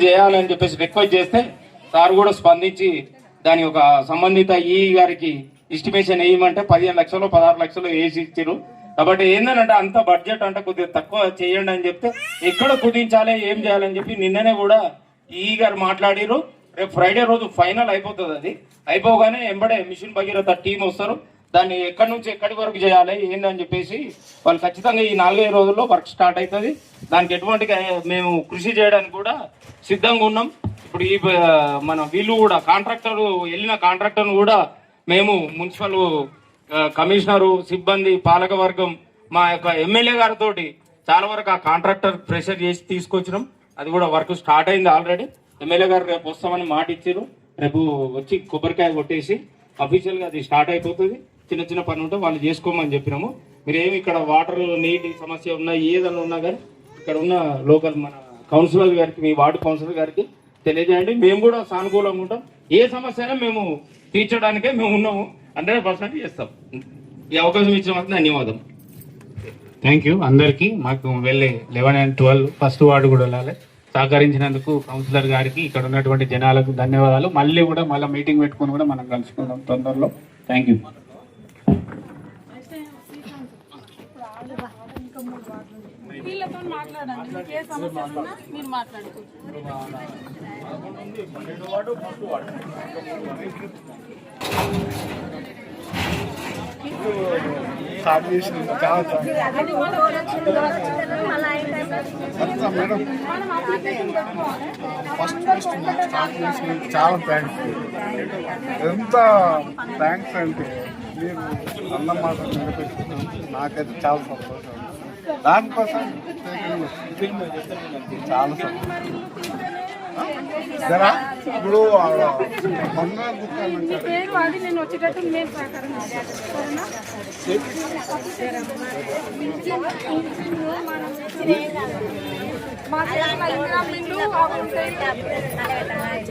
చేయాలని చెప్పేసి రిక్వెస్ట్ చేస్తే సార్ కూడా స్పందించి దాని ఒక సంబంధిత ఈ గారికి ఎస్టిమేషన్ వేయమంటే 15 లక్షలు 16 లక్షలు వేసి ఇచ్చారు. కాబట్టి ఏంటంటే అంత బడ్జెట్ అంటే కొద్దిగా తక్కువ చేయండి అని చెప్తే ఎక్కడ కుదించాలి ఏం చేయాలని చెప్పి నిన్ననే కూడా ఈ గారు మాట్లాడిరు. రేపు ఫ్రైడే రోజు ఫైనల్ అయిపోతుంది. అది అయిపోగానే ఎంబడే మిషన్ భగీరథ టీం వస్తారు. దాన్ని ఎక్కడి నుంచి ఎక్కడి వరకు చేయాలి ఏందని చెప్పేసి వాళ్ళు ఖచ్చితంగా ఈ 4-5 రోజుల్లో వర్క్ స్టార్ట్ అవుతుంది. దానికి ఎటువంటి మేము కృషి చేయడానికి కూడా సిద్ధంగా ఉన్నాం. ఇప్పుడు ఈ మన వీళ్ళు కూడా వెళ్ళిన కాంట్రాక్టర్ను కూడా మేము మున్సిపల్ కమిషనరు సిబ్బంది పాలక వర్గం మా యొక్క ఎమ్మెల్యే గారితో చాలా వరకు ఆ కాంట్రాక్టర్ ప్రెషర్ చేసి తీసుకొచ్చినాం. అది కూడా వర్క్ స్టార్ట్ అయింది ఆల్రెడీ. ఎమ్మెల్యే గారు రేపు వస్తామని మాట ఇచ్చారు. రేపు వచ్చి కొబ్బరికాయ కొట్టేసి అఫీషియల్గా అది స్టార్ట్ అయిపోతుంది. చిన్న చిన్న పని ఉంటే వాళ్ళు చేసుకోమని చెప్పినాము. మీరేమి ఇక్కడ వాటర్ నీటి సమస్య ఉన్నా ఏదన్నా ఉన్నా కానీ ఇక్కడ ఉన్న లోకల్ మన కౌన్సిలర్ గారికి మీ వార్డు కౌన్సిలర్ గారికి తెలియజేయండి. మేము కూడా సానుకూలంగా ఉంటాం. ఏ సమస్య అయినా మేము తీర్చడానికే మేము ఉన్నాము. 100% చేస్తాం. ఈ అవకాశం ఇచ్చినందుకు ధన్యవాదం. థ్యాంక్ యూ అందరికీ. మాకు వెళ్ళే 11 and 12 ఫస్ట్ వార్డు కూడా వెళ్ళాలి. సహకరించినందుకు కౌన్సిలర్ గారికి ఇక్కడ ఉన్నటువంటి జనాలకు ధన్యవాదాలు. మళ్ళీ మీటింగ్ పెట్టుకుని కూడా మనం కలుసుకుందాం తొందరలో. Thank you. వీళ్ళతో మాట్లాడండి. మీకు ఏ సమస్యలు ఉన్నా మీరు మాట్లాడుకోవచ్చు. చాలా థ్యాంక్స్. ఎంత థ్యాంక్స్ అంటే మీరు అన్న మాట నిలబెట్టుకున్నాను. నాకైతే చాలా సంతోషం. దానికోసం చాలా సంతోషం. ఇప్పుడు పేరు అది నేను వచ్చేటట్టు మేము సహకారం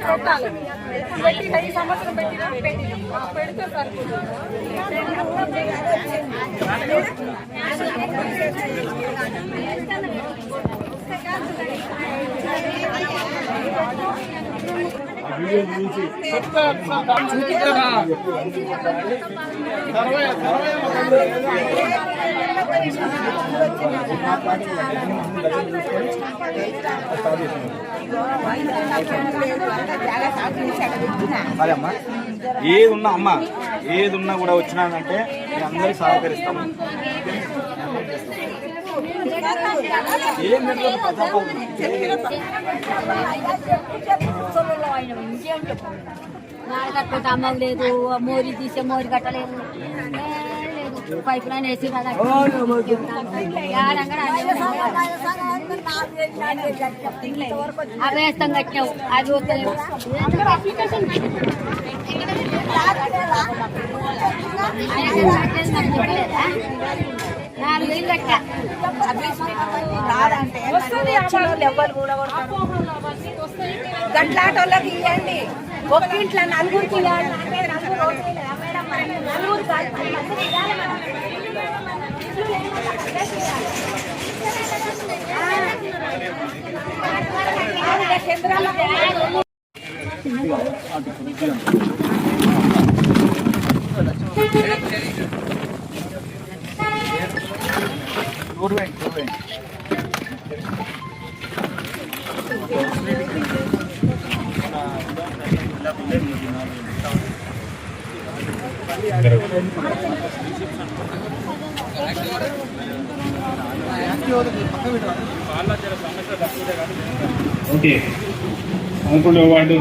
పెట్టాలి. పెట్టిన ఈ సంవత్సరం పెట్టినా పెడితే సరిపోతుంది. ఏదున్నా అమ్మ ఏదున్నా కూడా వచ్చినానంటే మీరు అందరికీ సహకరిస్తాము. కట్టుకుంటే అమ్మం లేదు, మోరి తీసే మోరి కట్టలేదు, పైపు లైన్ వేసి అవి వేస్తాం కట్టావు. అవి గంటలాటోళ్ళకి ఇవ్వండి. ఒక్కింట్లో నలుగురికి ఓకే. 11వ వార్డు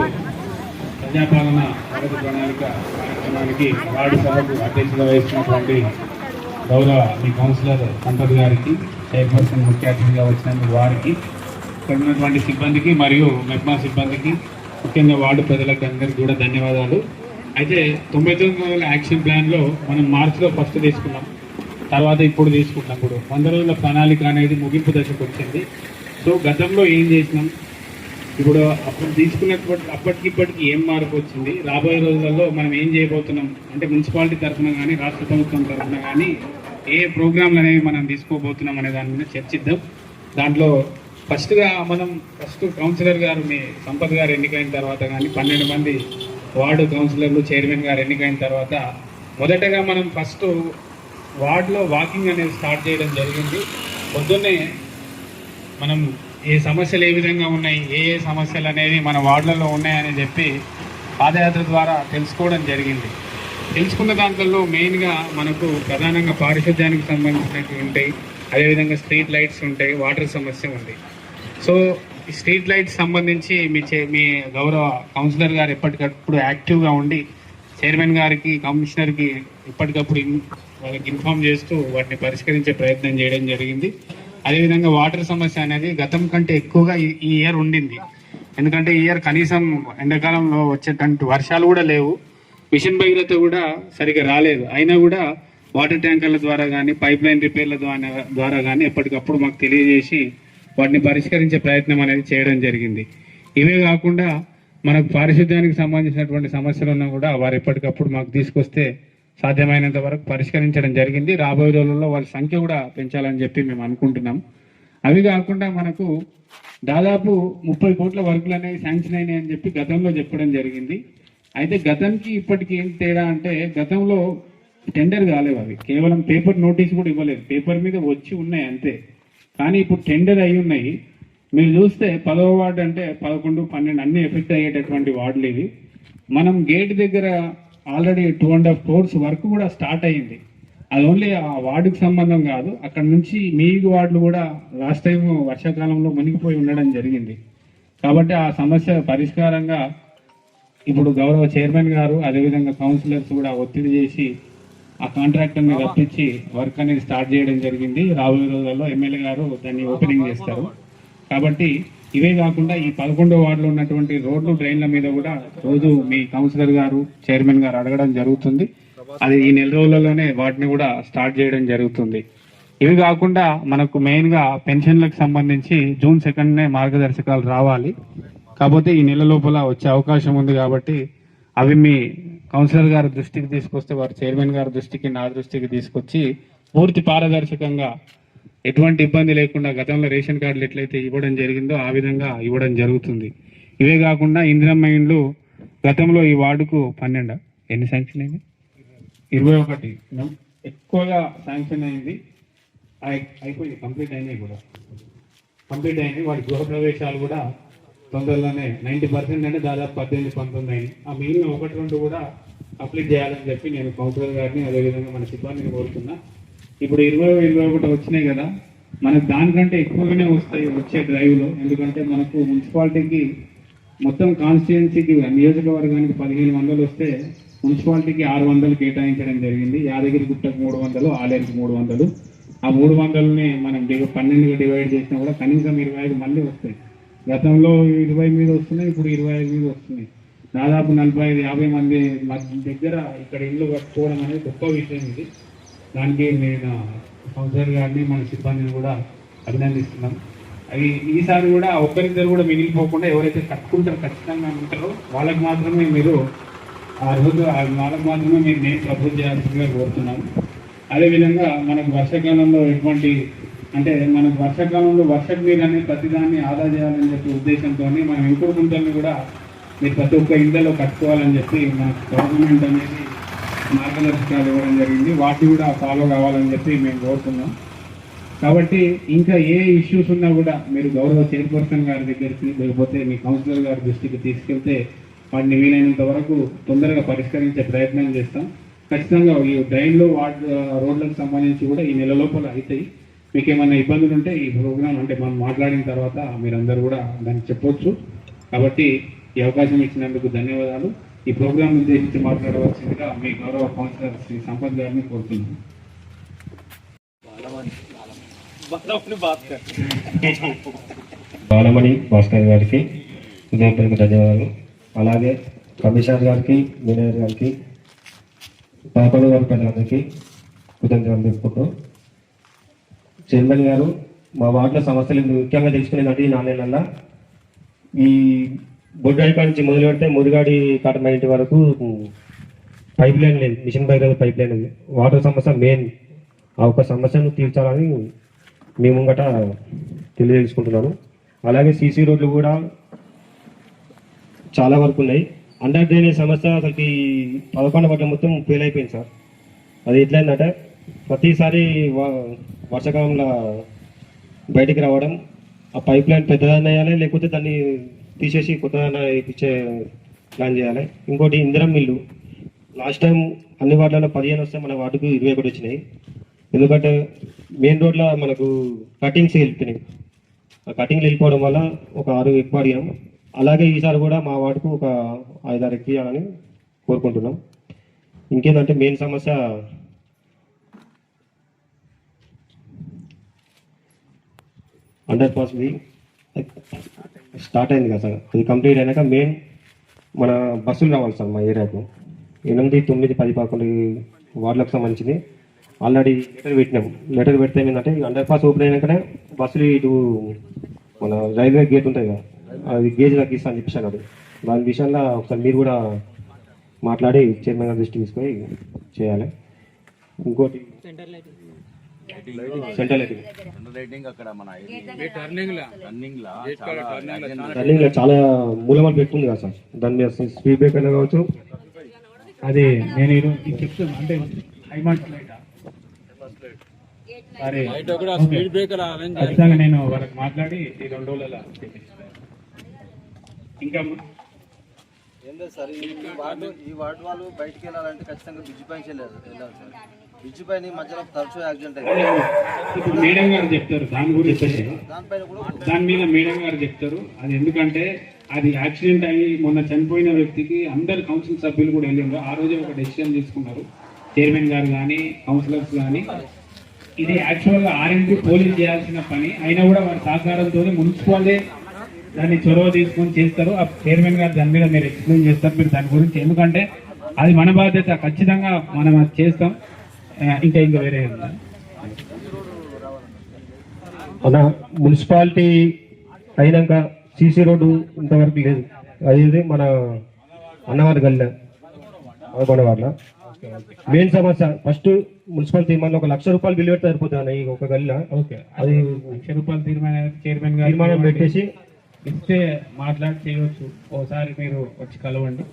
ప్రజాపాలన ప్రగతి ప్రణాళిక కార్యక్రమానికి వార్డు సభకు అధ్యక్షత వహిస్తున్నటువంటి గౌరవ మీ కౌన్సిలర్ సంపత్ గారికి, చైర్పర్సన్ ముఖ్య అతిథిగా వచ్చినందుకు వారికి, ఇక్కడ ఉన్నటువంటి సిబ్బందికి మరియు మెప్మా సిబ్బందికి, ముఖ్యంగా వార్డు ప్రజలకు అందరికీ కూడా ధన్యవాదాలు. అయితే 99 రోజుల యాక్షన్ ప్లాన్లో మనం మార్చిలో ఫస్ట్ తీసుకున్నాం, తర్వాత ఇప్పుడు తీసుకుంటాం. ఇప్పుడు 100 రోజుల ప్రణాళిక అనేది ముగింపు దశకు వచ్చింది. సో గతంలో ఏం చేసినాం, ఇప్పుడు అప్పుడు తీసుకున్నటువంటి అప్పటికిప్పటికి ఏం మార్పు వచ్చింది, రాబోయే రోజులలో మనం ఏం చేయబోతున్నాం అంటే మున్సిపాలిటీ తరఫున కానీ రాష్ట్ర ప్రభుత్వం తరఫున కానీ ఏ ప్రోగ్రాంలు అనేవి మనం తీసుకోబోతున్నాం అనే దాని మీద చర్చిద్దాం. దాంట్లో ఫస్ట్ కౌన్సిలర్ గారు మీ సంపత్ గారు ఎన్నికైన తర్వాత కానీ 12 మంది వార్డు కౌన్సిలర్లు చైర్మన్ గారు ఎన్నికైన తర్వాత మొదటగా మనం ఫస్ట్ వార్డులో వాకింగ్ అనేది స్టార్ట్ చేయడం జరిగింది. పొద్దున్నే మనం ఏ సమస్యలు ఏ విధంగా ఉన్నాయి, ఏ సమస్యలు అనేవి మన వార్డులలో ఉన్నాయని చెప్పి పాదయాత్ర ద్వారా తెలుసుకోవడం జరిగింది. తెలుసుకున్న దాంట్లో మెయిన్గా మనకు ప్రధానంగా పారిశుద్ధ్యానికి సంబంధించినవి ఉంటాయి, అదేవిధంగా స్ట్రీట్ లైట్స్ ఉంటాయి, వాటర్ సమస్య ఉంది. సో ఈ స్ట్రీట్ లైట్స్ సంబంధించి మీ గౌరవ కౌన్సిలర్ గారు ఎప్పటికప్పుడు యాక్టివ్గా ఉండి చైర్మన్ గారికి కమిషనర్కి ఎప్పటికప్పుడు వాళ్ళకి ఇన్ఫామ్ చేస్తూ వాటిని పరిష్కరించే ప్రయత్నం చేయడం జరిగింది. అదేవిధంగా వాటర్ సమస్య అనేది గతం కంటే ఎక్కువగా ఈ ఇయర్ ఉండింది. ఎందుకంటే ఈ ఇయర్ కనీసం ఎండాకాలంలో వచ్చేటంటి వర్షాలు కూడా లేవు, మిషన్ భగీరథ కూడా సరిగ్గా రాలేదు. అయినా కూడా వాటర్ ట్యాంకర్ల ద్వారా కానీ పైప్ లైన్ రిపేర్ల ద్వారా కానీ ఎప్పటికప్పుడు మాకు తెలియజేసి వాటిని పరిష్కరించే ప్రయత్నం అనేది చేయడం జరిగింది. ఇవే కాకుండా మనకు పారిశుద్ధ్యానికి సంబంధించినటువంటి సమస్యలు ఉన్నా కూడా వారు ఎప్పటికప్పుడు మాకు తీసుకొస్తే సాధ్యమైనంత వరకు పరిష్కరించడం జరిగింది. రాబోయే రోజుల్లో వాళ్ళ సంఖ్య కూడా పెంచాలని చెప్పి మేము అనుకుంటున్నాం. అవి కాకుండా మనకు దాదాపు 30 కోట్ల వర్కులు అనేవి శాంక్షన్ అయినాయి అని చెప్పి గతంలో చెప్పడం జరిగింది. అయితే గతంకి ఇప్పటికి ఏం తేడా అంటే గతంలో టెండర్ కాలేవు, అవి కేవలం పేపర్ నోటీస్ కూడా ఇవ్వలేదు, పేపర్ మీద వచ్చి ఉన్నాయి అంతే. కానీ ఇప్పుడు టెండర్ అయి ఉన్నాయి. మీరు చూస్తే 10వ వార్డు అంటే 11, 12 అన్ని ఎఫెక్ట్ అయ్యేటటువంటి వార్డులు ఇవి. మనం గేట్ దగ్గర ఆల్రెడీ 2.5 crores వర్క్ కూడా స్టార్ట్ అయ్యింది. అది ఓన్లీ ఆ వార్డుకు సంబంధం కాదు, అక్కడ నుంచి మీ వార్డులు కూడా లాస్ట్ టైం వర్షాకాలంలో మునిగిపోయి ఉండడం జరిగింది. కాబట్టి ఆ సమస్య పరిష్కారంగా ఇప్పుడు గౌరవ చైర్మన్ గారు అదేవిధంగా కౌన్సిలర్స్ కూడా ఒత్తిడి చేసి ఆ కాంట్రాక్టర్ని రప్పించి వర్క్ అనేది స్టార్ట్ చేయడం జరిగింది. రాబోయే రోజుల్లో ఎమ్మెల్యే గారు దాన్ని ఓపెనింగ్ చేస్తారు. కాబట్టి ఇవే కాకుండా ఈ 11వ వార్డులో ఉన్నటువంటి రోడ్లు డ్రైన్ల మీద కూడా రోజు మీ కౌన్సిలర్ గారు చైర్మన్ గారు అడగడం జరుగుతుంది. అది ఈ నెల రోజులలోనే వాటిని కూడా స్టార్ట్ చేయడం జరుగుతుంది. ఇవి కాకుండా మనకు మెయిన్గా పెన్షన్లకు సంబంధించి June 2nd మార్గదర్శకాలు రావాలి. కాకపోతే ఈ నెల లోపల వచ్చే అవకాశం ఉంది. కాబట్టి అవి మీ కౌన్సిలర్ గారి దృష్టికి తీసుకొస్తే వారు చైర్మన్ గారి దృష్టికి నా దృష్టికి తీసుకొచ్చి పూర్తి పారదర్శకంగా ఎటువంటి ఇబ్బంది లేకుండా గతంలో రేషన్ కార్డులు ఎట్లయితే ఇవ్వడం జరిగిందో ఆ విధంగా ఇవ్వడం జరుగుతుంది. ఇవే కాకుండా ఇందిరమ్మ ఇండ్లు గతంలో ఈ వార్డుకు 12 ఎన్ని శాంక్షన్ అయింది, 21 ఎక్కువగా శాంక్షన్ అయింది, అయిపోయింది, కంప్లీట్ అయినాయి కూడా కంప్లీట్ అయినాయి. వాటి గృహ ప్రవేశాలు కూడా తొందరలోనే 90% అంటే దాదాపు 18-19 అయినాయి. ఆ మిగిలిన 1-2 కూడా కంప్లీట్ చేయాలని చెప్పి నేను కౌన్సిలర్ గారిని అదేవిధంగా మన సిబ్బందిని కోరుతున్నా. ఇప్పుడు 20-21 వచ్చినాయి కదా, మనకు దానికంటే ఎక్కువగానే వస్తాయి వచ్చే డ్రైవ్లో. ఎందుకంటే మనకు మున్సిపాలిటీకి మొత్తం కాన్స్టిట్యుయెన్సీకి నియోజకవర్గానికి 1500 వస్తే మున్సిపాలిటీకి 600 కేటాయించడం జరిగింది. యాదగిరిగుట్టకు 300, ఆలేరుకు 300. ఆ 300ని మనం 12గా డివైడ్ చేసినా కూడా కనీసం 25 మళ్ళీ వస్తాయి. గతంలో 20 మీద వస్తున్నాయి, ఇప్పుడు 25 మీద వస్తున్నాయి. దాదాపు 45-50 మంది దగ్గర ఇక్కడ ఇల్లు కట్టుకోవడం అనేది గొప్ప విషయం. ఇది దానికి నేను కౌన్సిలర్ గారిని మన సిబ్బందిని కూడా అభినందిస్తున్నాం. అవి ఈసారి కూడా ఒక్కరిద్దరు కూడా మిగిలిపోకుండా ఎవరైతే కట్టుకుంటారో ఖచ్చితంగా ఉంటారో వాళ్ళకి మాత్రమే మీరు వాళ్ళకి మాత్రమే మీరు నేను ప్రపోజ్ చేయాల్సిందిగా కోరుతున్నాం. అదేవిధంగా మనకు వర్షాకాలంలో ఎటువంటి అంటే మనకు వర్షాకాలంలో వర్షపు నీరు అనేది ప్రతిదాన్ని ఆదా చేయాలని చెప్పి ఉద్దేశంతో మనం ఇంకుడు గుంటల్ని కూడా మీరు ప్రతి ఒక్క ఇండ్లలో కట్టుకోవాలని చెప్పి మన గవర్నమెంట్ అనేది మార్గదర్శకాలు ఇవ్వడం జరిగింది. వాటిని కూడా ఫాలో కావాలని చెప్పి మేము కోరుతున్నాం. కాబట్టి ఇంకా ఏ ఇష్యూస్ ఉన్నా కూడా మీరు గౌరవ చైర్పర్సన్ గారి దగ్గరికి లేకపోతే మీ కౌన్సిలర్ గారి దృష్టికి తీసుకెళ్తే వాటిని వీలైనంత వరకు తొందరగా పరిష్కరించే ప్రయత్నం చేస్తాం. ఖచ్చితంగా ఈ డ్రైన్లో రోడ్లకు సంబంధించి కూడా ఈ నెల లోపల అవుతాయి. మీకు ఏమైనా ఇబ్బందులు ఉంటే ఈ ప్రోగ్రామ్ అంటే మనం మాట్లాడిన తర్వాత మీరందరూ కూడా దాన్ని చెప్పొచ్చు. కాబట్టి ఈ అవకాశం ఇచ్చినందుకు ధన్యవాదాలు. ఈ ప్రోగ్రామ్ ఉద్దేశించి మాట్లాడవలసిందిగా మీ గౌరవ కౌన్సిలర్ శ్రీ సంపత్ గారిని కోరుతున్నాను. బాలమణి భాస్కర్ గారికి హృదయపూర్వక ధన్యవాదాలు. అలాగే కమిషనర్ గారికి, మేనేజర్ గారికి, పాపడు గారి ప్రజలందరికీ కృతజ్ఞతలు తెలుపుకుంటూ, చైర్మన్ గారు మా వార్డులో సమస్యలు ముఖ్యంగా తెలుసుకునేదంటే ఈ 4 నెలల్లో ఈ బొడ్డాయి కాడ నుంచి మొదలు పెడితే ముదిగాడి కాట మా ఇంటి వరకు పైప్ లైన్ లేదు, మిషన్ భగీరథ పైప్ లైన్ ఉంది. వాటర్ సమస్య మెయిన్. ఆ ఒక సమస్యను తీర్చాలని మేము గట తెలియజేసుకుంటున్నాను. అలాగే సీసీ రోడ్లు కూడా చాలా వరకు ఉన్నాయి. అండర్ డ్రైనేజ్ సమస్య అసలుకి 11 వార్డుల మొత్తం ఫెయిల్ అయిపోయింది సార్. అది ఎట్లయిందంటే ప్రతిసారి వర్షాకాలంలో బయటికి రావడం, ఆ పైప్ లైన్ పెద్దదాన్ని వేయాలి, లేకపోతే దాన్ని తీసేసి కొత్తదాన్ని ఇప్పించే ప్లాన్ చేయాలి. ఇంకోటి ఇందిరం మిల్లు, లాస్ట్ టైం అన్ని వార్డులలో 15 వస్తే మన వార్డుకు 21 వచ్చినాయి. ఎందుకంటే మెయిన్ రోడ్లో మనకు కటింగ్స్ వెళ్ళిపోయినాయి. ఆ కటింగ్లు వెళ్ళిపోవడం వల్ల ఒక 6 ఎక్కువ అడిగాం. అలాగే ఈసారి కూడా మా వార్డుకు ఒక 5-6 ఎక్కియాలని కోరుకుంటున్నాం. ఇంకేంటంటే మెయిన్ సమస్య అండర్ పాస్ది స్టార్ట్ అయింది కదా సార్. అది కంప్లీట్ అయినాక మెయిన్ మన బస్సులు రావాలి సార్ మా ఏరియాకు. 8, 9, 10, 11 వార్డులకు సంబంధించింది ఆల్రెడీ లెటర్ పెట్టినాం. లెటర్ పెడితే ఏంటంటే అండర్ పాస్ ఓపెన్ అయినాకనే బస్సులు ఇటు మన రైల్వే గేట్ ఉంటుంది కదా, అది గేజ్ తగ్గిస్తా అని చెప్పేసి అన్నాడు. దాని విషయంలో ఒకసారి మీరు కూడా మాట్లాడి చైర్మన్ గారి దృష్టి తీసుకొని చేయాలి. ఇంకోటి సెంట్రల్ లైటింగ్ అక్కడ మన టర్నింగ్ లో చాలా మూలమాలు పెట్టుకుంది కదా సార్. దాని మీద స్పీడ్ బ్రేక్ అయినా కావచ్చు. అదే నేను ఈరోజు చెప్తాను అంటే హైమార్ట్ లైట్ సరే ఖచ్చితంగా నేను వాళ్ళకి మాట్లాడి ఈ 2 రోజులలో ఇంకా ఏంటో సార్ ఈ వార్డు వాళ్ళు బయటికి వెళ్ళాలంటే ఖచ్చితంగా బ్రిడ్జ్ పైకి వెళ్ళాలి సార్. బ్రిడ్జ్ పైన మధ్యలో తరచూ యాక్సిడెంట్ ఇప్పుడు మేడం గారు చెప్తారు దాని గురించి, దానిపైన కూడా దాని మీద మేడం గారు చెప్తారు. అది ఎందుకంటే అది యాక్సిడెంట్ అయ్యి మొన్న చనిపోయిన వ్యక్తికి అందరు కౌన్సిల్ సభ్యులు కూడా వెళ్ళిండ్రు. ఆ రోజే ఒక డెసిషన్ తీసుకున్నారు చైర్మన్ గారు కానీ కౌన్సిలర్స్ కానీ. ఇది యాక్చువల్గా R&B పోలీస్ చేయాల్సిన పని అయినా కూడా వారి సహకారంతో మున్సిపాలిటీ దాన్ని చొరవ తీసుకొని చేస్తారు. ఆ చైర్మన్ గారు దాని మీద మీరు ఎక్స్ప్లెయిన్ చేస్తారు మీరు దాని గురించి. ఎందుకంటే అది మన బాధ్యత, ఖచ్చితంగా మనం అది చేస్తాం. ఇంకా వేరే మన మున్సిపాలిటీ అయినాక సీసీ రోడ్డు ఇంతవరకు లేదు. అది మన అన్నవారి గల్లె వాళ్ళ మెయిన్ సమస్య. ఫస్ట్ మున్సిపల్ తీర్మానం 1 లక్ష రూపాయలు బిల్లు పెడితే సరిపోతుంది ఈ ఒక గల్లా. ఓకే, అది 1 లక్ష రూపాయలు చైర్మన్ గారు తీర్మానం పెట్టేసి ఇస్తే మాట్లాడి చేయవచ్చు. ఒకసారి మీరు వచ్చి కలవండి.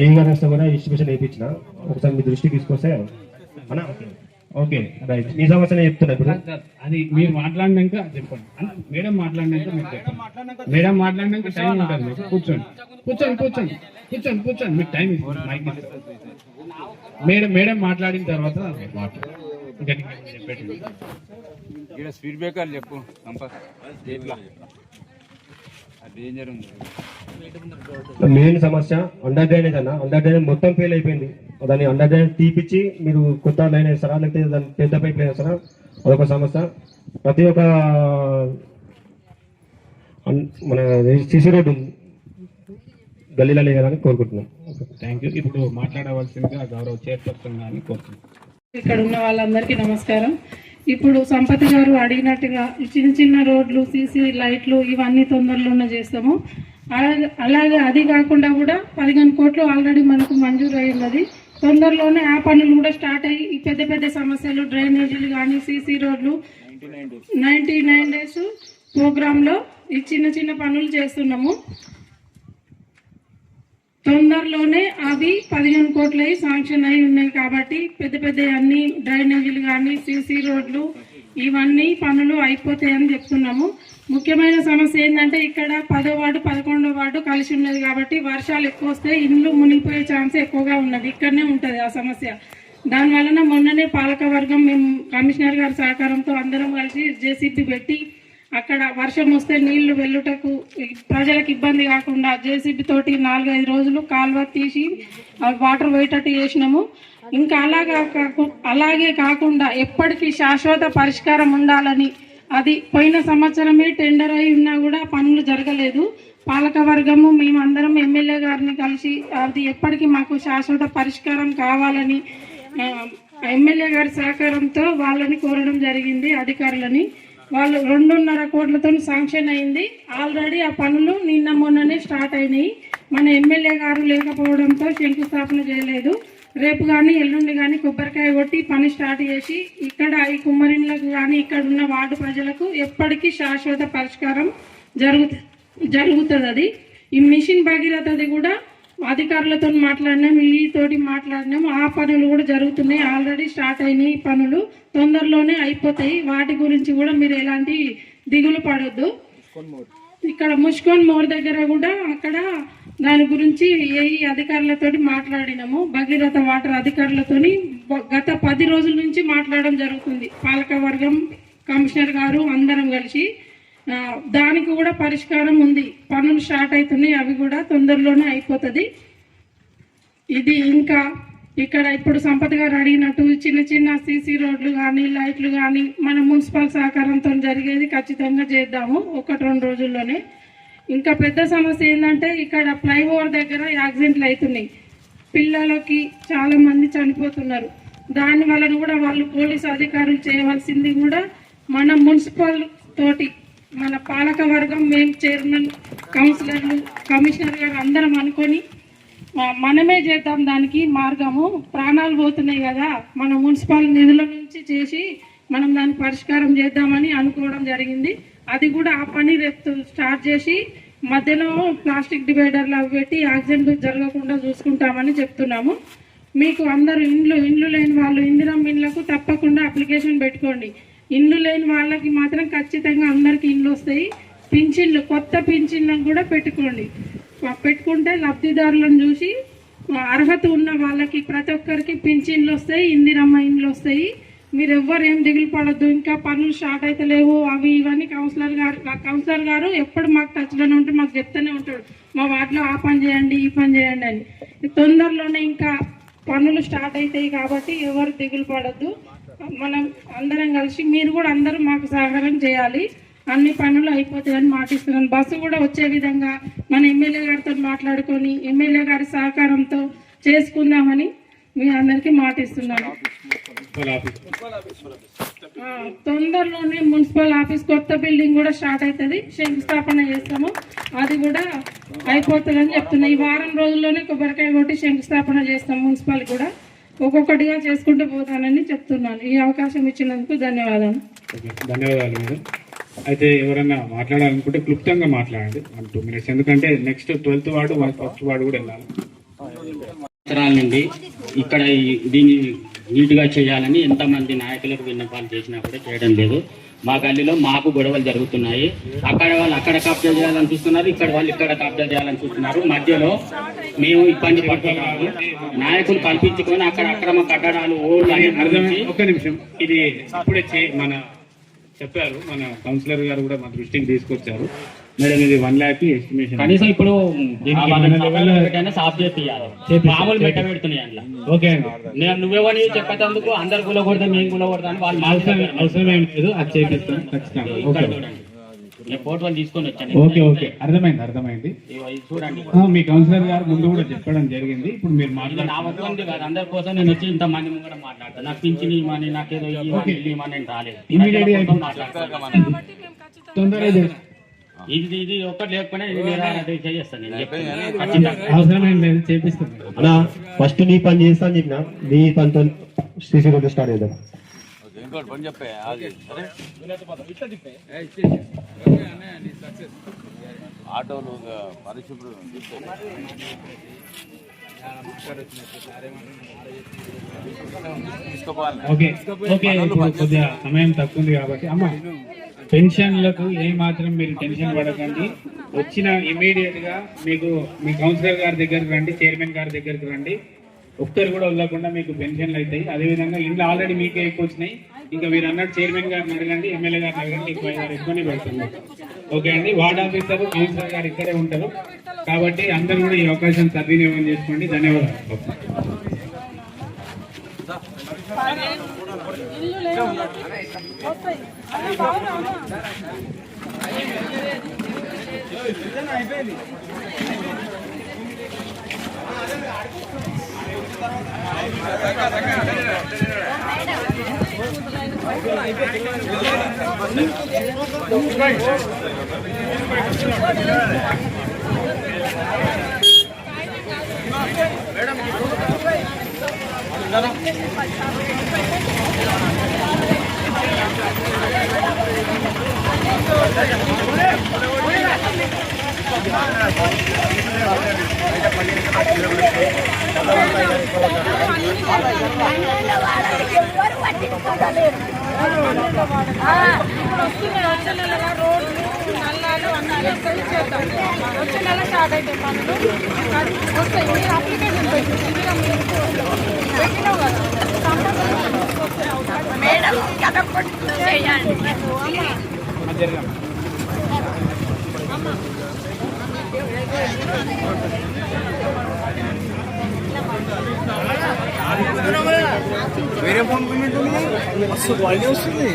ఏం వస్తే కూడా ఎస్టిమేషన్ వేయించిన ఒకసారి మీ దృష్టికి తీసుకొస్తే అన్నా. ఓకే రైట్, మీ సమస్యనే చెప్తున్నా ఇప్పుడు. అది మీరు మాట్లాడినాక చెప్పండి. మేడం మాట్లాడినాక మీరు చెప్పండి. మేడం మాట్లాడినాక టైం ఉంటుంది మీకు. కూర్చోండి మీకు టైం ఇస్తుంది. మైక్ మేడం మాట్లాడిన తర్వాత ఇంకా చెప్పేది స్పీడ్ బ్రేకర్ చెప్పు. మెయిన్ సమస్య అండర్ డ్రైనేజ్ అన్న. అండర్ డ్రైనేజ్ మొత్తం ఫెయిల్ అయిపోయింది. దాన్ని అండర్ డ్రైనేజ్ తీపిచ్చి మీరు కొత్త లైన్ వేస్తారా, లేకపోతే దాన్ని పెద్ద పైప్ లైన్ వేస్తారా, అదొక సమస్య. ప్రతి ఒక్క మన సిసి రోడ్డు గల్లీలో లేదని కోరుకుంటున్నాం. Thank you. ఇప్పుడు మాట్లాడవలసిందిగా గౌరవ చైర్పర్సన్ గారిని కోరుతున్నాం. ఇక్కడ ఉన్న వాళ్ళందరికీ నమస్కారం. ఇప్పుడు సంపత్ గారు అడిగినట్టుగా చిన్న చిన్న రోడ్లు, సీసీ లైట్లు ఇవన్నీ తొందరలోనే చేస్తాము. అలాగే అది కాకుండా కూడా 15 కోట్లు ఆల్రెడీ మనకు మంజూరు అయ్యింది. తొందరలోనే ఆ పనులు కూడా స్టార్ట్ అయ్యి ఈ పెద్ద పెద్ద సమస్యలు డ్రైనేజీలు కానీ సీసీ రోడ్లు 99 days ప్రోగ్రాంలో ఈ చిన్న చిన్న పనులు చేస్తున్నాము. తొందరలోనే అవి 15 కోట్లు శాంక్షన్ అయి ఉన్నాయి. కాబట్టి పెద్ద పెద్ద అన్ని డ్రైనేజీలు కానీ సీసీ రోడ్లు ఇవన్నీ పనులు అయిపోతాయని చెప్తున్నాము. ముఖ్యమైన సమస్య ఏంటంటే ఇక్కడ 10వ వార్డు 11వ వార్డు కలిసి ఉన్నది. కాబట్టి వర్షాలు ఎక్కువ వస్తే ఇండ్లు మునిగిపోయే ఛాన్స్ ఎక్కువగా ఉన్నది. ఇక్కడనే ఉంటుంది ఆ సమస్య. దానివలన మొన్ననే పాలకవర్గం మేము కమిషనర్ గారి సహకారంతో అందరం కలిసి జేసీబీ పెట్టి అక్కడ వర్షం వస్తే నీళ్లు వెళ్ళుటకు ప్రజలకు ఇబ్బంది కాకుండా జేసీబీ తోటి 4-5 రోజులు కాలువ తీసి వాటర్ పోయేటట్టు చేసినాము. ఇంకా అలాగే కాకుండా ఎప్పటికీ శాశ్వత పరిష్కారం ఉండాలని, అది పోయిన సంవత్సరమే టెండర్ అయి ఉన్నా కూడా పనులు జరగలేదు. పాలకవర్గము మేమందరం ఎమ్మెల్యే గారిని కలిసి అది ఎప్పటికీ మాకు శాశ్వత పరిష్కారం కావాలని ఎమ్మెల్యే గారి సహకారంతో వాళ్ళని కోరడం జరిగింది. అధికారులని వాళ్ళు 2.5 కోట్లతో శాంక్షన్ అయింది. ఆల్రెడీ ఆ పనులు నిన్న మొన్ననే స్టార్ట్ అయినాయి. మన ఎమ్మెల్యే గారు లేకపోవడంతో శంకుస్థాపన చేయలేదు. రేపు కానీ ఎల్లుండి కానీ కొబ్బరికాయ కొట్టి పని స్టార్ట్ చేసి ఇక్కడ ఈ కుమ్మరిన్లకు కానీ ఇక్కడ ఉన్న వార్డు ప్రజలకు ఎప్పటికీ శాశ్వత పరిష్కారం జరుగుతుంది. అది ఈ మిషన్ భగీరథది కూడా అధికారులతో మాట్లాడినాం, తోటి మాట్లాడినాం. ఆ పనులు కూడా జరుగుతున్నాయి, ఆల్రెడీ స్టార్ట్ అయినాయి. పనులు తొందరలోనే అయిపోతాయి. వాటి గురించి కూడా మీరు ఎలాంటి దిగులు పడొద్దు. ఇక్కడ ముష్కోన్ మోర్ దగ్గర కూడా అక్కడ దాని గురించి ఏ అధికారులతో మాట్లాడినాము. భగీరథ వాటర్ అధికారులతోని గత 10 రోజుల నుంచి మాట్లాడడం జరుగుతుంది. పాలకవర్గం, కమిషనర్ గారు అందరం కలిసి దానికి కూడా పరిష్కారం ఉంది. పనులు స్టార్ట్ అవుతున్నాయి, అవి కూడా తొందరలోనే అయిపోతుంది. ఇది ఇంకా ఇక్కడ ఇప్పుడు సంపత్ గారు అడిగినట్టు చిన్న చిన్న సీసీ రోడ్లు కానీ లైట్లు కానీ మన మున్సిపల్ సహకారంతో జరిగేది ఖచ్చితంగా చేద్దాము 1-2 రోజుల్లోనే. ఇంకా పెద్ద సమస్య ఏంటంటే ఇక్కడ ఫ్లైఓవర్ దగ్గర యాక్సిడెంట్లు అవుతున్నాయి. పిల్లలకి చాలా మంది చనిపోతున్నారు. దాని వలన కూడా వాళ్ళు పోలీసు అధికారులు చేయవలసింది కూడా మన మున్సిపల్ తోటి మన పాలక వర్గం, మేము చైర్మన్, కౌన్సిలర్లు, కమిషనర్ గారు అందరం అనుకొని మనమే చేద్దాం. దానికి మార్గము ప్రాణాలు పోతున్నాయి కదా, మన మున్సిపల్ నిధుల నుంచి చేసి మనం దాని పరిష్కారం చేద్దామని అనుకోవడం జరిగింది. అది కూడా ఆ పని రేపు స్టార్ట్ చేసి మధ్యలో ప్లాస్టిక్ డివైడర్లు అవి పెట్టి యాక్సిడెంట్ జరగకుండా చూసుకుంటామని చెప్తున్నాము. మీకు అందరూ ఇండ్లు లేని వాళ్ళు ఇందిరమ్మ ఇండ్లకు తప్పకుండా అప్లికేషన్ పెట్టుకోండి. ఇండ్లు లేని వాళ్ళకి మాత్రం ఖచ్చితంగా అందరికి ఇండ్లు వస్తాయి. పింఛన్లు, కొత్త పింఛన్లను కూడా పెట్టుకోండి. పెట్టుకుంటే లబ్ధిదారులను చూసి అర్హత ఉన్న వాళ్ళకి ప్రతి ఒక్కరికి పింఛన్లు వస్తాయి, ఇందిరమ్మ ఇండ్లు వస్తాయి. మీరు ఎవ్వరు ఏం దిగులు పడద్దు. ఇంకా పనులు స్టార్ట్ అయితే లేవు అవి ఇవన్నీ కౌన్సిలర్ గారు ఎప్పుడు మాకు టచ్లోనే ఉంటే మాకు చెప్తూనే ఉంటాడు, మా వార్డులో ఆ పని చేయండి ఈ పని చేయండి అని. తొందరలోనే ఇంకా పనులు స్టార్ట్ అవుతాయి కాబట్టి ఎవరు దిగులు పడద్దు. మనం అందరం కలిసి మీరు కూడా అందరూ మాకు సహకారం చేయాలి. అన్ని పనులు అయిపోతాయని మాటిస్తున్నాను. బస్సు కూడా వచ్చే విధంగా మన ఎమ్మెల్యే గారితో మాట్లాడుకొని ఎమ్మెల్యే గారి సహకారంతో చేసుకుందామని మీ అందరికీ మాటిస్తున్నాను. తొందరలోనే మున్సిపల్ ఆఫీస్ కొత్త బిల్డింగ్ కూడా స్టార్ట్ అవుతుంది, శంకుస్థాపన చేస్తాము. అది కూడా అయిపోతుందని చెప్తున్నా. ఈ వారం రోజుల్లోనే కొబ్బరికాయ కొట్టి శంకుస్థాపన చేస్తాం. మున్సిపల్ కూడా ఒక్కొక్కటిగా చేసుకుంటూ పోతానని చెప్తున్నాను. ఈ అవకాశం ఇచ్చినందుకు ధన్యవాదాలు. ధన్యవాదాలు మేడం. అయితే ఎవరన్నా మాట్లాడాలనుకుంటే క్లుప్తంగా మాట్లాడండి 1-2 minutes, ఎందుకంటే next 12th ward 1st ward కూడా వెళ్ళాలి. సంవత్సరాల నుండి ఇక్కడ దీన్ని నీట్గా చేయాలని ఎంతమంది నాయకులకు విన్నపాలు చేసినా కూడా చేయడం లేదు. మా గల్లీలో మాకు గొడవలు జరుగుతున్నాయి. అక్కడ వాళ్ళు అక్కడ కబ్జా చేయాలని చూస్తున్నారు, ఇక్కడ వాళ్ళు ఇక్కడ కబ్జా చేయాలని చూస్తున్నారు. మధ్యలో మేము ఇబ్బంది పడుతున్నాము. నాయకులు కల్పించుకొని అక్కడ అక్రమ కట్టడాలు ఒక్క నిమిషం, ఇది ఇప్పుడే మన చెప్పారు, మన కౌన్సిలర్ గారు కూడా మా దృష్టికి తీసుకొచ్చారు మేడం. ఇది 1 lakh ఎస్టిమేషన్. కనీసం ఇప్పుడు సాఫ్ చేయాలి, మామూలు మెట్ట పెడుతున్నాయి అందులో. ఓకే అండి, నేను నువ్వేమని చెప్పేందుకు అందరు గుల కొడతా మేము గుల కొడతా అని వాళ్ళు అవసరం ఏం లేదు, అది చేపిస్తాం ఖచ్చితంగా. ఫోటోలు తీసుకొని వచ్చాను. ఓకే అర్థమైంది. చూడండి, మీ కౌన్సిలర్ గారు ముందు కూడా చెప్పడం జరిగింది. ఇప్పుడు మీరు నా వద్దు కాదు, అందరి కోసం నేను వచ్చి ఇంత మంది ముందు మాట్లాడతాను. నాకు పింఛన్ ఇవ్వమని, నాకేదో ఇవ్వమని నేను రాలేదు. ఇమీడియట్ మాట్లాడతాను. తొందరగా ఇది ఒక్కటి లేకపోయినా చేస్తాను. అవసరం ఏం లేదు, చేపిస్తాను. అలా ఫస్ట్ నీ పని చేస్తా అని చెప్పిన, నీ పనితో సీసీ రోడ్డు స్టార్ట్ చేద్దాం. ఆటోలు పరిశుభ్రం ఓకే కొద్దిగా సమయం తక్కువ ఉంది కాబట్టి అమ్మ, పెన్షన్లకు ఏమాత్రం మీరు టెన్షన్ పడకండి. వచ్చిన ఇమీడియట్ గా మీకు మీ కౌన్సిలర్ గారి దగ్గరికి రండి, చైర్మన్ గారి దగ్గరికి రండి. ఒక్కరు కూడా వదలకుండా మీకు పెన్షన్లు అవుతాయి. అదేవిధంగా ఇంట్లో ఆల్రెడీ మీకే ఎక్కువ వచ్చినాయి. ఇంకా మీరు అన్నట్టు చైర్మన్ గారిని అడగండి, ఎమ్మెల్యే గారిని అడగండి, ఎక్కువనే పెడుతుంది. ఓకే అండి, వార్డ్ ఆఫీసర్, కౌన్సిలర్ గారు ఇక్కడే ఉంటారు కాబట్టి అందరూ కూడా ఈ అవకాశం సద్వినియోగం చేసుకోండి. ధన్యవాదాలు. వచ్చే నెలగా రోడ్లు నల్లాలు అన్నీ చేద్దాం. వచ్చే నెల స్టార్ట్ అయితే పనులు వస్తాయి. మీరు అప్లికేషన్ పెట్టినావు కదా మేడం వేరే ఫోన్ పేమెంట్ మస్తు క్వాలిటీ వస్తుంది.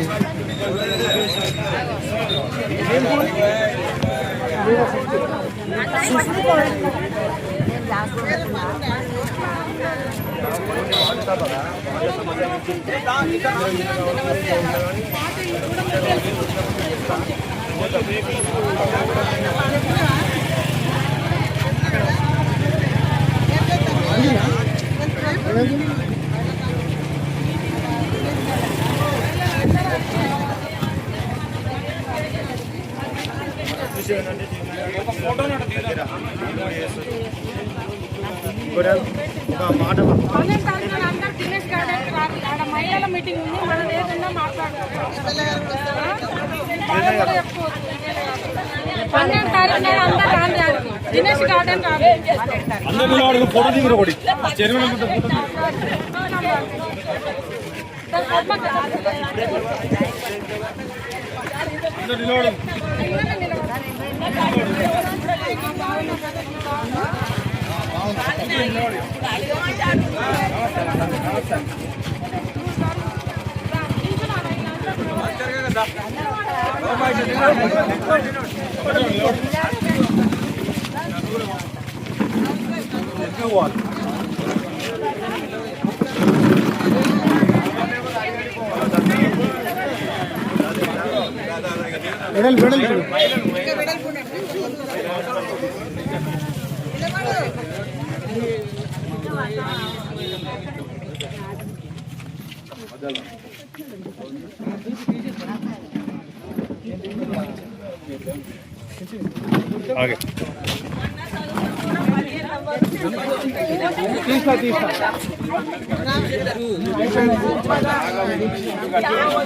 మహిళల మీటింగ్ ఉంది. మనం ఏదైనా మాట్లాడాలి. 12 తారీఖు అందరూ రాండి. దినేష్ గార్డెన్ ఫోటో దిగురు ఒకటి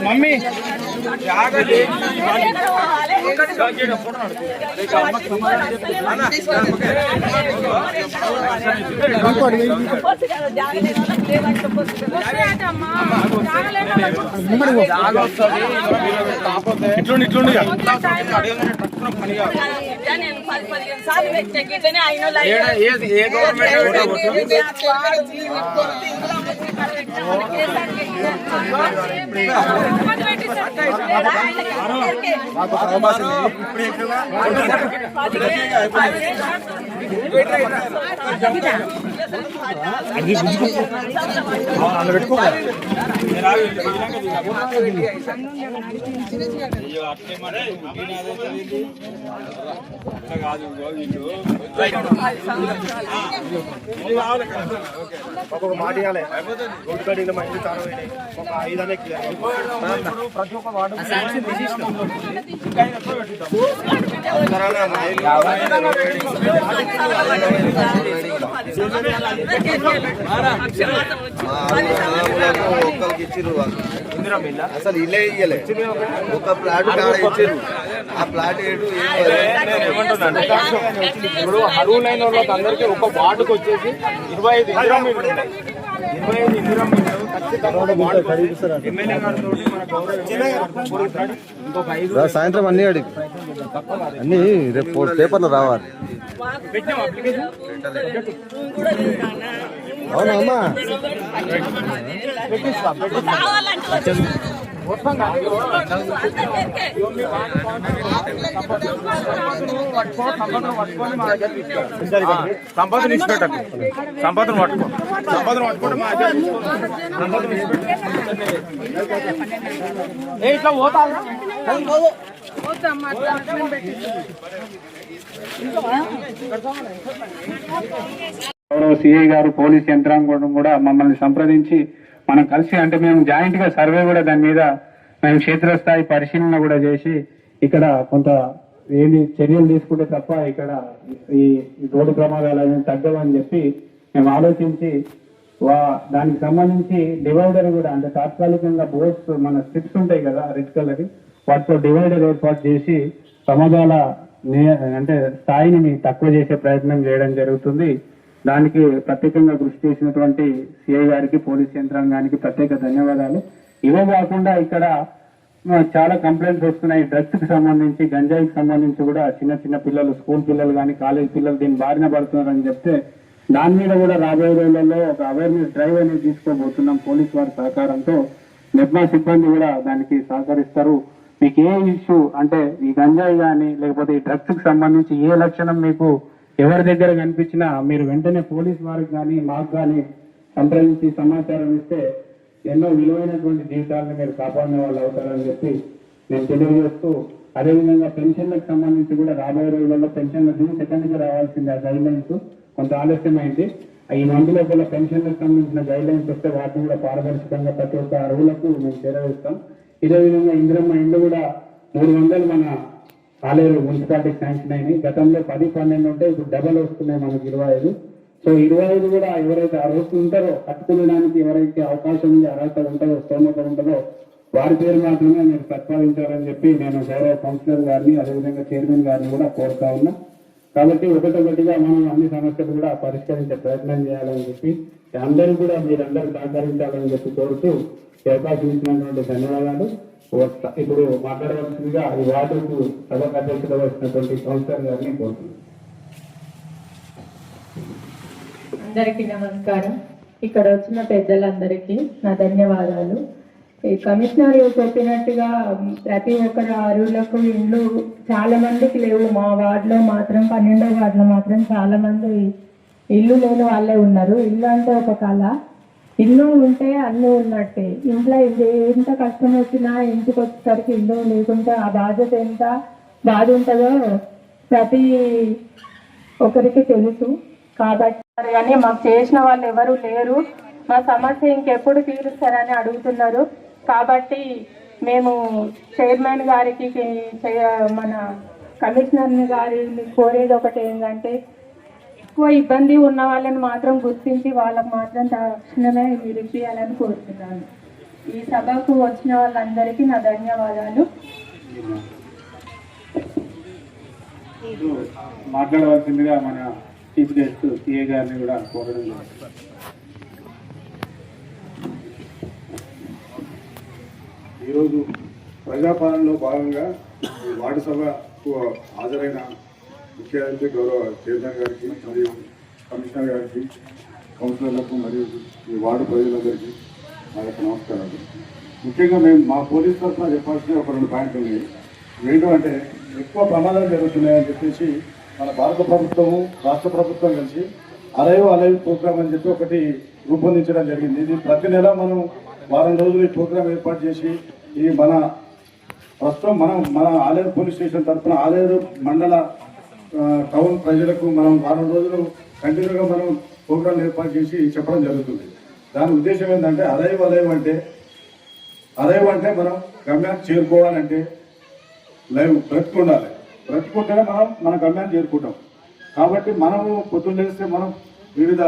మమ్మీ ఇట్లుండి ఇట్లుండి ఒక మాట ఇవ్వాలి. గొడ్డుగడ్డీలు మంచి తాను ఒక 5 అనే ప్రతి ఒక్క వాడు ఒక్కరికి ఇచ్చిర్రు. అసలు ఇల్లే ఇయ్యలే. ఒక ప్లాట్ కాడ ఇచ్చిర్రు. ఆ ప్లాట్ ఏడు ఇప్పుడు అరువులైన వాళ్ళకి అందరికీ ఒక వార్డుకు వచ్చేసి 25 ఇందిరా మీటర్లు ఉంటాయి. 25 ఇందిరా మీటర్లు ఖచ్చితంగా ఎమ్మెల్యే గారితో మన గౌరవ ఇంకొక 5 సాయంత్రం అన్ని అడిగి అన్ని రేపు పేపర్లో రావాలి. అవునా అమ్మా? సంపదను ఇచ్చిపెట్టండి, సంపదను పట్టుకో, సంపదను పట్టుకుంటే మా ఇట్లా పోతా సిఐ గారు పోలీస్ యంత్రాంగం కూడా మమ్మల్ని సంప్రదించి మనం కలిసి అంటే మేము జాయింట్ గా సర్వే కూడా దాని మీద మేము క్షేత్రస్థాయి పరిశీలన కూడా చేసి ఇక్కడ కొంత ఏంటి చర్యలు తీసుకుంటే తప్ప ఇక్కడ ఈ రోడ్డు ప్రమాదాలు అనేవి తగ్గవని చెప్పి మేము ఆలోచించి దానికి సంబంధించి డివైడర్ కూడా అంటే తాత్కాలికంగా బోర్డ్స్ మన స్ట్రిప్స్ ఉంటాయి కదా రెడ్ కలర్ వాటితో డివైడర్ ఏర్పాటు చేసి ప్రమాదాల అంటే స్థాయిని తక్కువ చేసే ప్రయత్నం చేయడం జరుగుతుంది. దానికి ప్రత్యేకంగా కృషి చేసినటువంటి సిఐ గారికి పోలీస్ యంత్రాంగానికి ప్రత్యేక ధన్యవాదాలు. ఇవే కాకుండా ఇక్కడ చాలా కంప్లైంట్స్ వస్తున్నాయి డ్రగ్స్ కి సంబంధించి, గంజాయికి సంబంధించి కూడా చిన్న చిన్న పిల్లలు, స్కూల్ పిల్లలు కానీ కాలేజ్ పిల్లలు దీని బారిన పడుతున్నారని చెప్తే దాని మీద కూడా రాబోయే రోజులలో ఒక అవేర్నెస్ డ్రైవ్ అనేది తీసుకోబోతున్నాం. పోలీస్ వారి సహకారంతో నిర్మా సిబ్బంది కూడా దానికి సహకరిస్తారు. మీకు ఏ ఇష్యూ అంటే ఈ గంజాయి కానీ లేకపోతే ఈ డ్రగ్స్ కి సంబంధించి ఏ లక్షణం మీకు ఎవరి దగ్గర కనిపించినా మీరు వెంటనే పోలీస్ వారికి కానీ మాకు కానీ సంప్రదించి సమాచారం ఇస్తే ఎన్నో విలువైనటువంటి జీవితాలను మీరు కాపాడిన వాళ్ళు అవుతారని చెప్పి నేను తెలియజేస్తూ, అదేవిధంగా పెన్షన్లకు సంబంధించి కూడా రాబోయే రోజుల్లో పెన్షన్ల జూన్ 2కి రావాల్సింది. ఆ గైడ్ లైన్స్ కొంత ఆలస్యమైంది. ఈ మంత్ లోపల పెన్షన్లకు సంబంధించిన గైడ్ లైన్స్ వస్తే వాటిని కూడా పారదర్శకంగా ప్రతి ఒక్క అర్హులకు మేము చేరవేస్తాం. ఇదే విధంగా ఇందిరమ్మ ఇండ్లు కూడా 300 మన ఆలేరు మున్సిపాలిటీకి శాంక్షన్ అయినాయి. గతంలో 10-12 ఉంటే ఇప్పుడు డబల్ వస్తున్నాయి మనకు 25. సో 25 కూడా ఎవరైతే అర్హత ఉంటారో కట్టుకునడానికి ఎవరైతే అవకాశం ఉంది, అర్హత ఉంటుందో, స్తోమత ఉంటుందో వారి పేరు మాత్రమే మీరు ప్రతిపాదించాలని చెప్పి నేను గౌరవ కౌన్సిలర్ గారిని అదేవిధంగా చైర్మన్ గారిని కూడా కోరుతా ఉన్నా. కాబట్టి ఒకటొకటిగా మనం అన్ని సమస్యలు కూడా పరిష్కరించే ప్రయత్నం చేయాలని చెప్పి అందరూ కూడా మీరందరూ సహకరించాలని చెప్పి కోరుతూ అవకాశం ఇచ్చినటువంటి ధన్యవాదాలు. ఇప్పుడు మాట్లాడవలసిందిగా ఈ వార్డుకు సభకు అధ్యక్షులు వచ్చినటువంటి కౌన్సిలర్ గారిని కోరుతున్నాను. అందరికీ నమస్కారం. ఇక్కడ వచ్చిన పెద్దలందరికీ నా ధన్యవాదాలు. ఈ కమిషనర్ చెప్పినట్టుగా ప్రతి ఒక్కరు అర్హులకు ఇండ్లు చాలా మందికి లేవు. మా వార్డులో మాత్రం 12వ వార్డులో మాత్రం చాలా మంది ఇల్లు లేని వాళ్ళే ఉన్నారు. ఇల్లు అంటే ఒక కళ. ఇల్లు ఉంటే అన్నీ ఉన్నట్టే. ఇంట్లో ఎంత కష్టం వచ్చినా ఇంటికి వచ్చేసరికి ఇల్లు లేకుంటే ఆ బాధ్యత ఎంత బాధ ఉంటుందో ప్రతి ఒక్కరికి తెలుసు. కాబట్టి కానీ మాకు చేసిన వాళ్ళు ఎవరు లేరు. మా సమస్య ఇంకెప్పుడు తీరుస్తారని అడుగుతున్నారు. కాబట్టి మేము చైర్మన్ గారికి మన కమిషనర్ గారిని కోరేది ఒకటి ఏంటంటే ఎక్కువ ఇబ్బంది ఉన్న వాళ్ళని మాత్రం గుర్తించి వాళ్ళకు మాత్రం తక్షణమే మీరు ఇప్పించాలని కోరుతున్నాను. ఈ సభకు వచ్చిన వాళ్ళందరికీ నా ధన్యవాదాలు. మాట్లాడవలసిందిగా మన చీఫ్ గెస్ట్ సిఏ గారిని కూడా కోరడం జరుగుతుంది. ఈరోజు ప్రజాపాలనలో భాగంగా వార్డు సభకు హాజరైన ముఖ్య అతిథి గౌరవ చైర్మన్ గారికి మరియు కమిషనర్ గారికి, కౌన్సిలర్లకు మరియు ఈ వార్డు ప్రజలందరికీ నా యొక్క నమస్కారాలు. ముఖ్యంగా మేము మా పోలీస్ తరఫున చెప్పాల్సిన ఒక 2 పాయింట్లు ఉన్నాయి. ఏంటంటే ఎక్కువ ప్రమాదాలు జరుగుతున్నాయని చెప్పేసి మన భారత ప్రభుత్వము, రాష్ట్ర ప్రభుత్వం కలిసి అలైవ్ ప్రోగ్రామ్ అని చెప్పి ఒకటి రూపొందించడం జరిగింది. ఇది ప్రతి నెల మనం వారం రోజులు ఈ ప్రోగ్రాం ఏర్పాటు చేసి ఈ ప్రస్తుతం మన ఆలేరు పోలీస్ స్టేషన్ తరఫున ఆలేరు మండల టౌన్ ప్రజలకు మనం వారం రోజులు కంటిన్యూగా మనం ప్రోగ్రాం ఏర్పాటు చేసి చెప్పడం జరుగుతుంది. దాని ఉద్దేశం ఏంటంటే అలైవ్ అంటే మనం గమ్యాన్ని చేరుకోవాలంటే లైవ్ బ్రతుకుండాలి. బ్రతుకుంటేనే మనం మన గమ్యాన్ని చేరుకుంటాం. కాబట్టి మనము పొద్దున్న లేస్తే మనం వివిధ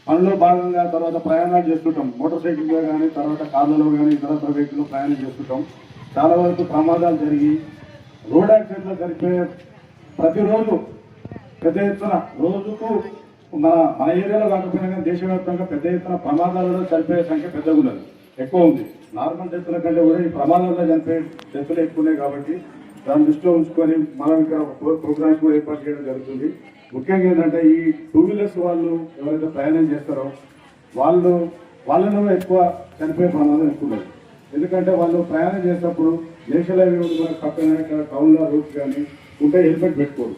పనుల్లో భాగంగా తర్వాత ప్రయాణాలు చేస్తుంటాం. మోటార్ సైకిల్లో కానీ, తర్వాత కార్లలో కానీ, ఇతర వెహికల్లో ప్రయాణం చేస్తుంటాం. చాలా వరకు ప్రమాదాలు జరిగి రోడ్ యాక్సిడెంట్లో చనిపోయే ప్రతిరోజు పెద్ద ఎత్తున రోజుకు మన ఏరియాలో కాకపోయినా కానీ దేశవ్యాప్తంగా పెద్ద ఎత్తున ప్రమాదాలలో చనిపోయే సంఖ్య పెద్దగా ఉన్నది, ఎక్కువ ఉంది. నార్మల్ డెత్తుల కంటే కూడా ఈ ప్రమాదాల్లో చనిపోయే డెత్తులు ఎక్కువ ఉన్నాయి. కాబట్టి దాన్ని దృష్టిలో ఉంచుకొని మనం ఇక్కడ ప్రోగ్రామ్స్ కూడా ఏర్పాటు చేయడం జరుగుతుంది. ముఖ్యంగా ఏంటంటే ఈ 2 వీలర్స్ వాళ్ళు ఎవరైతే ప్రయాణం చేస్తారో వాళ్ళను ఎక్కువ చనిపోయే ప్రమాదం ఎక్కువ లేదు. ఎందుకంటే వాళ్ళు ప్రయాణం చేసినప్పుడు నేషనల్ హైవే ఉంది మనకు పక్కన ఇక్కడ టౌన్లో రూట్స్ కానీ ఉంటే హెల్మెట్ పెట్టుకోరు.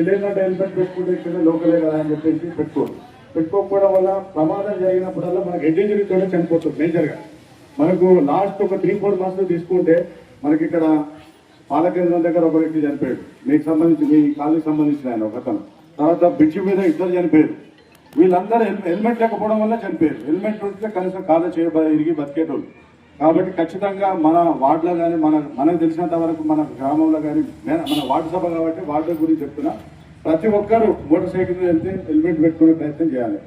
లేదంటే హెల్మెట్ పెట్టుకుంటే ఇక్కడ లోకలే కదా అని చెప్పేసి పెట్టుకోరు. పెట్టుకోకపోవడం వల్ల ప్రమాదం జరిగినప్పుడల్లా మనకు హెడ్ ఇంజరీతోనే చనిపోతుంది మేజర్గా. మనకు లాస్ట్ ఒక 3-4 మంత్స్ తీసుకుంటే మనకి ఇక్కడ పాలకేంద్రం దగ్గర ఒక వ్యక్తి చనిపోయాడు, మీకు సంబంధించి మీ కాళ్ళకి సంబంధించిన ఆయన ఒకతను. తర్వాత బ్రిడ్జి మీద 2 చనిపోయారు. వీళ్ళందరూ హెల్మెట్ లేకపోవడం వల్ల చనిపోయారు. హెల్మెట్ ఉంటే కనీసం కాళ్ళు ఇరిగి బతికేటోళ్ళు. కాబట్టి ఖచ్చితంగా మన వార్డులో కానీ మనకు తెలిసినంత వరకు మన గ్రామంలో కానీ మన వార్డు సభ కాబట్టి వార్డు గురించి చెప్తున్నా, ప్రతి ఒక్కరు మోటార్ సైకిల్ వెళ్తే హెల్మెట్ పెట్టుకునే ప్రయత్నం చేయాలి.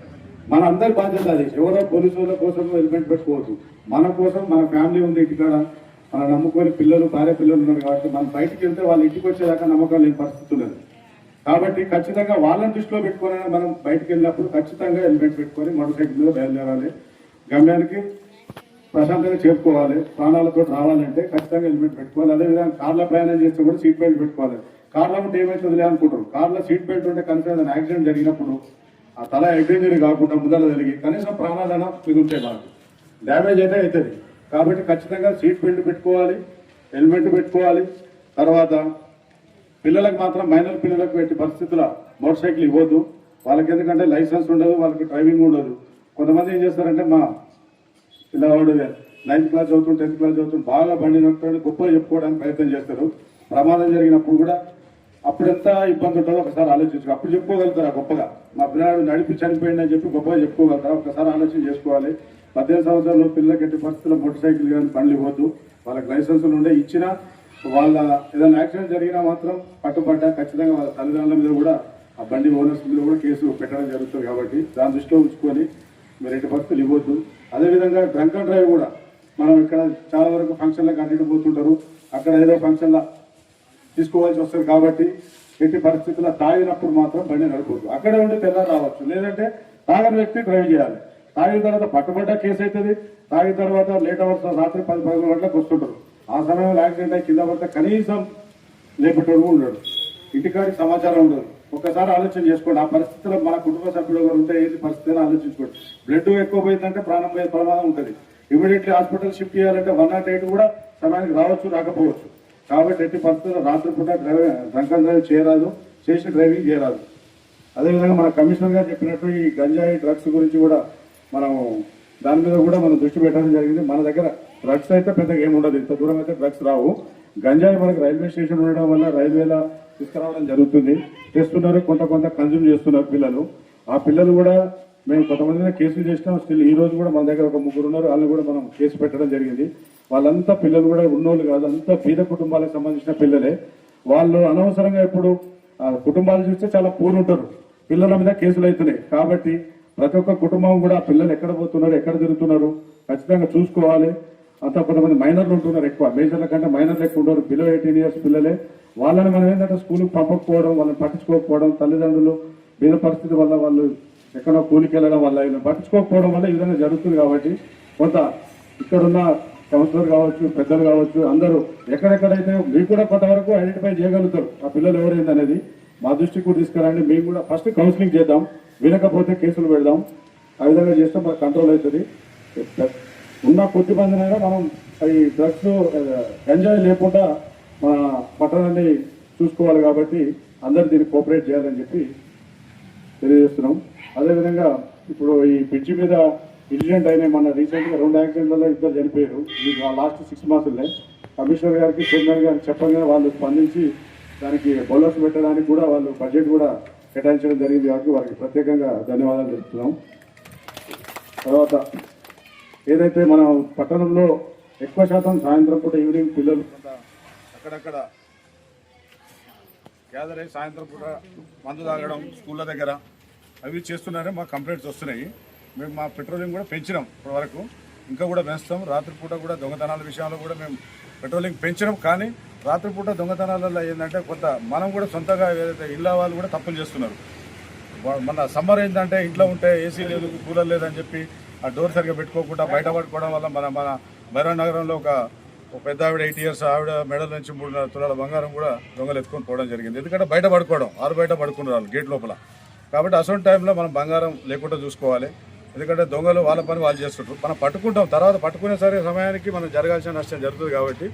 మన అందరి బాధ్యత అది. ఎవరో పోలీసు వాళ్ళ కోసం హెల్మెట్ పెట్టుకోవచ్చు, మన కోసం మన ఫ్యామిలీ ఉంది ఇంటికాడ, మనం నమ్ముకొని పిల్లలు భార్య పిల్లలు ఉన్నారు కాబట్టి మనం బయటికి వెళ్తే వాళ్ళ ఇంటికి వచ్చేదాకా నమ్మకం లేని పరిస్థితి ఉన్నది. కాబట్టి ఖచ్చితంగా వాళ్ళని దృష్టిలో పెట్టుకొని మనం బయటికి వెళ్ళినప్పుడు ఖచ్చితంగా హెల్మెట్ పెట్టుకొని మోటార్ సైకిల్ మీద బయలుదేరాలి. గమ్యానికి ప్రశాంతంగా చేరుకోవాలి. ప్రాణాలతో రావాలంటే ఖచ్చితంగా హెల్మెట్ పెట్టుకోవాలి. అదేవిధంగా కార్లో ప్రయాణం చేస్తే కూడా సీట్ బెల్ట్ పెట్టుకోవాలి. కార్లో ఉంటే ఏమవుతుందిలే అనుకుంటారు, కార్లో సీట్ బెల్ట్ ఉంటే కనీసం ఏదైనా యాక్సిడెంట్ జరిగినప్పుడు ఆ తల హెడ్ ఇంజరీ కాకుండా ముందర జరిగి కనీసం ప్రాణాలైనా మిగులుతాయి, మనకు డ్యామేజ్ అయితే అవుతుంది. కాబట్టి ఖచ్చితంగా సీట్ బెల్ట్ పెట్టుకోవాలి, హెల్మెట్ పెట్టుకోవాలి. తర్వాత పిల్లలకు మాత్రం మైనర్ పిల్లలకు పెట్టి పరిస్థితుల మోటార్ సైకిల్ ఇవ్వద్దు. వాళ్ళకి ఎందుకంటే లైసెన్స్ ఉండదు, వాళ్ళకి డ్రైవింగ్ ఉండదు. కొంతమంది ఏం చేస్తారంటే మా పిల్లవాడు 9th క్లాస్ చదువుతుంటే 10th క్లాస్ చదువుతుంటే బాగా బండి నడుపుతాడు గొప్పగా చెప్పుకోవడానికి ప్రయత్నం చేస్తారు. ప్రమాదం జరిగినప్పుడు కూడా అప్పుడెంత ఇబ్బంది ఉంటుందో ఒకసారి ఆలోచించు. అప్పుడు చెప్పుకోగలుగుతారా గొప్పగా, మా పిల్లవాడు నడిపి చనిపోయింది అని చెప్పి గొప్పగా చెప్పుకోగలుగుతారా? ఒకసారి ఆలోచన చేసుకోవాలి. 18 సంవత్సరాలు పిల్లలకి ఎట్టి పరిస్థితుల్లో మోటార్ సైకిల్ కానీ బండ్లు ఇవ్వద్దు. వాళ్ళకి లైసెన్సులు ఉండే ఇచ్చినా వాళ్ళ ఏదైనా యాక్సిడెంట్ జరిగినా మాత్రం పట్టుబడ్డా ఖచ్చితంగా వాళ్ళ తల్లిదండ్రుల మీద కూడా ఆ బండి ఓనర్స్ మీద కూడా కేసు పెట్టడం జరుగుతుంది. కాబట్టి దాని దృష్టిలో ఉంచుకొని మీరు ఎట్టి పరిస్థితులు ఇవ్వద్దు. అదేవిధంగా డ్రంక్ అండ్ డ్రైవ్ కూడా మనం ఇక్కడ చాలా వరకు ఫంక్షన్లకు అన్నిటి పోతుంటారు, అక్కడ ఏదో ఫంక్షన్లో తీసుకోవాల్సి వస్తుంది. కాబట్టి ఎట్టి పరిస్థితుల్లో తాగినప్పుడు మాత్రం బండి నడపద్దు. అక్కడే ఉండి తెల్లారి రావచ్చు, లేదంటే తాగని వ్యక్తి డ్రైవ్ చేయాలి. తాగిన తర్వాత పట్టుబడ్డా కేసు అవుతుంది. తాగిన తర్వాత లేట్ అవర్స్ రాత్రి 10-11 గంటలకు వస్తుంటారు. ఆ సమయంలో యాక్సిడెంట్ అయి కింద పడితే కనీసం లేపేటోడు ఉండడు, ఇంటికాడికి సమాచారం ఉండదు. ఒకసారి ఆలోచన చేసుకోండి. ఆ పరిస్థితిలో మన కుటుంబ సభ్యులు ఉంటే ఏంటి పరిస్థితి ఆలోచించుకోండి. బ్లడ్ ఎక్కువ పోయిందంటే ప్రాణం పోయే ప్రమాదం ఉంటుంది. ఇమీడియట్లీ హాస్పిటల్ షిఫ్ట్ చేయాలంటే 108 కూడా సమయానికి రావచ్చు, రాకపోవచ్చు. కాబట్టి ఎట్టి పరిస్థితుల్లో రాత్రిపూట డ్రంక్ అండ్ డ్రైవ్ చేయరాదు, చేసి డ్రైవింగ్ చేయరాదు. అదేవిధంగా మన కమిషనర్ గారు చెప్పినట్టు ఈ గంజాయి డ్రగ్స్ గురించి కూడా మనం దాని మీద కూడా మనం దృష్టి పెట్టడం జరిగింది. మన దగ్గర డ్రగ్స్ అయితే పెద్దగా ఏమి ఉండదు, ఇంత దూరం అయితే డ్రగ్స్ రావు. గంజాయి మనకు రైల్వే స్టేషన్ ఉండడం వల్ల రైల్వేలో తీసుకురావడం జరుగుతుంది, చేస్తున్నారు. కొంత కన్జ్యూమ్ చేస్తున్నారు పిల్లలు. ఆ పిల్లలు కూడా మేము కొంతమంది కేసులు చేసినాం. స్టిల్ ఈ రోజు కూడా మన దగ్గర ఒక 3 ఉన్నారు, వాళ్ళు కూడా మనం కేసు పెట్టడం జరిగింది. వాళ్ళంతా పిల్లలు కూడా ఉన్నోళ్ళు కాదు, అంతా పేద కుటుంబాలకు సంబంధించిన పిల్లలే. వాళ్ళు అనవసరంగా ఇప్పుడు కుటుంబాలు చూస్తే చాలా పూర్ ఉంటారు, పిల్లల మీద కేసులు అవుతున్నాయి. కాబట్టి ప్రతి ఒక్క కుటుంబం కూడా పిల్లలు ఎక్కడ పోతున్నారు, ఎక్కడ తిరుగుతున్నారు ఖచ్చితంగా చూసుకోవాలి. అంతా కొంతమంది మైనర్లు ఉంటున్నారు, ఎక్కువ మేజర్ల కంటే మైనర్లు ఎక్కువ ఉంటారు. బిలో 18 years పిల్లలే. వాళ్ళని మనం ఏంటంటే స్కూల్కి పంపకపోవడం, వాళ్ళని పట్టించుకోకపోవడం, తల్లిదండ్రులు పేద పరిస్థితి వల్ల వాళ్ళు ఎక్కడో కూలికి వెళ్ళడం వల్ల వీళ్ళని పట్టించుకోకపోవడం వల్ల ఈ విధంగా జరుగుతుంది. కాబట్టి కొంత ఇక్కడున్న కౌన్సిలర్ కావచ్చు, పెద్దలు కావచ్చు, అందరూ ఎక్కడెక్కడైతే మీకు కూడా కొంతవరకు ఐడెంటిఫై చేయగలుగుతారు ఆ పిల్లలు ఎవరైంది అనేది మా దృష్టికి కూడా తీసుకురండి. మేము కూడా ఫస్ట్ కౌన్సిలింగ్ చేద్దాం, వినకపోతే కేసులు పెడదాం. ఆ విధంగా చేస్తే మనకు కంట్రోల్ అవుతుంది. ఉన్న కొద్ది మందినైనా మనం ఈ డ్రగ్స్ ఎంజాయ్ లేకుండా మన పట్టణాన్ని చూసుకోవాలి. కాబట్టి అందరు దీన్ని కోఆపరేట్ చేయాలని చెప్పి తెలియజేస్తున్నాం. అదేవిధంగా ఇప్పుడు ఈ బ్రిడ్జి మీద ఇన్సిడెంట్ అయినాయి. మన రీసెంట్గా 2 యాక్సిడెంట్లలో 2 చనిపోయారు. ఈ లాస్ట్ 6 monthsలే కమిషనర్ గారికి, చైర్మన్ గారికి చెప్పగా వాళ్ళు స్పందించి దానికి బౌలర్స్ పెట్టడానికి కూడా వాళ్ళు బడ్జెట్ కూడా కేటాయించడం జరిగింది. కాబట్టి వారికి ప్రత్యేకంగా ధన్యవాదాలు తెలుపుతున్నాం. తర్వాత ఏదైతే మనం పట్టణంలో ఎక్కువ శాతం సాయంత్రం పూట ఈవినింగ్ పిల్లలు అక్కడక్కడ గ్యాదర్ అయ్యి సాయంత్రం పూట మందు తాగడం స్కూళ్ళ దగ్గర అవి చేస్తున్నారని మాకు కంప్లైంట్స్ వస్తున్నాయి. మేము మా పెట్రోలింగ్ కూడా పెంచినాం ఇప్పటి వరకు, ఇంకా కూడా పెంచుతాం. రాత్రిపూట కూడా దొంగతనాల విషయంలో కూడా మేము పెట్రోలింగ్ పెంచినాం. కానీ రాత్రిపూట దొంగతనాలలో ఏంటంటే కొంత మనం కూడా సొంతగా ఏదైతే ఇళ్ళ వాళ్ళు కూడా తప్పులు చేస్తున్నారు. మన సమ్మర్ ఏంటంటే ఇంట్లో ఉంటే ఏసీ లేదు, కూలర్ లేదని చెప్పి ఆ డోర్ సరిగ్గా పెట్టుకోకుండా బయట పట్టుకోవడం వల్ల మన భైరవ నగరంలో ఒక పెద్ద ఆవిడ 8 years ఆవిడ మెడల నుంచి 3.5 తులాల బంగారం కూడా దొంగలు ఎత్తుకొని పోవడం జరిగింది. ఎందుకంటే బయట పడుకోవడం, బయట పడుకున్నారు వాళ్ళు గేట్ లోపల. కాబట్టి అసలు టైంలో మనం బంగారం లేకుండా చూసుకోవాలి. ఎందుకంటే దొంగలు వాళ్ళ పని వాళ్ళు చేస్తుంటారు. మనం పట్టుకుంటాం, తర్వాత పట్టుకునే సరే సమయానికి మనం జరగాల్సిన నష్టం జరుగుతుంది. కాబట్టి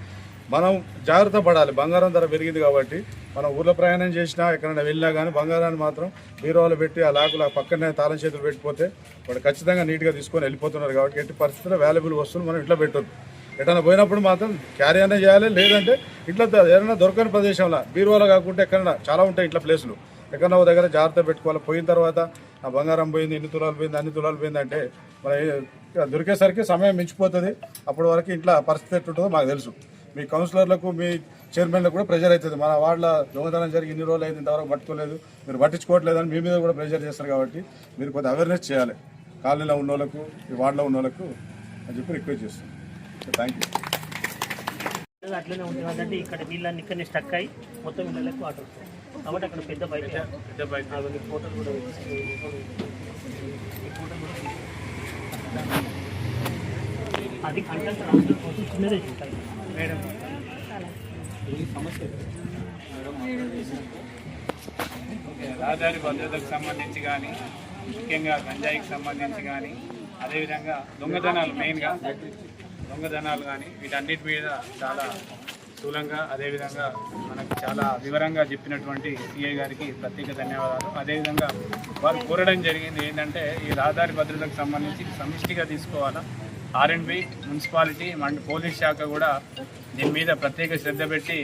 మనం జాగ్రత్త పడాలి. బంగారం ధర పెరిగింది కాబట్టి మనం ఊర్లో ప్రయాణం చేసినా ఎక్కడైనా వెళ్ళినా కానీ బంగారాన్ని మాత్రం బీరువాలో పెట్టి ఆ లాకులు పక్కనే తాళం చేతులు పెట్టిపోతే వాడు ఖచ్చితంగా నీట్గా తీసుకొని వెళ్ళిపోతున్నారు. కాబట్టి ఎట్టి పరిస్థితుల్లో వాల్యుబుల్ వస్తువులు మనం ఇంట్లో పెట్టొద్దు. ఎక్కడైనా పోయినప్పుడు మాత్రం క్యారీ అనే చేయాలి, లేదంటే ఇట్లా ఏదైనా దొరకని ప్రదేశంలో బీరువాలో కాకుండా ఎక్కడైనా చాలా ఉంటాయి ఇట్లా ప్లేసులు, ఎక్కడన్నా ఒక దగ్గర జాగ్రత్త పెట్టుకోవాలి. పోయిన తర్వాత ఆ బంగారం పోయింది, ఇన్ని తులాలు పోయింది, అన్ని తులాలు పోయింది అంటే మన దొరికేసరికి సమయం మించిపోతుంది. అప్పటి వరకు ఇంట్లో పరిస్థితి ఎట్టుంటుందో మాకు తెలుసు. మీ కౌన్సిలర్లకు, మీ చైర్మన్లకు కూడా ప్రెషర్ అవుతుంది. మన వాళ్ళ దొంగతనం జరిగి ఇన్ని రోజులు అయింది, ఇంతవరకు పట్టుకోలేదు, మీరు పట్టించుకోవట్లేదని మీ మీద కూడా ప్రెషర్ చేస్తారు. కాబట్టి మీరు కొద్దిగా అవేర్నెస్ చేయాలి కాలనీలో ఉన్న వాళ్ళకు, ఈ వార్డులో ఉన్న వాళ్ళకు అని చెప్పి రిక్వెస్ట్ చేస్తాను. Thank you. అట్లనే ఉంటుంది అంటే ఇక్కడ వీళ్ళని ఇక్కడ స్టక్ అయ్యి మొత్తం వీళ్ళకి వాటర్ వస్తుంది. కాబట్టి అక్కడ పెద్ద బైక్ అవన్నీ ఫోటోలు కూడా అది కంటెంట్ రాష్ట్రం కోసం చిన్నదే ఉంటాయి మేడం. ఈ సమస్య రహదారి భద్రతకు సంబంధించి కానీ, ముఖ్యంగా గంజాయికి సంబంధించి కానీ, అదేవిధంగా దొంగతనాలు, మెయిన్గా దొంగతనాలు కానీ వీటన్నిటి మీద చాలా స్థూలంగా అదేవిధంగా మనకు చాలా వివరంగా చెప్పినటువంటి సిఐ గారికి ప్రత్యేక ధన్యవాదాలు. అదేవిధంగా వారు కోరడం జరిగింది ఏంటంటే ఈ రహదారి భద్రతకు సంబంధించి సమిష్టిగా తీసుకోవాలా. R&B, మున్సిపాలిటీ అండ్ పోలీస్ శాఖ కూడా దీని మీద ప్రత్యేక శ్రద్ధ పెట్టి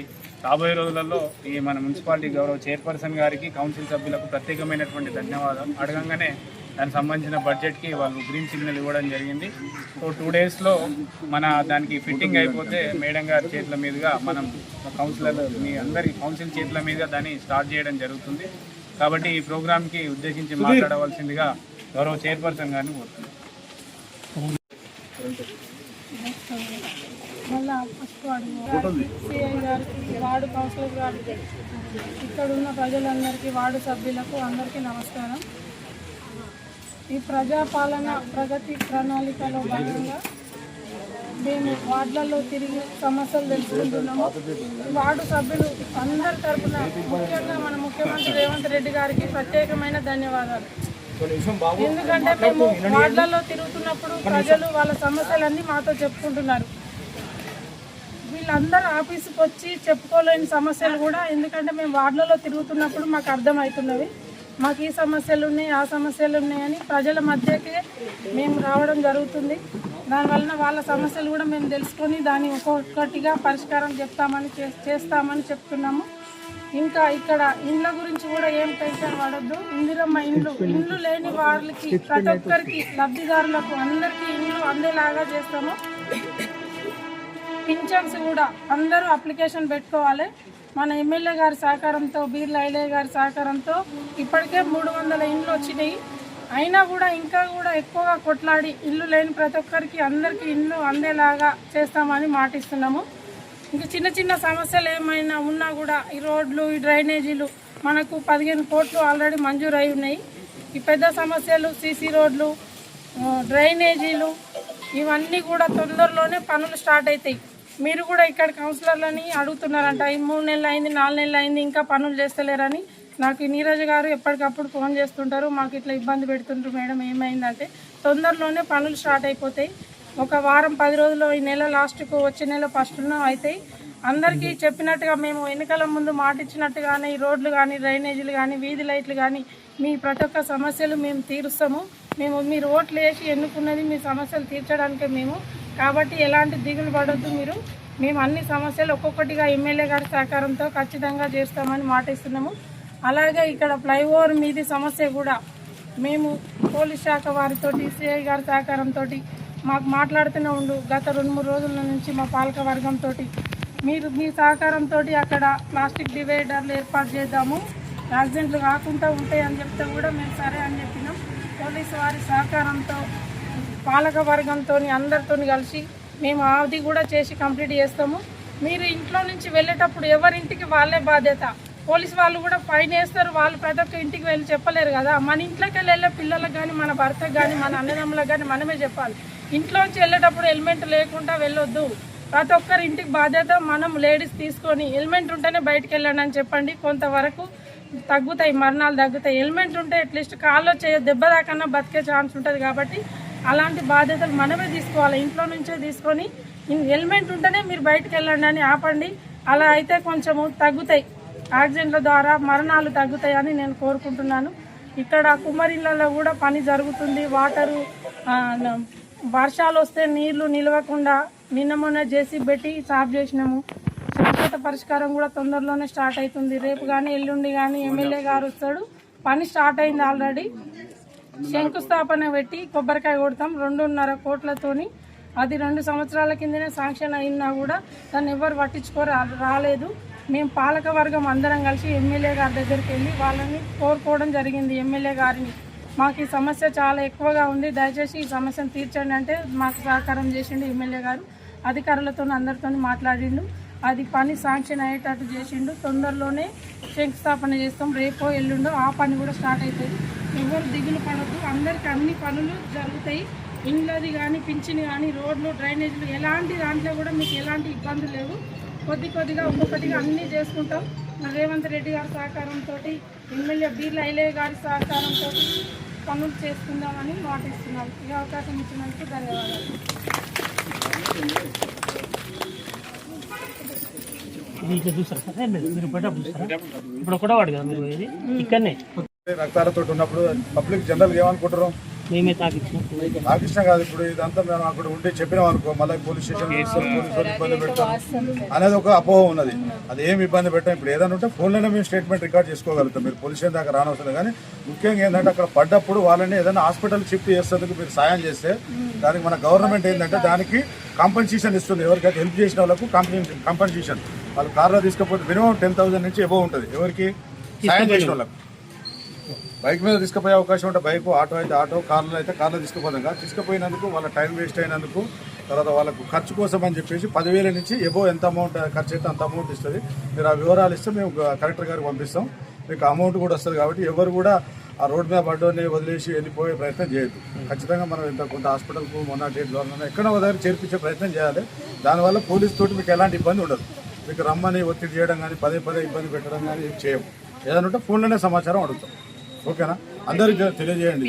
రాబోయే రోజులలో ఈ మన మున్సిపాలిటీ గౌరవ చైర్పర్సన్ గారికి, కౌన్సిల్ సభ్యులకు ప్రత్యేకమైనటువంటి ధన్యవాదాలు. అడగంగానే దానికి సంబంధించిన బడ్జెట్కి వాళ్ళు గ్రీన్ సిగ్నల్ ఇవ్వడం జరిగింది. సో 2 డేస్లో మన దానికి ఫిట్టింగ్ అయిపోతే మేడం గారి చేతుల మీదుగా మనం కౌన్సిలర్ మీ అందరి కౌన్సిల్ చేతుల మీదుగా దాన్ని స్టార్ట్ చేయడం జరుగుతుంది. కాబట్టి ఈ ప్రోగ్రామ్కి ఉద్దేశించి మాట్లాడవలసిందిగా గౌరవ చైర్పర్సన్ గారిని కోరుతున్నాను. మళ్ళా ఫస్ట్ సిఐ గారికి, వార్డు కౌన్సిలర్ గారికి, ఇక్కడ ఉన్న ప్రజలందరికీ, వార్డు సభ్యులకు అందరికీ నమస్కారం. ఈ ప్రజాపాలన ప్రగతి ప్రణాళికలో భాగంగా మేము వార్డులలో తిరిగి సమస్యలు తెలుసుకుంటున్నాము. వార్డు సభ్యులు అందరి తరఫున ముఖ్యంగా మన ముఖ్యమంత్రి రేవంత్ రెడ్డి గారికి ప్రత్యేకమైన ధన్యవాదాలు. ఎందుకంటే మేము వార్డులలో తిరుగుతున్నప్పుడు ప్రజలు వాళ్ళ సమస్యలన్నీ మాతో చెప్పుకుంటున్నారు. వీళ్ళందరూ ఆఫీసుకు వచ్చి చెప్పుకోలేని సమస్యలు కూడా, ఎందుకంటే మేము వార్డులలో తిరుగుతున్నప్పుడు మాకు అర్థమవుతున్నవి. మాకు ఈ సమస్యలు ఉన్నాయి, ఆ సమస్యలు ఉన్నాయని ప్రజల మధ్యకే మేము రావడం జరుగుతుంది. దానివలన వాళ్ళ సమస్యలు కూడా మేము తెలుసుకొని దాన్ని ఒక్కొక్కటిగా పరిష్కారం చేస్తామని చెప్తున్నాము. ఇంకా ఇక్కడ ఇండ్ల గురించి కూడా ఏం టెన్షన్ పడొద్దు. ఇందిరమ్మ ఇండ్లు లేని వాళ్ళకి, ప్రతి ఒక్కరికి, లబ్ధిదారులకు అందరికీ ఇండ్లు అందేలాగా చేస్తాము. పింఛన్స్ కూడా అందరూ అప్లికేషన్ పెట్టుకోవాలి. మన ఎమ్మెల్యే గారి సహకారంతో, బీర్ల ఐలయ్య గారి సహకారంతో ఇప్పటికే 300 ఇండ్లు వచ్చినాయి. అయినా కూడా ఇంకా కూడా ఎక్కువగా కొట్లాడి ఇల్లు లేని ప్రతి ఒక్కరికి అందరికీ ఇల్లు అందేలాగా చేస్తామని మాటిస్తున్నాము. ఇంకా చిన్న చిన్న సమస్యలు ఏమైనా ఉన్నా కూడా ఈ రోడ్లు, ఈ డ్రైనేజీలు మనకు 15 కోట్లు ఆల్రెడీ మంజూరు అయి ఉన్నాయి. ఈ పెద్ద సమస్యలు సీసీ రోడ్లు, డ్రైనేజీలు ఇవన్నీ కూడా తొందరలోనే పనులు స్టార్ట్ అవుతాయి. మీరు కూడా ఇక్కడ కౌన్సిలర్లని అడుగుతున్నారంట, ఈ 3 నెలలు అయింది, 4 నెలలు అయింది, ఇంకా పనులు చేస్తలేరని. నాకు నీరజ్ గారు ఎప్పటికప్పుడు ఫోన్ చేస్తుంటారు, మాకు ఇట్లా ఇబ్బంది పెడుతుంటారు మేడం, ఏమైందంటే తొందరలోనే పనులు స్టార్ట్ అయిపోతాయి. ఒక వారం 10 రోజుల్లో ఈ నెల లాస్ట్కు, వచ్చే నెల ఫస్ట్న అవుతాయి. అందరికీ చెప్పినట్టుగా మేము ఎన్నికల ముందు మాట ఇచ్చినట్టుగానే ఈ రోడ్లు కానీ, డ్రైనేజీలు కానీ, వీధి లైట్లు కానీ, మీ ప్రతి ఒక్క సమస్యలు మేము తీరుస్తాము. మీరు ఓట్లు వేసి ఎన్నుకున్నది మీ సమస్యలు తీర్చడానికే మేము. కాబట్టి ఎలాంటి దిగులు పడొద్దు మీరు. మేము అన్ని సమస్యలు ఒక్కొక్కటిగా ఎమ్మెల్యే గారి సహకారంతో ఖచ్చితంగా చేస్తామని మాటిస్తున్నాము. అలాగే ఇక్కడ ఫ్లైఓవర్ మీది సమస్య కూడా మేము పోలీస్ శాఖ వారితో, సిఐ గారి సహకారంతో మాకు మాట్లాడుతూనే ఉండు. గత 2-3 రోజుల నుంచి మా పాలక వర్గంతో మీ సహకారంతో అక్కడ ప్లాస్టిక్ డివైడర్లు ఏర్పాటు చేద్దాము, యాక్సిడెంట్లు కాకుండా ఉంటాయని చెప్తే కూడా మేము సరే అని చెప్పినాం. పోలీసు వారి సహకారంతో, పాలక వర్గంతో అందరితో కలిసి మేము అది కూడా చేసి కంప్లీట్ చేస్తాము. మీరు ఇంట్లో నుంచి వెళ్ళేటప్పుడు ఎవరింటికి వాళ్ళే బాధ్యత. పోలీసు వాళ్ళు కూడా ఫైన్ వేస్తారు, వాళ్ళు ప్రతి ఒక్క ఇంటికి వెళ్ళి చెప్పలేరు కదా. మన ఇంట్లోకి వెళ్ళే పిల్లలకు కానీ, మన భర్తకు కానీ, మన అన్నదమ్ములకు కానీ మనమే చెప్పాలి. ఇంట్లోంచి వెళ్ళేటప్పుడు హెల్మెట్ లేకుండా వెళ్ళొద్దు. ప్రతి ఒక్కరి ఇంటికి బాధ్యత మనం లేడీస్ తీసుకొని హెల్మెట్ ఉంటేనే బయటికి వెళ్ళండి అని చెప్పండి. కొంతవరకు తగ్గుతాయి, మరణాలు తగ్గుతాయి. హెల్మెట్ ఉంటే అట్లీస్ట్ కాల్లో దెబ్బ దాకన్నా బతికే ఛాన్స్ ఉంటుంది. కాబట్టి అలాంటి బాధ్యతలు మనమే తీసుకోవాలి. ఇంట్లో నుంచే తీసుకొని హెల్మెట్ ఉంటేనే మీరు బయటకు వెళ్ళండి అని ఆపండి. అలా అయితే కొంచెము తగ్గుతాయి, యాక్సిడెంట్ల ద్వారా మరణాలు తగ్గుతాయని నేను కోరుకుంటున్నాను. ఇక్కడ కుమ్మరిళ్ళలో కూడా పని జరుగుతుంది. వాటరు వర్షాలు వస్తే నీళ్లు నిలవకుండా నిన్న మొన్న జేసీ పెట్టి సాఫ్ చేసినాము. శాశ్వత పరిష్కారం కూడా తొందరలోనే స్టార్ట్ అవుతుంది. రేపు కానీ ఎల్లుండి కానీ ఎమ్మెల్యే గారు వస్తాడు. పని స్టార్ట్ అయింది ఆల్రెడీ. శంకుస్థాపన పెట్టి కొబ్బరికాయ కొడతాం 2.5 కోట్లతోని. అది 2 సంవత్సరాల కిందనే శాంక్షన్ అయినా కూడా దాన్ని ఎవరు రాలేదు. మేము పాలక వర్గం అందరం కలిసి ఎమ్మెల్యే గారి దగ్గరికి వెళ్ళి వాళ్ళని కోరుకోవడం జరిగింది. ఎమ్మెల్యే గారిని మాకు ఈ సమస్య చాలా ఎక్కువగా ఉంది, దయచేసి ఈ సమస్యను తీర్చండి అంటే మాకు సహకారం చేసిండు ఎమ్మెల్యే గారు. అధికారులతో అందరితో మాట్లాడిండు. అది పని శాంక్షన్ అయ్యేటట్టు చేసిండు. తొందరలోనే శంకుస్థాపన చేస్తాం. రేపో ఎల్లుండో ఆ పని కూడా స్టార్ట్ అవుతుంది. ఎవరు దిగులు పడద్దు, అందరికీ అన్ని పనులు జరుగుతాయి. ఇండ్లది కానీ పింఛన్ కానీ రోడ్లు డ్రైనేజీలు ఎలాంటి దాంట్లో కూడా మీకు ఎలాంటి ఇబ్బందులు లేవు. కొద్దిగా ఒక్కొక్కటిగా అన్నీ చేసుకుంటాం. రేవంత్ రెడ్డి గారి సహకారంతో, ఎమ్మెల్యే బీర్ల ఐలయ్య గారి సహకారంతో పనులు చేసుకుందామని మాటిస్తున్నాం. ఈ అవకాశం ఇచ్చినందుకు ధన్యవాదాలు. ఇప్పుడు కూడా వాడు కదా మీరు ఇక్కడనే రక్తాలతో ఉన్నప్పుడు పబ్లిక్ జనరల్ ఏమనుకుంటారు, మేమే తాకిచ్చిన కాదు. ఇప్పుడు ఇదంతా మేము అక్కడ ఉండి చెప్పినాం అనుకో, మళ్ళీ పోలీస్ స్టేషన్ పోలీసులు ఇబ్బంది పెడతాం అనేది ఒక అపోహ ఉన్నది. అది ఏమి ఇబ్బంది పెట్టాం. ఇప్పుడు ఏదైనా ఉంటే ఫోన్లోనే మేము స్టేట్మెంట్ రికార్డ్ చేసుకోగలుగుతాం. మీరు పోలీస్ స్టేషన్ దాకా రానవసరం. కానీ ముఖ్యంగా ఏంటంటే అక్కడ పడ్డప్పుడు వాళ్ళని ఏదైనా హాస్పిటల్ షిఫ్ట్ చేసేందుకు మీరు సాయం చేస్తే దానికి మన గవర్నమెంట్ ఏంటంటే దానికి కాంపన్సేషన్ ఇస్తుంది. ఎవరికైతే హెల్ప్ చేసిన వాళ్ళకు కాంపన్సేషన్. వాళ్ళు కార్లో తీసుకపోతే మినిమం 10,000 నుంచి ఎబో ఉంటుంది. ఎవరికి సాయం చేసిన వాళ్ళకు. బైక్ మీద తీసుకుపోయే అవకాశం ఉంటే బైక్, ఆటో అయితే ఆటో, కార్లో అయితే కార్లో తీసుకుపోతాం. కదా తీసుకుపోయినందుకు వాళ్ళ టైం వేస్ట్ అయినందుకు, తర్వాత వాళ్ళకు ఖర్చు కోసం అని చెప్పేసి 10,000 నుంచి ఎబో ఎంత అమౌంట్ ఖర్చు అయితే అంత అమౌంట్ ఇస్తుంది. మీరు ఆ వివరాలు ఇస్తే మేము కలెక్టర్ గారికి పంపిస్తాం. మీకు అమౌంట్ కూడా వస్తుంది. కాబట్టి ఎవరు కూడా ఆ రోడ్ మీద పడ్డోని వదిలేసి వెళ్ళిపోయే ప్రయత్నం చేయొద్దు. ఖచ్చితంగా మనం ఇంత కొంత హాస్పిటల్కు మొన్న డేట్ ద్వారా ఎక్కడో ఒక దగ్గర చేర్పించే ప్రయత్నం చేయాలి. దానివల్ల పోలీస్ తోటి మీకు ఎలాంటి ఇబ్బంది ఉండదు. మీకు రమ్మని ఒత్తిడి చేయడం కానీ పదే ఇబ్బంది పెట్టడం కానీ చేయం. ఏదైనా ఉంటే ఫోన్లోనే సమాచారం అడుగుతాం. ఓకేనా? అందరికి తెలియజేయండి.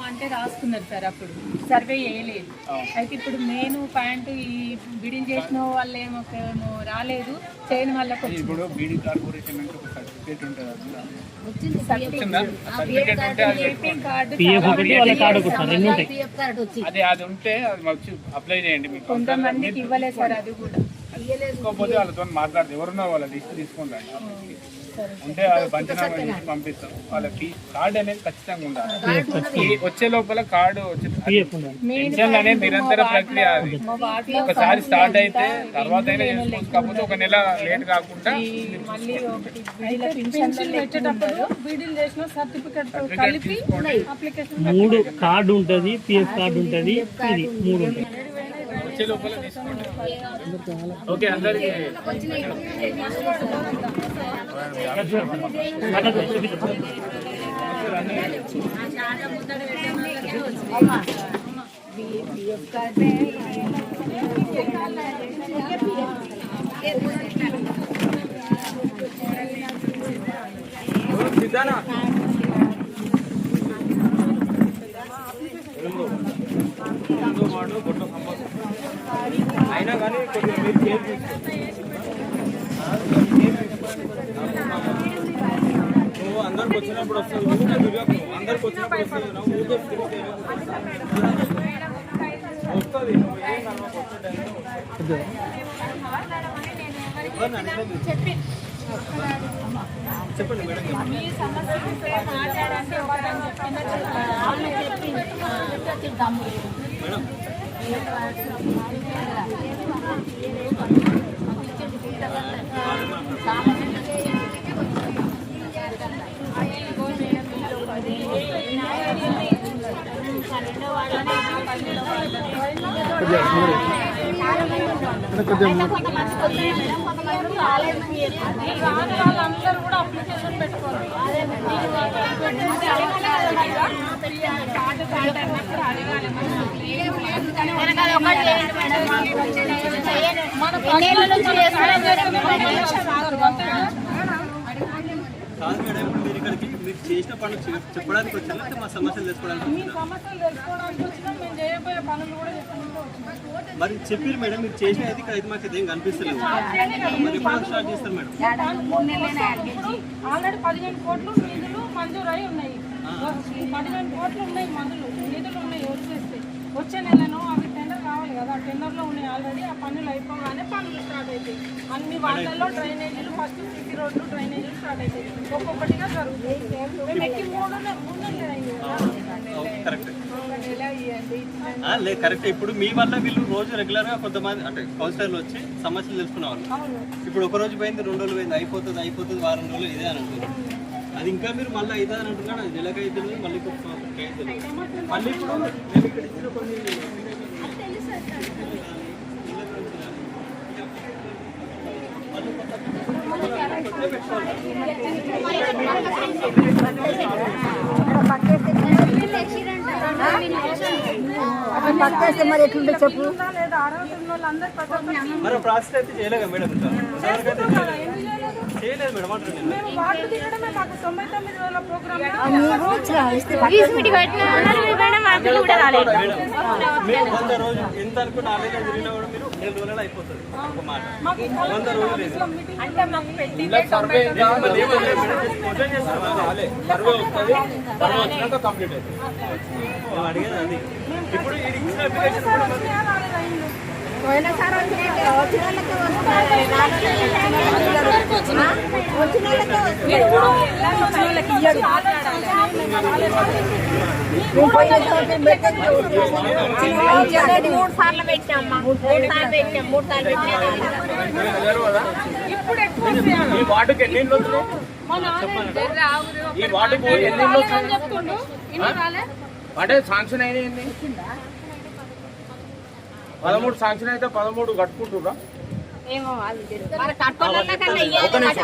అంటే రాసుకున్నారు సార్, అప్పుడు సర్వే చేయలేదు. అయితే ఇప్పుడు నేను ప్యాంటు ఈ బిడింగ్ చేసిన వాళ్ళు ఏమో రాలేదు, చేయని వాళ్ళకి ఇప్పుడు బీడీ కార్పొరేషన్ అంటే ఒక సర్టిఫికేట్ ఉంటుంది. అది ఉంటే అది అప్లై చేయండి. మీకు కొంతమందికి ఇవ్వలేదు సార్, అది కూడా తీసుకోకపోతే వాళ్ళతో మాట్లాడితే ఎవరున్నా వాళ్ళ లిస్ట్ తీసుకుంటాను ఉంటే అది పంచనామా చేసి పంపిస్తాం. వాళ్ళకి కార్డు అనేది ఖచ్చితంగా ఉండాలి. వచ్చే లోపల కార్డు పెన్షన్ అనేది నిరంతర ప్రక్రియ. అది ఒకసారి స్టార్ట్ అయితే తర్వాత అయినా చేసుకోవచ్చు. కాకపోతే ఒక నెల లేట్ కాకుండా మూడు కార్డు ఉంటుంది, పిఎఫ్ కార్డు ఉంటుంది, ఇది 3 ఉంటుంది. వచ్చే లోపల తీసుకోండి. ఓకే అందరికి అయినా కానీ కొద్దిగా మీరు కేర్ తీసుకోండి. నువ్వు అందరికి వచ్చినప్పుడు వస్తుంది, అందరికి వచ్చినప్పుడు వస్తుంది. చెప్పండి మేడం. మేడం వాళ్ళందరూ కూడా అప్లికేషన్ పెట్టుకోవాలి. కాదు మేడం, ఇప్పుడు మీరు ఇక్కడికి మీరు చేసిన పనులు చెప్పడానికి వచ్చారా లేకపోతే మా సమస్యలు తెలుసుకోవడానికి మీ సమస్యలు తెలుసుకోవడానికి వచ్చినా మేము చేయబోయే పనులు కూడా చెప్పుకుంటూ వచ్చినాం. మరి చెప్పారు మేడం, మీరు చేసిన అయితే ఇక్కడ మాకు ఏం కనిపిస్తలేదు. మరి ఎప్పుడు స్టార్ట్ చేస్తారు మేడం? ఆల్రెడీ 15 కోట్లు నిధులు మంజూరై ఉన్నాయి. 15 కోట్లు ఉన్నాయి నిధులు ఉన్నాయి. వచ్చే నెలను అవి టెండర్ కావాలి కదా, టెండర్లో ఉన్నాయి ఆల్రెడీ. ఆ పనులు అయిపోగానే పనులు స్టార్ట్ అవుతాయి. అన్ని వాటిల్లో డ్రైనేజీలు ఫస్ట్ సిటీ రోడ్లు డ్రైనేజీలు స్టార్ట్ అవుతాయి. ఒక్కొక్కటిగా జరుగుతాయి. మేము ఎక్కి 3 నెలలు అయింది కదా. లేదు కరెక్ట్. ఇప్పుడు మీ వల్ల వీళ్ళు రోజు రెగ్యులర్ గా కొంతమంది అంటే కౌన్సిలర్లు వచ్చి సమస్యలు తెలుసుకునే వాళ్ళు. ఇప్పుడు ఒక రోజు పోయింది, 2 రోజులు పోయింది, అయిపోతుంది వారం రోజులు ఇదే అని అంటున్నారు. అది ఇంకా మీరు మళ్ళీ అవుతుంది అని అంటున్నాడు. అది నెలకైతే మళ్ళీ మళ్ళీ ఇప్పుడు మేము ఇక్కడ ఇచ్చిన కొన్ని మరి ఎట్లుంటే చెప్పు. మరి ప్రాసెస్ అయితే చేయలేదు మేడం, చేయలేదు మేడం అంటున్నాను. మేము 100 రోజులు ఎంత అనుకున్న ఆలయంలో తిరిగినా కూడా మీరు 7 రోజులలో అయిపోతుంది. ఒక మాట 100 రోజులు లేదు. అడిగేది అది. ఇప్పుడు ఈ వార్డుకి ఎన్ని ఇళ్ళు వస్తున్నాయి? ఈ వార్డుకు ఎన్ని ఇళ్ళు వస్తున్నాయి? అంటే శాంక్షన్ అయినాయి 13 శాంక్షన్ అయితే 13 కట్టుకుంటుర్రా?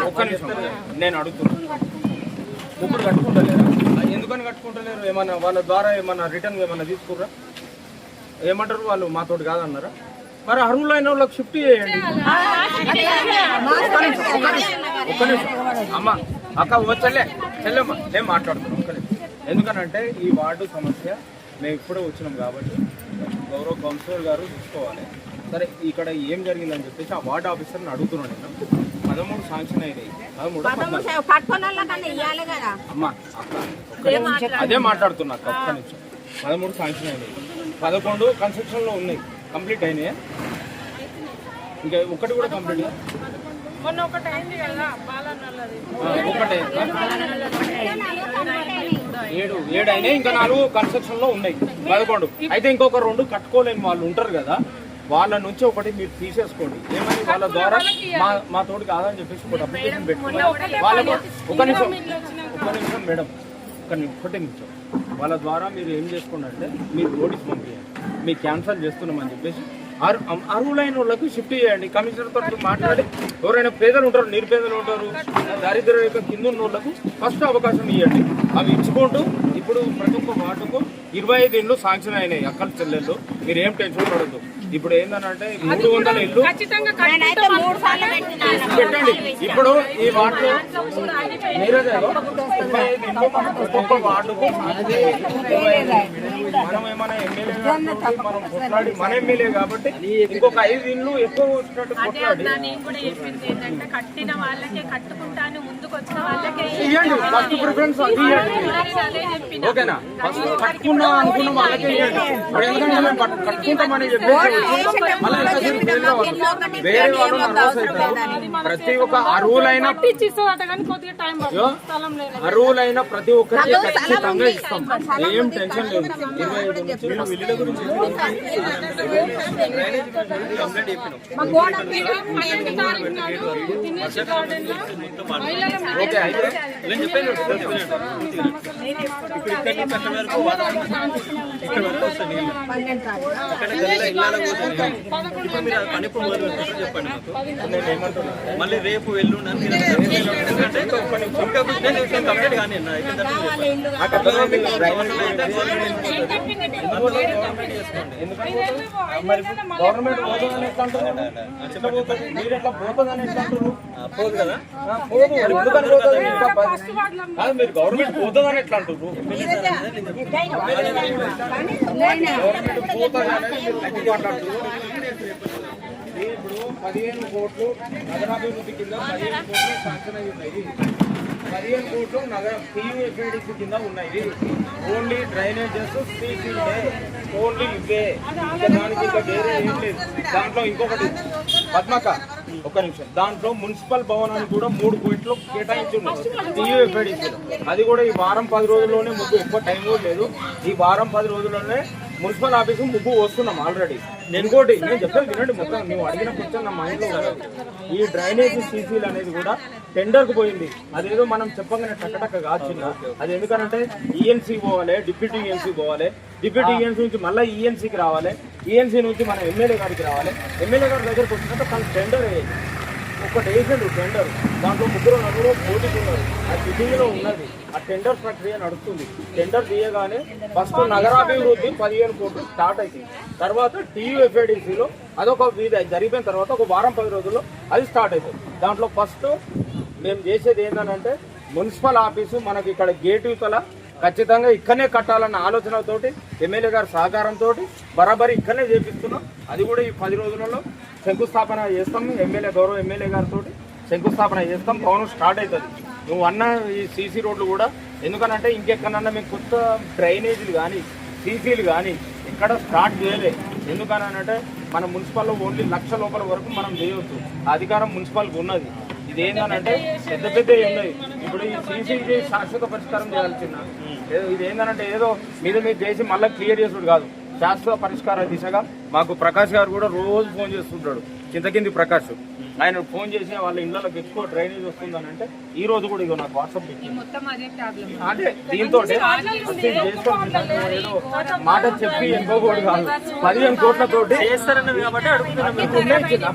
ఒక్క నిమిషం నేను అడుగుతున్నాను. ఇప్పుడు కట్టుకుంటలేరా? ఎందుకని కట్టుకుంటలేరు? ఏమన్నా వాళ్ళ ద్వారా ఏమన్నా రిటర్న్ ఏమన్నా తీసుకుర్రా? ఏమంటారు వాళ్ళు? మాతోటి కాదన్నారా? మరి అర్హులైన వాళ్ళకి షిఫ్ట్ చేయండి. ఒక్క నిమిషం అమ్మ అక్క చెల్లెమ్మ నేను మాట్లాడుతున్నాను. ఒక్క నిమిషం. ఎందుకనంటే ఈ వార్డు సమస్య మేము ఇప్పుడే వచ్చినాం కాబట్టి గౌరవ కౌన్సిలర్ గారు చూసుకోవాలి. సరే ఇక్కడ ఏం జరిగిందని చెప్పేసి ఆ వార్డు ఆఫీసర్ని అడుగుతున్నాను నేను. 13 శాంక్షన్ అయినాయి. 13 అమ్మా అదే మాట్లాడుతున్నా. ఒక్క నిమిషం. 13 శాంక్షన్ అయినాయి, 11 కన్స్ట్రక్షన్లో ఉన్నాయి. కంప్లీట్ అయినాయి, ఇంకా ఒకటి కూడా కంప్లీట్ ఒకటి అయింది కదా బాలన్నది. ఒకటే 7 అయినాయి, ఇంకా 4 కన్స్ట్రక్షన్ లో ఉన్నాయి. 11 అయితే ఇంకొక 2 కట్టుకోలేని వాళ్ళు ఉంటారు కదా, వాళ్ళ నుంచి ఒకటి మీరు తీసేసుకోండి. ఏమని వాళ్ళ ద్వారా మా తోటి కాదని చెప్పేసి ఒకటి అప్లికేషన్ పెట్టుకోండి. వాళ్ళకు ఒక నిమిషం మేడం, ఒకటి నిమిషం. వాళ్ళ ద్వారా మీరు ఏం చేసుకోండి అంటే మీరు నోటీస్ పంపించండి, మీకు క్యాన్సల్ చేస్తున్నామని చెప్పేసి అర్హులైన వాళ్ళకి షిఫ్ట్ చేయండి. కమిషనర్ తోటి మాట్లాడి ఎవరైనా పేదలు ఉంటారు, నిరుపేదలు ఉంటారు, దారిద్ర్య రేఖ కింద ఉన్న వాళ్ళకు ఫస్ట్ అవకాశం ఇవ్వండి. అవి ఇచ్చుకుంటూ ఇప్పుడు ప్రతి ఒక్క వార్డుకు 25 ఇళ్ళు శాంక్షన్ అయినాయి. అక్కల చెల్లెళ్ళు మీరు ఏం టెన్షన్ పడద్దు. ఇప్పుడు ఏంటంటే 300 ఇళ్ళు పెట్టండి. ఇప్పుడు ఈ వార్డులో ఒక్కొక్క వార్డుకు మనం ఏమైనా ఎమ్మెల్యే మనం కొట్లాడి మన ఎమ్మెల్యే కాబట్టి ఇంకొక 5 ఇళ్ళు ఎక్కువ వచ్చినట్టు కొట్లాడి కట్టిన వాళ్ళకే కట్టుకుంటాను ముందుకు వచ్చిన వాళ్ళకే ఇవ్వండి. ఫస్ట్ ప్రిఫరెన్స్ అది ఇవ్వండి. ఓకేనా? ఫస్ట్ కట్టుకున్నా అనుకున్న వాళ్ళకే ఇవ్వండి. ఇప్పుడు ఎందుకంటే మేము కట్టుకుంటామని చెప్పేసి వేరే వాళ్ళు నర్వస్ అవుతారు. ప్రతి ఒక్క అర్హులైన ప్రతి ఒక్కరికి ఖచ్చితంగా ఇస్తాం. ఏం టెన్షన్ లేదు. 25 నుంచి కంప్లైంట్ చెప్పినాం. ఓకే అయితే నేను చెప్పాను ఇప్పుడు ఇక్కడ నుంచి అక్కడ వరకు ఇక్కడ వరకు వస్తుంది నీళ్ళు. అక్కడ గల్లీలో ఇళ్ళకి పోతుంది. ఇప్పుడు మీరు పని ఎప్పుడు మొదలు పెడతారో చెప్పండి మాకు. నేను ఏమంటున్నా మళ్ళీ రేపు ఎల్లుండి ఎందుకంటే నేను కంప్లైంట్ కానీ గవర్నమెంట్ పోతుందని ఎట్లా అంటున్నారు? మీరు ఎట్లా పోతుందని ఎట్లా అంటున్నారు? పోదు కదా, పోదు. ఎందుకని పోతుంది? కాదు, మీరు గవర్నమెంట్ పోతుందని ఎట్లా అంటున్నారు? గవర్నమెంట్ పోతుంది అనేది మీరు తప్పు మాట్లాడుతున్నారు. ఇప్పుడు 15 కోట్లు నగరాభివృద్ధి కింద 15 కోట్లు శాంక్షన్ అయి ఉన్నాయి. 15 కోట్లు నగర PUFADC కింద ఉన్నాయి. ఓన్లీ డ్రైనేజెస్ సీసీలే, ఓన్లీ ఇవే. ఇంకా దానికి ఇంకా వేరే ఏం లేదు. దాంట్లో ఇంకొకటి పద్మక ఒక్క నిమిషం, దాంట్లో మున్సిపల్ భవనానికి కూడా 3 కోట్లు కేటాయించి ఉన్నాయి PUFADC. అది కూడా ఈ వారం 10 రోజుల్లోనే ముగ్గు, ఎక్కువ టైం కూడా లేదు. ఈ వారం 10 రోజుల్లోనే మున్సిపల్ ఆఫీసు ముగ్గు వస్తున్నాం ఆల్రెడీ. ఇంకోటి నేను చెప్పాను వినండి, మొత్తం నువ్వు అడిగిన క్వశ్చన్ నా మైండ్లో ఉన్నది. ఈ డ్రైనేజ్ సీసీలు అనేది కూడా టెండర్కు పోయింది. అదేదో మనం చెప్పగానే టక్కటక్క కాదు చిన్న. అది ఎందుకనంటే ఈఎన్సీ పోవాలి, డిప్యూటీ ఈఎన్సీ పోవాలి, డిప్యూటీ ఈఎన్సీ నుంచి మళ్ళీ ఈఎన్సీకి రావాలి, ఈఎన్సీ నుంచి మన ఎమ్మెల్యే గారికి రావాలి. ఎమ్మెల్యే గారి దగ్గరకు వచ్చినాక తను టెండర్ వేయాలి. ఒకటి వేసాడు టెండర్, దాంట్లో 3-4 పోటీలు ఉన్నారు. ఆ సిటీలో ఉన్నది, ఆ టెండర్ ప్రక్రియ నడుస్తుంది. టెండర్ తీయగానే ఫస్ట్ నగరాభివృద్ధి 15 కోట్లు స్టార్ట్ అవుతుంది. తర్వాత TUFADCలో అదొక జరిగిపోయిన తర్వాత ఒక వారం 10 రోజుల్లో అది స్టార్ట్ అవుతుంది. దాంట్లో ఫస్ట్ మేము చేసేది ఏంటంటే మున్సిపల్ ఆఫీసు మనకి ఇక్కడ గేట్ యువతల ఖచ్చితంగా ఇక్కడనే కట్టాలన్న ఆలోచనతోటి ఎమ్మెల్యే గారి సహకారంతో బరాబరి ఇక్కడనే చేపిస్తున్నాం. అది కూడా ఈ 10 రోజులలో శంకుస్థాపన చేస్తాం. గౌరవ ఎమ్మెల్యే గారితో శంకుస్థాపన చేస్తాం. భవనం స్టార్ట్ అవుతుంది. నువ్వు అన్న ఈ సీసీ రోడ్లు కూడా ఎందుకనంటే ఇంకెక్కడన్నా మేము కొత్త డ్రైనేజీలు కానీ సీసీలు కానీ ఎక్కడ స్టార్ట్ చేయలే. ఎందుకనంటే మన మున్సిపల్లో ఓన్లీ 1 లక్ష లోపల వరకు మనం చేయవచ్చు. అధికారం మున్సిపల్కి ఉన్నది. ఇదేంటంటే పెద్ద పెద్దవి ఉన్నాయి. ఇప్పుడు ఈ సీసీకి శాశ్వత పరిష్కారం చేయాల్సిన ఇది ఏంటంటే ఏదో మీద చేసి మళ్ళీ క్లియర్ చేసుడు కాదు. శాశ్వత పరిష్కార దిశగా మాకు ప్రకాష్ గారు కూడా రోజు ఫోన్ చేస్తుంటాడు. చింతకింది ప్రకాష్, ఆయన ఫోన్ చేసి వాళ్ళ ఇళ్లలోకి ఎక్కువ డ్రైనేజ్ వస్తుందని అంటే ఈ రోజు కూడా ఇగో నాకు వాట్సాప్ అంటే దీంతో ఏదో మాట చెప్పి ఎక్కువ కూడా కాదు 15 కోట్లతోటి చేస్తారన్నది కాబట్టి అడుగుతున్నాం.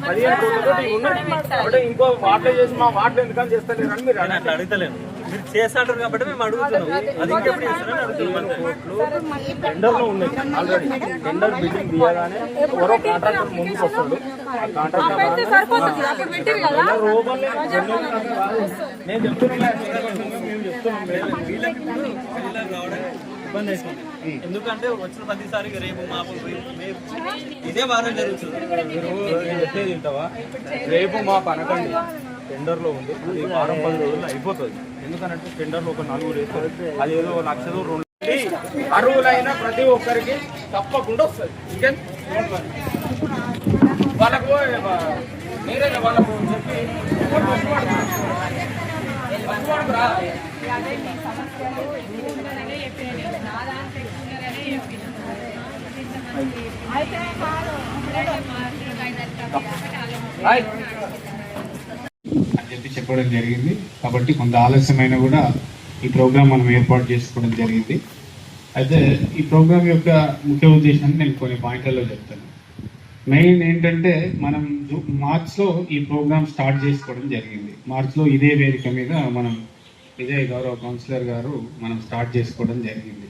15 కోట్లతోటి ఉన్నాయి కాబట్టి ఇంకో వాటర్ చేసి మా వాటర్ ఎందుకని చేస్తలేరు అని మీరు అట్లా అడుగుతలేము. మీరు చేస్తాంటారు కాబట్టి మేము అడుగుతున్నాం. అది ఇంకెప్పుడు చేస్తారని అడుగుతున్నాం. టెండర్ లో ఉన్నాయి ఆల్రెడీ. టెండర్ బిల్డింగ్ తీయగానే ఎవరో కాంట్రాక్టర్ ముందుకు వస్తాడు. నేను చెప్తున్నా ఇబ్బంది అవుతుంది. ఎందుకంటే వచ్చిన ప్రతిసారి రేపు మాపు ఇదే వారం జరుగుతుంది. నేను చెప్పేది తింటావా? రేపు మా పనకండి టెండర్లో ఉంది. అది వారం 10 రోజుల్లో అయిపోతుంది. ఎందుకంటే టెండర్లో ఒక 4 వేస్తారు. అది ఏదో 1 లక్ష 2 అర్హులైన ప్రతి ఒక్కరికి తప్పకుండా వస్తుంది. ఇంకా వాళ్ళకు మీరే వాళ్ళకు చెప్పి అని చెప్పి చెప్పడం జరిగింది. కాబట్టి కొంత ఆలస్యమైన కూడా ఈ ప్రోగ్రాం మనం ఏర్పాటు చేసుకోవడం జరిగింది. అయితే ఈ ప్రోగ్రాం యొక్క ముఖ్య ఉద్దేశాన్ని నేను కొన్ని పాయింట్లలో చెప్తాను. మెయిన్ ఏంటంటే మనం మార్చ్లో ఈ ప్రోగ్రాం స్టార్ట్ చేసుకోవడం జరిగింది. మార్చ్లో ఇదే వేదిక మీద మనం ఇదే గౌరవ కౌన్సిలర్ గారు మనం స్టార్ట్ చేసుకోవడం జరిగింది.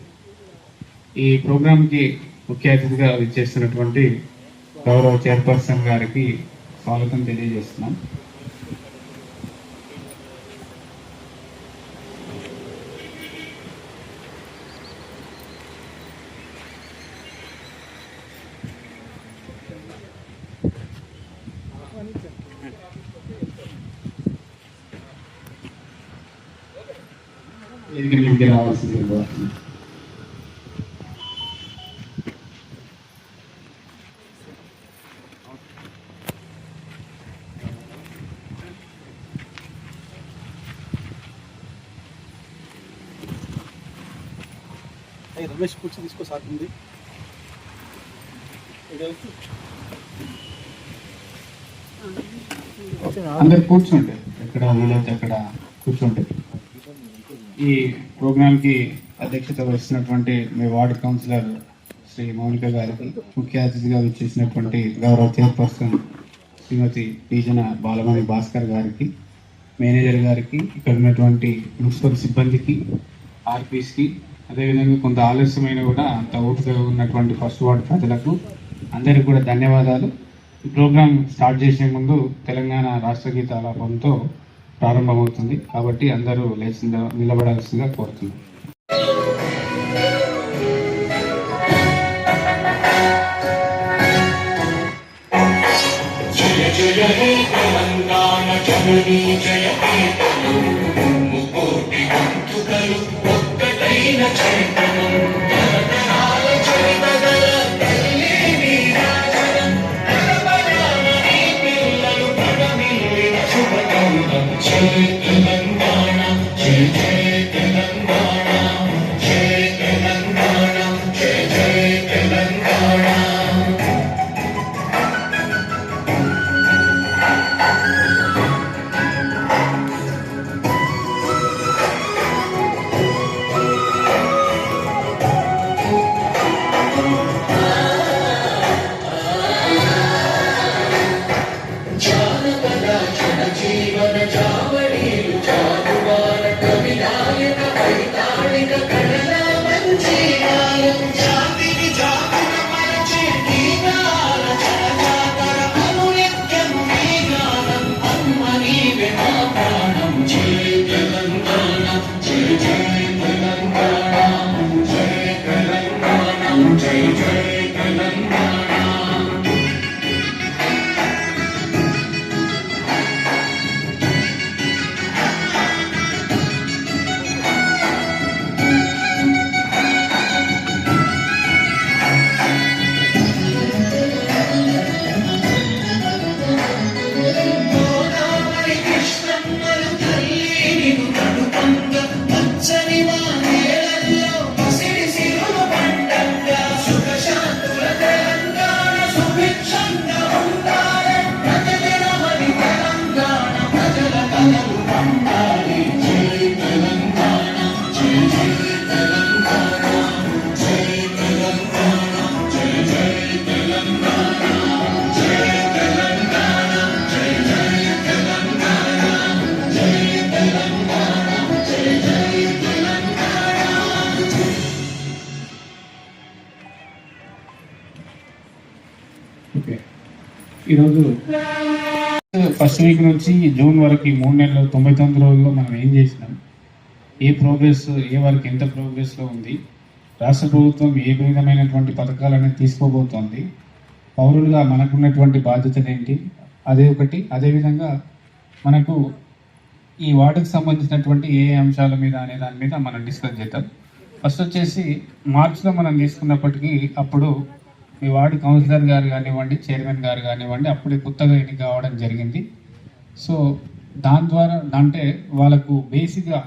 ఈ ప్రోగ్రాంకి ముఖ్య అతిథిగా విచ్చేస్తున్నటువంటి గౌరవ చైర్పర్సన్ గారికి స్వాగతం తెలియజేస్తున్నాం. ఎదుగురికి రావాల్సింది రమేష్ కూర్చొని తీసుకోసాగుతుంది. అందరు కూర్చుంటే ఎక్కడ వీలైతే అక్కడ కూర్చుంటే. ఈ ప్రోగ్రాంకి అధ్యక్షత వహిస్తున్నటువంటి మీ వార్డు కౌన్సిలర్ శ్రీ మౌనిక గారికి, ముఖ్య అతిథిగా విచ్చేసినటువంటి గౌరవ చైర్పర్సన్ శ్రీమతి పీజన బాలమణి భాస్కర్ గారికి, మేనేజర్ గారికి, ఇక్కడ ఉన్నటువంటి మున్సిపల్ సిబ్బందికి, ఆర్పీస్కి, అదేవిధంగా కొంత ఆలస్యమైన కూడా అంత ఓపికగా ఉన్నటువంటి ఫస్ట్ వార్డు ప్రజలకు అందరికీ కూడా ధన్యవాదాలు. ఈ ప్రోగ్రాం స్టార్ట్ చేసే ముందు తెలంగాణ రాష్ట్ర గీతాలాపంతో ప్రారంభమవుతుంది కాబట్టి అందరూ లేచి నిలబడాల్సిందిగా కోరుతున్నాను. జయ జయ హే తెలంగాణ జననీ జయ హే ముకోటి వంతుకలు ఒక్కటైన చైతన్యం తరతరాల చరితగల తల్లి నీరాజనం నరబలాన నీ పిల్లలు పడమిల్లిన శుభగౌరవం. జయ తెలంగాణ జయ జయ తెలంగాణ జయ తెలంగాణ జయ జయ తెలంగాణ. జీవన జావళీలు జాగువార కవినాయక వైతాళిక కళలా మంజీరాలం జాతిని జాతుల మరచే దీనాల జనజాతర అనునిత్యము నీ గానం అమ్మ నీవే మా ప్రాణం. జయ తెలంగాణ జయ జయ తెలంగాణ జయ తెలంగాణ జయ జయ తెలంగాణ. ఈరోజు ఫస్ట్ వీక్ నుంచి జూన్ వరకు ఈ 3 నెలలు 99 రోజుల్లో మనం ఏం చేసినాం, ఏ ప్రోగ్రెస్, ఏ వరకు ఎంత ప్రోగ్రెస్లో ఉంది, రాష్ట్ర ప్రభుత్వం ఏ విధమైనటువంటి పథకాలను తీసుకోబోతోంది, పౌరులుగా మనకున్నటువంటి బాధ్యతలు ఏంటి, అదేవిధంగా మనకు ఈ వార్డుకు సంబంధించినటువంటి ఏ అంశాల మీద అనే దాని మీద మనం డిస్కస్ చేద్దాం. ఫస్ట్ వచ్చేసి మార్చిలో మనం తీసుకున్నప్పటికీ అప్పుడు మీ వార్డు కౌన్సిలర్ గారు కానివ్వండి, చైర్మన్ గారు కానివ్వండి, అప్పుడే కొత్తగా ఎన్నిక కావడం జరిగింది. సో దాని ద్వారా అంటే వాళ్ళకు బేసిక్గా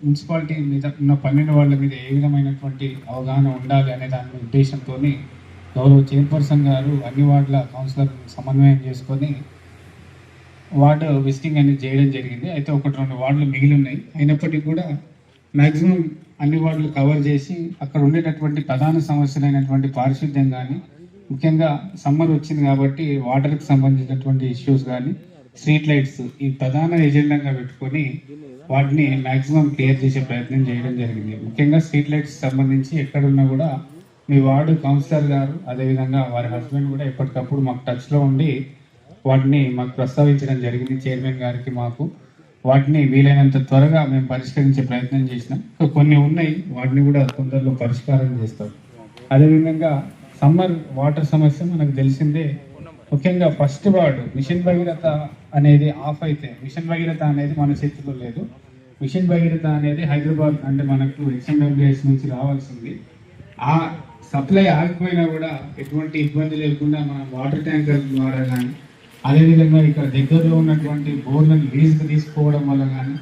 మున్సిపాలిటీ మీద ఉన్న 12 వాళ్ళ మీద ఏ విధమైనటువంటి అవగాహన ఉండాలి అనే దాని ఉద్దేశంతో గౌరవ చైర్పర్సన్ గారు అన్ని వార్డుల కౌన్సిలర్ సమన్వయం చేసుకొని వార్డు విజిటింగ్ అనేది చేయడం జరిగింది. అయితే 1-2 వార్డులు మిగిలి ఉన్నాయి. అయినప్పటికీ కూడా మ్యాక్సిమం అన్ని వార్డులు కవర్ చేసి అక్కడ ఉండేటటువంటి ప్రధాన సమస్యలైనటువంటి పారిశుద్ధ్యం కానీ, ముఖ్యంగా సమ్మర్ వచ్చింది కాబట్టి వాటర్కి సంబంధించినటువంటి ఇష్యూస్ కానీ, స్ట్రీట్ లైట్స్ ఈ ప్రధాన ఎజెండాగా పెట్టుకొని వాటిని మ్యాక్సిమం క్లియర్ చేసే ప్రయత్నం చేయడం జరిగింది. ముఖ్యంగా స్ట్రీట్ లైట్స్ సంబంధించి ఎక్కడున్నా కూడా మీ వార్డు కౌన్సిలర్ గారు అదేవిధంగా వారి హస్బెండ్ కూడా ఎప్పటికప్పుడు మాకు టచ్లో ఉండి వాటిని మాకు ప్రస్తావించడం జరిగింది. చైర్మన్ గారికి మాకు వాటిని వీలైనంత త్వరగా మేము పరిష్కరించే ప్రయత్నం చేసినాం. కొన్ని ఉన్నాయి, వాటిని కూడా తొందరలో పరిష్కారం చేస్తాం. అదేవిధంగా సమ్మర్ వాటర్ సమస్య మనకు తెలిసిందే. ముఖ్యంగా ఫస్ట్ వార్డు మిషన్ భగీరథ అనేది ఆఫ్ అయితే, మిషన్ భగీరథ అనేది మన చేతిలో లేదు. మిషన్ భగీరథ అనేది హైదరాబాద్ అంటే మనకు HMWS నుంచి రావాల్సింది. ఆ సప్లై ఆగిపోయినా కూడా ఎటువంటి ఇబ్బంది లేకుండా మనం వాటర్ ట్యాంకర్ ద్వారా కానీ, అదేవిధంగా ఇక్కడ దగ్గరలో ఉన్నటువంటి బోర్లను లీజుకు తీసుకోవడం వల్ల కానీ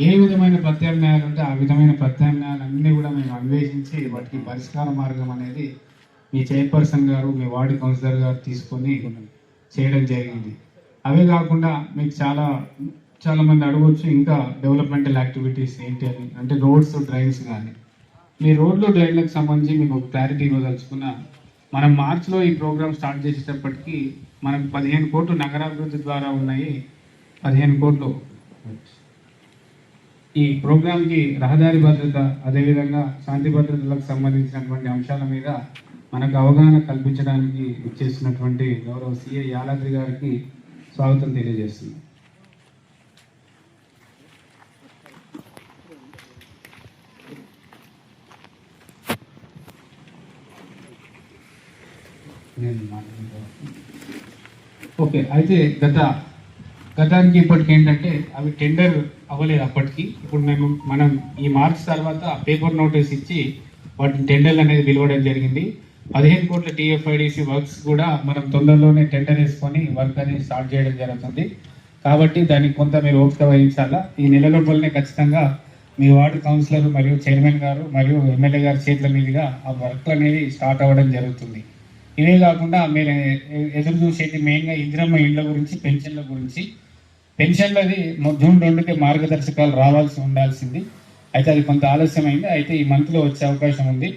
ఏ విధమైన ప్రత్యామ్నాయాలు ఉంటే ఆ విధమైన ప్రత్యామ్నాయాలన్నీ కూడా మేము అన్వేషించి వాటికి పరిష్కార మార్గం అనేది మీ చైర్పర్సన్ గారు, మీ వార్డు కౌన్సిలర్ గారు తీసుకొని చేయడం జరిగింది. అవే కాకుండా మీకు చాలా మంది అడగవచ్చు ఇంకా డెవలప్మెంటల్ యాక్టివిటీస్ ఏంటి అని, అంటే రోడ్స్, డ్రైన్స్ కానీ. మీ రోడ్లు, డ్రైన్లకు సంబంధించి మీకు ఒక క్లారిటీ ఇవ్వదలుచుకున్న, మనం మార్చిలో ఈ ప్రోగ్రామ్ స్టార్ట్ చేసేటప్పటికి మనకు 15 కోట్లు నగరాభివృద్ధి ద్వారా ఉన్నాయి. 15 కోట్లు ఈ ప్రోగ్రామ్కి రహదారి భద్రత, అదేవిధంగా శాంతి భద్రతలకు సంబంధించినటువంటి అంశాల మీద మనకు అవగాహన కల్పించడానికి ఇచ్చేసినటువంటి గౌరవ సిఐ యాలాద్రి గారికి స్వాగతం తెలియజేస్తున్నాం. ఓకే, అయితే గతానికి ఇప్పటికి ఏంటంటే అవి టెండర్ అవ్వలేదు అప్పటికి. ఇప్పుడు మనం ఈ మార్చ్ తర్వాత పేపర్ నోటీస్ ఇచ్చి వాటిని టెండర్లు అనేది పిలవడం జరిగింది. 15 కోట్ల టీఎఫ్ఐడిసి వర్క్స్ కూడా మనం తొందరలోనే టెండర్ వేసుకొని వర్క్ అనేది స్టార్ట్ చేయడం జరుగుతుంది. కాబట్టి దానికి కొంత మీరు ఓపిక వహించాలా. ఈ నెల లోపలనే ఖచ్చితంగా మీ వార్డు కౌన్సిలర్ మరియు చైర్మన్ గారు మరియు ఎమ్మెల్యే గారి చేతుల మీదుగా ఆ వర్క్ అనేది స్టార్ట్ అవ్వడం జరుగుతుంది. ఇవే కాకుండా మీరు ఎదురు చూసేది మెయిన్గా ఇందిరమ్మ ఇళ్ల గురించి, పెన్షన్ల గురించి. పెన్షన్లది జూన్ 2కి మార్గదర్శకాలు ఉండాల్సింది. అయితే అది కొంత ఆలస్యమైంది. అయితే ఈ మంత్లో వచ్చే అవకాశం ఉంది.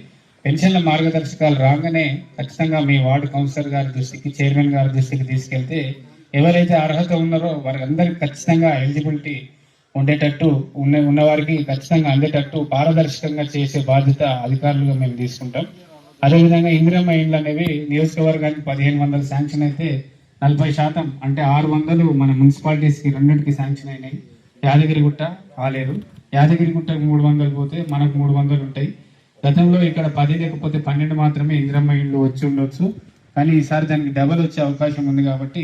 పెన్షన్ల మార్గదర్శకాలు రాగానే ఖచ్చితంగా మీ వార్డు కౌన్సిలర్ గారి దృష్టికి, చైర్మన్ గారి దృష్టికి తీసుకెళ్తే ఎవరైతే అర్హత ఉన్నారో వారందరికీ ఖచ్చితంగా ఎలిజిబిలిటీ ఉండేటట్టు ఉన్నవారికి ఖచ్చితంగా అందేటట్టు పారదర్శకంగా చేసే బాధ్యత అధికారులుగా మేము తీసుకుంటాం. అదేవిధంగా ఇందిరమ్మ ఇండ్లు అనేవి నియోజకవర్గానికి 1500 శాంక్షన్ అయితే 40% అంటే 600 మన మున్సిపాలిటీస్కి రెండింటికి శాంక్షన్ అయినాయి. యాదగిరిగుట్ట కాలేదు. యాదగిరిగుట్టకు 300 పోతే మనకు 300 ఉంటాయి. గతంలో ఇక్కడ 10 లేకపోతే 12 మాత్రమే ఇందిరమ్మ ఇండ్లు వచ్చి ఉండొచ్చు. కానీ ఈసారి దానికి డబల్ వచ్చే అవకాశం ఉంది. కాబట్టి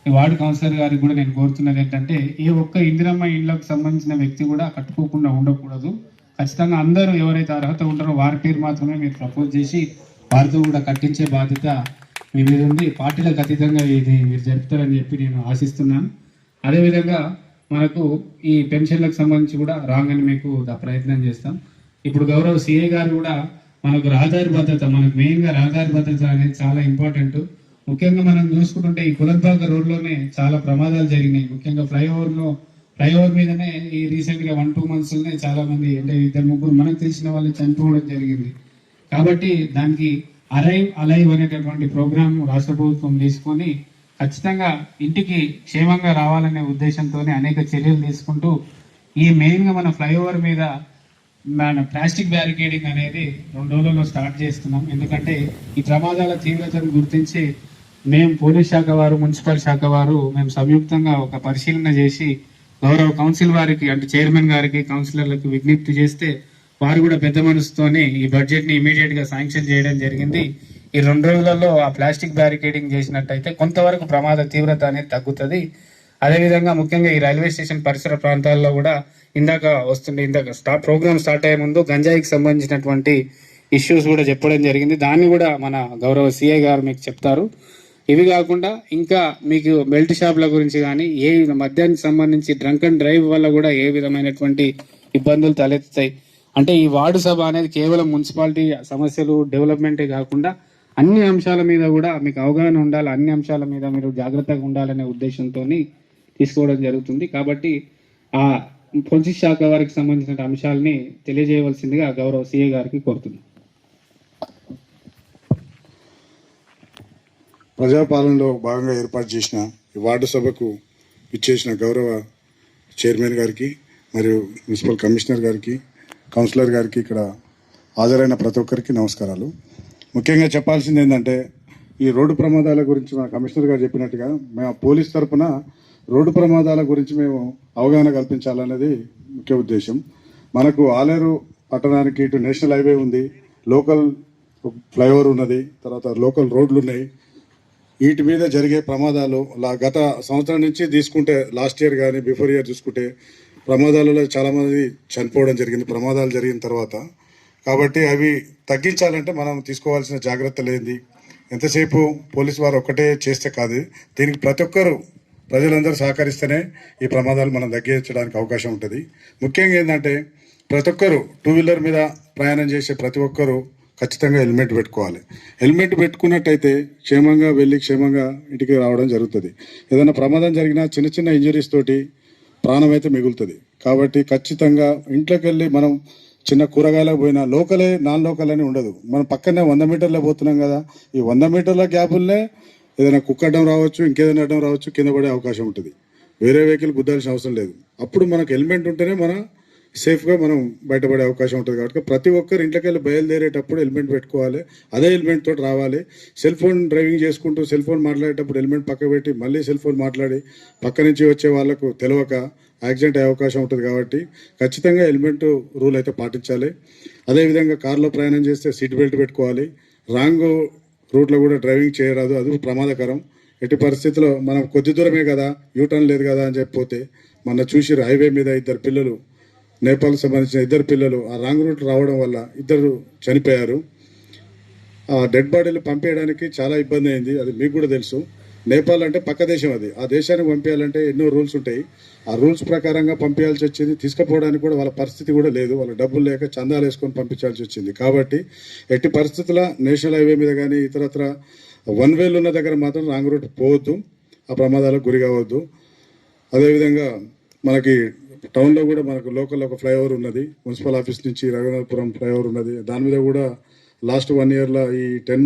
ఈ వార్డు కౌన్సిలర్ గారికి కూడా నేను కోరుతున్నది ఏంటంటే, ఏ ఒక్క ఇందిరమ్మ ఇండ్లకు సంబంధించిన వ్యక్తి కూడా కట్టుకోకుండా ఉండకూడదు. ఖచ్చితంగా అందరూ ఎవరైతే అర్హత ఉంటారో వారి పేరు మాత్రమే మీరు ప్రపోజ్ చేసి వారితో కూడా కట్టించే బాధ్యత మీ మీద ఉంది. పార్టీలకు అతీతంగా ఇది మీరు జరుపుతారని చెప్పి నేను ఆశిస్తున్నాను. అదేవిధంగా మనకు ఈ పెన్షన్లకు సంబంధించి కూడా రాగానే మీకు ప్రయత్నం చేస్తాం. ఇప్పుడు గౌరవ సిఐ గారు కూడా మనకు రహదారి భద్రత, మనకు మెయిన్గా రహదారి భద్రత అనేది చాలా ఇంపార్టెంట్. ముఖ్యంగా మనం చూసుకుంటుంటే ఈ కులద్బాగ రోడ్లోనే చాలా ప్రమాదాలు జరిగినాయి. ముఖ్యంగా ఫ్లైఓవర్ మీదనే ఈ రీసెంట్గా 1-2 మంత్స్లోనే చాలా మంది, అంటే 2-3 మనకు తెలిసిన వాళ్ళు చనిపోవడం జరిగింది. కాబట్టి దానికి అలైవ్ అనేటటువంటి ప్రోగ్రామ్ రాష్ట్ర ప్రభుత్వం తీసుకొని ఖచ్చితంగా ఇంటికి క్షేమంగా రావాలనే ఉద్దేశంతో అనేక చర్యలు తీసుకుంటూ ఈ మెయిన్గా మన ఫ్లైఓవర్ మీద మన ప్లాస్టిక్ బ్యారికేడింగ్ అనేది 2 రోజుల్లో స్టార్ట్ చేస్తున్నాం. ఎందుకంటే ఈ ప్రమాదాల తీవ్రతను గుర్తించి మేము పోలీస్ శాఖ వారు, మున్సిపల్ శాఖ వారు మేము సంయుక్తంగా ఒక పరిశీలన చేసి గౌరవ కౌన్సిల్ వారికి, అంటే చైర్మన్ గారికి, కౌన్సిలర్లకు విజ్ఞప్తి చేస్తే వారు కూడా పెద్ద మనసుతోనే ఈ బడ్జెట్ని ఇమీడియట్గా శాంక్షన్ చేయడం జరిగింది. ఈ 2 రోజులలో ఆ ప్లాస్టిక్ బ్యారికేడింగ్ చేసినట్టయితే కొంతవరకు ప్రమాద తీవ్రత అనేది తగ్గుతుంది. అదేవిధంగా ముఖ్యంగా ఈ రైల్వే స్టేషన్ పరిసర ప్రాంతాల్లో కూడా ఇందాక ప్రోగ్రామ్ స్టార్ట్ అయ్యే ముందు గంజాయికి సంబంధించినటువంటి ఇష్యూస్ కూడా చెప్పడం జరిగింది. దాన్ని కూడా మన గౌరవ సిఐ గారు మీకు చెప్తారు. ఇవి కాకుండా ఇంకా మీకు బెల్ట్ షాప్ల గురించి కానీ, ఏ మద్యానికి సంబంధించి డ్రంక్ అండ్ డ్రైవ్ వల్ల కూడా ఏ విధమైనటువంటి ఇబ్బందులు తలెత్తుతాయి. అంటే ఈ వార్డు సభ అనేది కేవలం మున్సిపాలిటీ సమస్యలు డెవలప్మెంటే కాకుండా అన్ని అంశాల మీద కూడా మీకు అవగాహన ఉండాలి, అన్ని అంశాల మీద మీరు జాగ్రత్తగా ఉండాలనే ఉద్దేశంతో తీసుకోవడం జరుగుతుంది. కాబట్టి ఆ పోలీస్ శాఖ వారికి సంబంధించిన అంశాలని తెలియజేయవలసిందిగా గౌరవ సిఐ గారికి కోరుతున్నాను. ప్రజాపాలనలో భాగంగా ఏర్పాటు చేసిన ఈ వార్డు సభకు ఇచ్చేసిన గౌరవ చైర్మన్ గారికి మరియు మున్సిపల్ కమిషనర్ గారికి, కౌన్సిలర్ గారికి, ఇక్కడ హాజరైన ప్రతి ఒక్కరికి నమస్కారాలు. ముఖ్యంగా చెప్పాల్సింది ఏంటంటే, ఈ రోడ్డు ప్రమాదాల గురించి మన కమిషనర్ గారు చెప్పినట్టుగా మేము పోలీస్ తరఫున రోడ్డు ప్రమాదాల గురించి మేము అవగాహన కల్పించాలనేది ముఖ్య ఉద్దేశం. మనకు ఆలేరు పట్టణానికి ఇటు నేషనల్ హైవే ఉంది, లోకల్ ఫ్లైఓవర్ ఉన్నది, తర్వాత లోకల్ రోడ్లు ఉన్నాయి. వీటి మీద జరిగే ప్రమాదాలు గత సంవత్సరం నుంచి తీసుకుంటే, లాస్ట్ ఇయర్ కానీ బిఫోర్ ఇయర్ చూసుకుంటే ప్రమాదాలలో చాలామంది చనిపోవడం జరిగింది ప్రమాదాలు జరిగిన తర్వాత. కాబట్టి అవి తగ్గించాలంటే మనం తీసుకోవాల్సిన జాగ్రత్తలు ఏంది, ఎంతసేపు పోలీసు వారు ఒక్కటే చేస్తే కాదు, దీనికి ప్రతి ఒక్కరు ప్రజలందరూ సహకరిస్తేనే ఈ ప్రమాదాలు మనం తగ్గించడానికి అవకాశం ఉంటుంది. ముఖ్యంగా ఏంటంటే ప్రతి ఒక్కరు 2 వీలర్ మీద ప్రయాణం చేసే ప్రతి ఒక్కరు ఖచ్చితంగా హెల్మెట్ పెట్టుకోవాలి. హెల్మెట్ పెట్టుకున్నట్టయితే క్షేమంగా వెళ్ళి క్షేమంగా ఇంటికి రావడం జరుగుతుంది. ఏదైనా ప్రమాదం జరిగినా చిన్న చిన్న ఇంజరీస్ తోటి ప్రాణం అయితే మిగులుతుంది. కాబట్టి ఖచ్చితంగా ఇంట్లోకి వెళ్ళి మనం చిన్న కూరగాయలకు పోయినా లోకలే నాన్ లోకల్ అని ఉండదు. మనం పక్కనే 100 మీటర్లే పోతున్నాం కదా, ఈ 100 మీటర్ల గ్యాపుల్నే ఏదైనా కుక్క అడ్డం రావచ్చు, ఇంకేదైనా అడ్డం రావచ్చు, కింద పడే అవకాశం ఉంటుంది. వేరే వెహికల్ గుద్దాల్సిన అవసరం లేదు. అప్పుడు మనకు హెల్మెట్ ఉంటేనే మనం సేఫ్గా మనం బయటపడే అవకాశం ఉంటుంది. కాబట్టి ప్రతి ఒక్కరు ఇంట్లోకి వెళ్ళి బయలుదేరేటప్పుడు హెల్మెట్ పెట్టుకోవాలి. అదే హెల్మెట్ తోటి రావాలి. సెల్ ఫోన్ డ్రైవింగ్ చేసుకుంటూ సెల్ ఫోన్ మాట్లాడేటప్పుడు హెల్మెట్ పక్క పెట్టి మళ్ళీ సెల్ ఫోన్ మాట్లాడి పక్క నుంచి వచ్చే వాళ్ళకు తెలియక యాక్సిడెంట్ అయ్యే అవకాశం ఉంటుంది. కాబట్టి ఖచ్చితంగా హెల్మెట్ రూల్ అయితే పాటించాలి. అదేవిధంగా కార్లో ప్రయాణం చేస్తే సీట్ బెల్ట్ పెట్టుకోవాలి. రాంగ్ రూట్లో కూడా డ్రైవింగ్ చేయరాదు, అది ప్రమాదకరం. ఎట్టి పరిస్థితుల్లో మనం కొద్ది దూరమే కదా, యూటర్న్ లేదు కదా అని చెప్పిపోతే మొన్న చూసిరు హైవే మీద ఇద్దరు పిల్లలు, నేపాల్కి సంబంధించిన ఇద్దరు పిల్లలు ఆ రాంగ్ రూట్ రావడం వల్ల ఇద్దరు చనిపోయారు. ఆ డెడ్ బాడీలు పంపేయడానికి చాలా ఇబ్బంది అయింది, అది మీకు కూడా తెలుసు. నేపాల్ అంటే పక్క దేశం, అది ఆ దేశానికి పంపించాలంటే ఎన్నో రూల్స్ ఉంటాయి. ఆ రూల్స్ ప్రకారంగా పంపించాల్సి వచ్చింది. తీసుకుపోవడానికి కూడా వాళ్ళ పరిస్థితి కూడా లేదు, వాళ్ళ డబ్బులు లేక చందాలు వేసుకొని పంపించాల్సి వచ్చింది. కాబట్టి ఎట్టి పరిస్థితుల నేషనల్ హైవే మీద కానీ ఇతరత్ర 1 వేలు ఉన్న దగ్గర మాత్రం రాంగ్ రూట్ పోవద్దు, ఆ ప్రమాదాలకు గురి కావద్దు. అదేవిధంగా మనకి టౌన్లో కూడా మనకు లోకల్లో ఒక ఫ్లైఓవర్ ఉన్నది, మున్సిపల్ ఆఫీస్ నుంచి రఘునాథపురం ఫ్లైఓవర్ ఉన్నది. దాని మీద కూడా లాస్ట్ 1 ఇయర్లో ఈ 6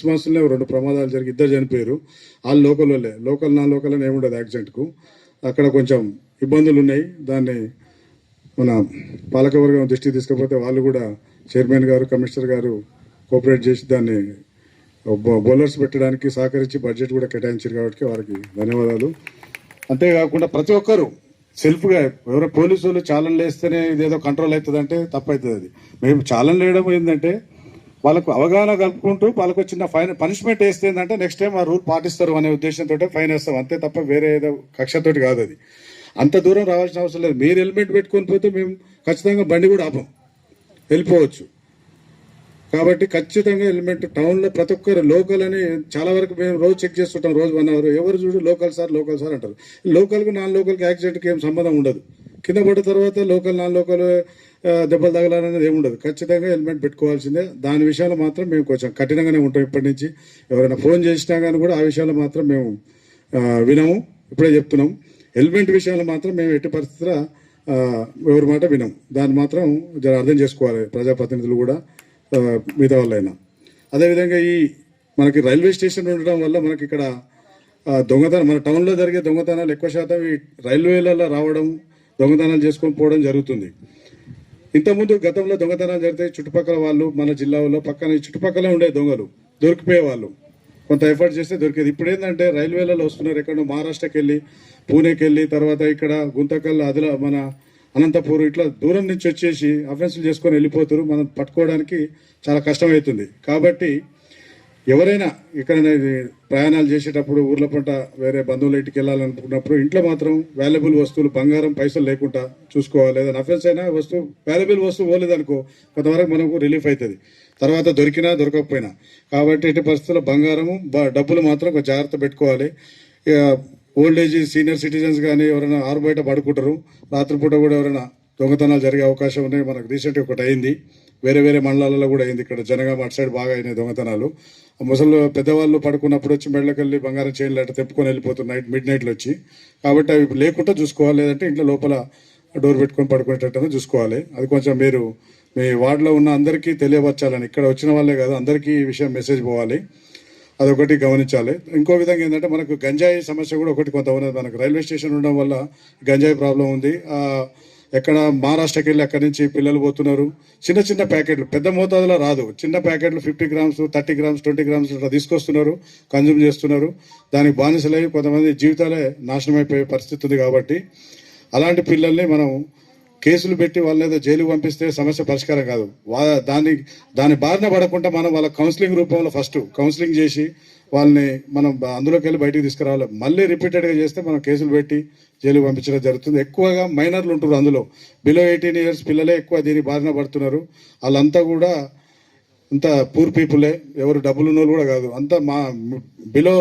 మంత్స్లోనే 2 ప్రమాదాలు జరిగి ఇద్దరు చనిపోయారు. వాళ్ళు లోకల్ వాళ్ళే, లోకల్ నా లోకల్ అని ఏముండదు యాక్సిడెంట్కు. అక్కడ కొంచెం ఇబ్బందులు ఉన్నాయి. దాన్ని మన పాలకవర్గం దృష్టికి తీసుకపోతే వాళ్ళు కూడా చైర్మన్ గారు, కమిషనర్ గారు కోఆపరేట్ చేసి దాన్ని బౌలర్స్ పెట్టడానికి సహకరించి బడ్జెట్ కూడా కేటాయించారు. కాబట్టి వారికి ధన్యవాదాలు. అంతేకాకుండా ప్రతి ఒక్కరూ సెల్ఫ్గా, ఎవరో పోలీసు వాళ్ళు చాలన్ వేస్తేనే ఇదేదో కంట్రోల్ అవుతుంది అంటే తప్పవుతుంది. అది మేము చాలన్ వేయడం ఏంటంటే వాళ్ళకు అవగాహన కలుపుకుంటూ వాళ్ళకు చిన్న పనిష్మెంట్ వేస్తే ఏంటంటే నెక్స్ట్ టైం ఆ రూల్ పాటిస్తారు అనే ఉద్దేశంతో ఫైన్ వేస్తాం, అంతే తప్ప వేరే ఏదో కక్షతోటి కాదు. అది అంత దూరం రావాల్సిన అవసరం లేదు. మీరు హెల్మెట్ పెట్టుకొని పోతే మేము ఖచ్చితంగా బండి కూడా ఆపం, వెళ్ళిపోవచ్చు. కాబట్టి ఖచ్చితంగా హెల్మెట్ టౌన్లో ప్రతి ఒక్కరు లోకల్ అని చాలా వరకు మేము రోజు చెక్ చేస్తుంటాం, రోజు 1 అవర్. ఎవరు చూడు లోకల్ సార్ అంటారు. లోకల్కి నాన్ లోకల్కి యాక్సిడెంట్కి ఏం సంబంధం ఉండదు. కింద పడిన తర్వాత లోకల్ నాన్ లోకల్ దెబ్బలు తగలాలనేది ఏముండదు. ఖచ్చితంగా హెల్మెట్ పెట్టుకోవాల్సిందే. దాని విషయంలో మాత్రం మేము కొంచెం కఠినంగానే ఉంటాం. ఇప్పటి నుంచి ఎవరైనా ఫోన్ చేసినా కానీ కూడా ఆ విషయాలు మాత్రం మేము వినము, ఇప్పుడే చెప్తున్నాం. హెల్మెట్ విషయాలు మాత్రం మేము ఎట్టి పరిస్థితుల్లో ఎవరి మాట వినం. దాన్ని మాత్రం జర అర్థం చేసుకోవాలి ప్రజాప్రతినిధులు కూడా, మిగతా వాళ్ళైనా. అదేవిధంగా ఈ మనకి రైల్వే స్టేషన్ ఉండడం వల్ల మనకి ఇక్కడ దొంగతనం, మన టౌన్లో జరిగే దొంగతనాలు ఎక్కువ శాతం ఈ రైల్వేలలో రావడం, దొంగతనాలు చేసుకొని పోవడం జరుగుతుంది. ఇంతకుముందు గతంలో దొంగతనాలు జరిగితే చుట్టుపక్కల వాళ్ళు, మన జిల్లాలో పక్కన చుట్టుపక్కల ఉండే దొంగలు దొరికిపోయే వాళ్ళు, కొంత ఎఫర్ట్ చేస్తే దొరికేది. ఇప్పుడు ఏంటంటే రైల్వేలలో వస్తున్నారు, ఎక్కడో మహారాష్ట్రకి వెళ్ళి, పూణేకి వెళ్ళి, తర్వాత ఇక్కడ గుంతకల్, మన అనంతపూర్, ఇట్లా దూరం నుంచి వచ్చేసి అఫెన్సులు చేసుకొని వెళ్ళిపోతారు. మనం పట్టుకోవడానికి చాలా కష్టమవుతుంది. కాబట్టి ఎవరైనా ఇక్కడ ప్రయాణాలు చేసేటప్పుడు ఊర్ల పంట వేరే బంధువుల ఇంటికి వెళ్ళాలనుకున్నప్పుడు ఇంట్లో మాత్రం వాల్యుబుల్ వస్తువులు, బంగారం, పైసలు లేకుండా చూసుకోవాలి. ఏదైనా అఫెన్స్ అయినా వాల్యుబుల్ వస్తువు పోలేదనుకో కొంతవరకు మనకు రిలీఫ్ అవుతుంది, తర్వాత దొరికినా దొరకకపోయినా. కాబట్టి ఇటు పరిస్థితుల్లో బంగారము, డబ్బులు మాత్రం కొంచెం జాగ్రత్త పెట్టుకోవాలి. ఓల్డ్ ఏజ్ సీనియర్ సిటిజన్స్ కానీ ఎవరైనా ఆరు బయట పడుకుంటారు, రాత్రిపూట కూడా ఎవరైనా దొంగతనాలు జరిగే అవకాశం ఉన్నాయి. మనకు రీసెంట్గా ఒకటి అయింది, వేరే మండలాలలో కూడా అయింది. ఇక్కడ జనగామ అటు సైడ్ బాగా అయినాయి దొంగతనాలు. ముసలు పెద్దవాళ్ళు పడుకున్నప్పుడు వచ్చి మెడలకెళ్ళి బంగారం చైన్లు అట్లా తెప్పుకొని వెళ్ళిపోతున్నారు మిడ్ నైట్లో వచ్చి. కాబట్టి అవి లేకుండా చూసుకోవాలి, లేదంటే ఇంట్లో లోపల డోర్ పెట్టుకొని పడుకునేటట్టు చూసుకోవాలి. అది కొంచెం మీరు మీ వార్డులో ఉన్న అందరికీ తెలియపరచాలని, ఇక్కడ వచ్చిన వాళ్ళే కాదు అందరికీ ఈ విషయం మెసేజ్ పోవాలి, అదొకటి గమనించాలి. ఇంకో విధంగా ఏంటంటే మనకు గంజాయి సమస్య కూడా ఒకటి కొంత ఉన్నది. మనకు రైల్వే స్టేషన్ ఉండడం వల్ల గంజాయి ప్రాబ్లం ఉంది. ఎక్కడ మహారాష్ట్రకి వెళ్ళి అక్కడి నుంచి పిల్లలు పోతున్నారు, చిన్న ప్యాకెట్లు, పెద్ద మోతాదులో రాదు, చిన్న ప్యాకెట్లు 50 గ్రామ్స్, 30 గ్రామ్స్, 20 గ్రామ్స్ ఇట్లా తీసుకొస్తున్నారు, కన్జ్యూమ్ చేస్తున్నారు. దానికి బానిసలై కొంతమంది జీవితాలే నాశనం అయిపోయే పరిస్థితి ఉంది. కాబట్టి అలాంటి పిల్లల్ని మనం కేసులు పెట్టి వాళ్ళని ఏదో జైలుకు పంపిస్తే సమస్య పరిష్కారం కాదు. దాని బారిన పడకుండా మనం వాళ్ళ కౌన్సిలింగ్ రూపంలో ఫస్ట్ కౌన్సిలింగ్ చేసి వాళ్ళని మనం అందులోకి వెళ్ళి బయటికి తీసుకురావాలి. మళ్ళీ రిపీటెడ్గా చేస్తే మనం కేసులు పెట్టి జైలుకు పంపించడం జరుగుతుంది. ఎక్కువగా మైనర్లు ఉంటారు, అందులో బిలో 18 ఇయర్స్ పిల్లలే ఎక్కువ దీని బారిన పడుతున్నారు. వాళ్ళంతా కూడా అంత పూర్ పీపులే, ఎవరు డబ్బులు ఉన్న వాళ్ళు కూడా కాదు, అంతా బిలో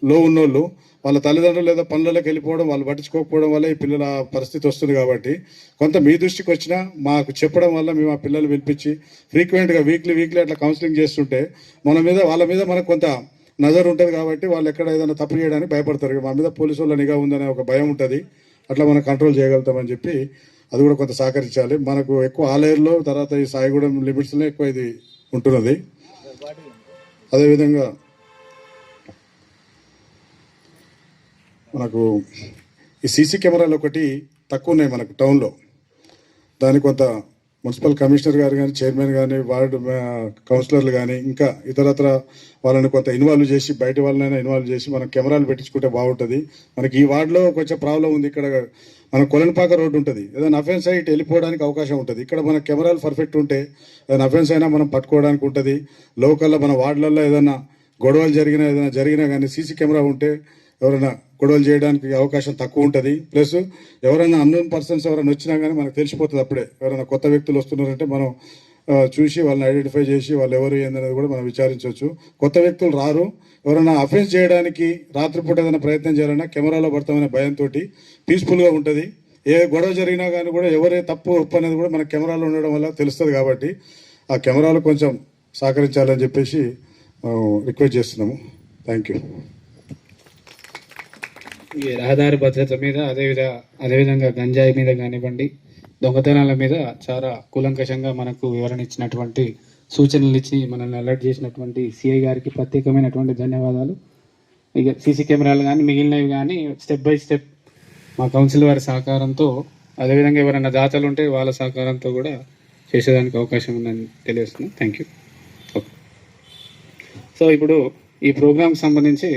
లో ఉన్నోళ్ళు వాళ్ళ తల్లిదండ్రులు లేదా పనులలోకి వెళ్ళిపోవడం, వాళ్ళు పట్టించుకోకపోవడం వల్ల ఈ పిల్లల పరిస్థితి వస్తుంది. కాబట్టి కొంత మీ దృష్టికి వచ్చినా మాకు చెప్పడం వల్ల మేము ఆ పిల్లలు పిలిపించి ఫ్రీక్వెంట్గా వీక్లీ అట్లా కౌన్సిలింగ్ చేస్తుంటే వాళ్ళ మీద మనకు కొంత నజర్ ఉంటుంది. కాబట్టి వాళ్ళు ఎక్కడ ఏదైనా తప్పు చేయడానికి భయపడతారు. మా మీద పోలీసు వాళ్ళ నిఘా ఉందనే ఒక భయం ఉంటుంది. అట్లా మనం కంట్రోల్ చేయగలుగుతామని చెప్పి అది కూడా కొంత సహకరించాలి. మనకు ఎక్కువ ఆలేరులో, తర్వాత ఈ సాయిగూడెం లిమిట్స్లో ఎక్కువ ఇది ఉంటున్నది. అదేవిధంగా మనకు ఈ సీసీ కెమెరాలు ఒకటి తక్కువ ఉన్నాయి మనకు టౌన్లో. దానికి కొంత మున్సిపల్ కమిషనర్ గారు కానీ, చైర్మన్ కానీ, వార్డు కౌన్సిలర్లు కానీ, ఇంకా ఇతరత్ర వాళ్ళని కొంత ఇన్వాల్వ్ చేసి, బయట వాళ్ళనైనా ఇన్వాల్వ్ చేసి మనం కెమెరాలు పెట్టించుకుంటే బాగుంటుంది. మనకి ఈ వార్డులో కొంచెం ప్రాబ్లం ఉంది. ఇక్కడ మన కొలనపాక రోడ్డు ఉంటుంది. ఏదైనా అఫెన్స్ అయ్యి వెళ్ళిపోవడానికి అవకాశం ఉంటుంది. ఇక్కడ మన కెమెరాలు పర్ఫెక్ట్ ఉంటే ఏదైనా అఫెన్స్ అయినా మనం పట్టుకోవడానికి ఉంటుంది. లోకల్లో మన వార్డులలో ఏదైనా గొడవలు జరిగినా కానీ సీసీ కెమెరా ఉంటే ఎవరైనా గొడవలు చేయడానికి అవకాశం తక్కువ ఉంటుంది. ప్లస్ ఎవరైనా అన్నోన్ పర్సన్స్ ఎవరైనా వచ్చినా కానీ మనకు తెలిసిపోతుంది. అప్పుడే ఎవరైనా కొత్త వ్యక్తులు వస్తున్నారంటే మనం చూసి వాళ్ళని ఐడెంటిఫై చేసి వాళ్ళు ఎవరు ఏందనేది కూడా మనం విచారించవచ్చు. కొత్త వ్యక్తులు రారు. ఎవరైనా అఫెన్స్ చేయడానికి రాత్రిపూట ఏదైనా ప్రయత్నం చేయాలన్నా కెమెరాలో పడతామనే భయంతో పీస్ఫుల్గా ఉంటుంది. ఏ గొడవ జరిగినా కానీ కూడా ఎవరే తప్పు ఒప్పు అనేది కూడా మన కెమెరాలో ఉండడం వల్ల తెలుస్తుంది. కాబట్టి ఆ కెమెరాలు కొంచెం సహకరించాలని చెప్పేసి రిక్వెస్ట్ చేస్తున్నాము. Thank you. ఈ రహదారి భద్రత మీద అదేవిధంగా గంజాయి మీద కానివ్వండి, దొంగతనాల మీద చాలా కూలంకషంగా మనకు వివరణ ఇచ్చినటువంటి, సూచనలు ఇచ్చి మనల్ని అలర్ట్ చేసినటువంటి సిఐ గారికి ప్రత్యేకమైనటువంటి ధన్యవాదాలు. ఇక సీసీ కెమెరాలు కానీ మిగిలినవి కానీ స్టెప్ బై స్టెప్ మా కౌన్సిల్ వారి సహకారంతో, అదేవిధంగా ఎవరైనా దాతలు ఉంటే వాళ్ళ సహకారంతో కూడా చేసేదానికి అవకాశం ఉందని తెలియజేస్తున్నాను. Thank you. సో ఇప్పుడు ఈ ప్రోగ్రాంకి సంబంధించి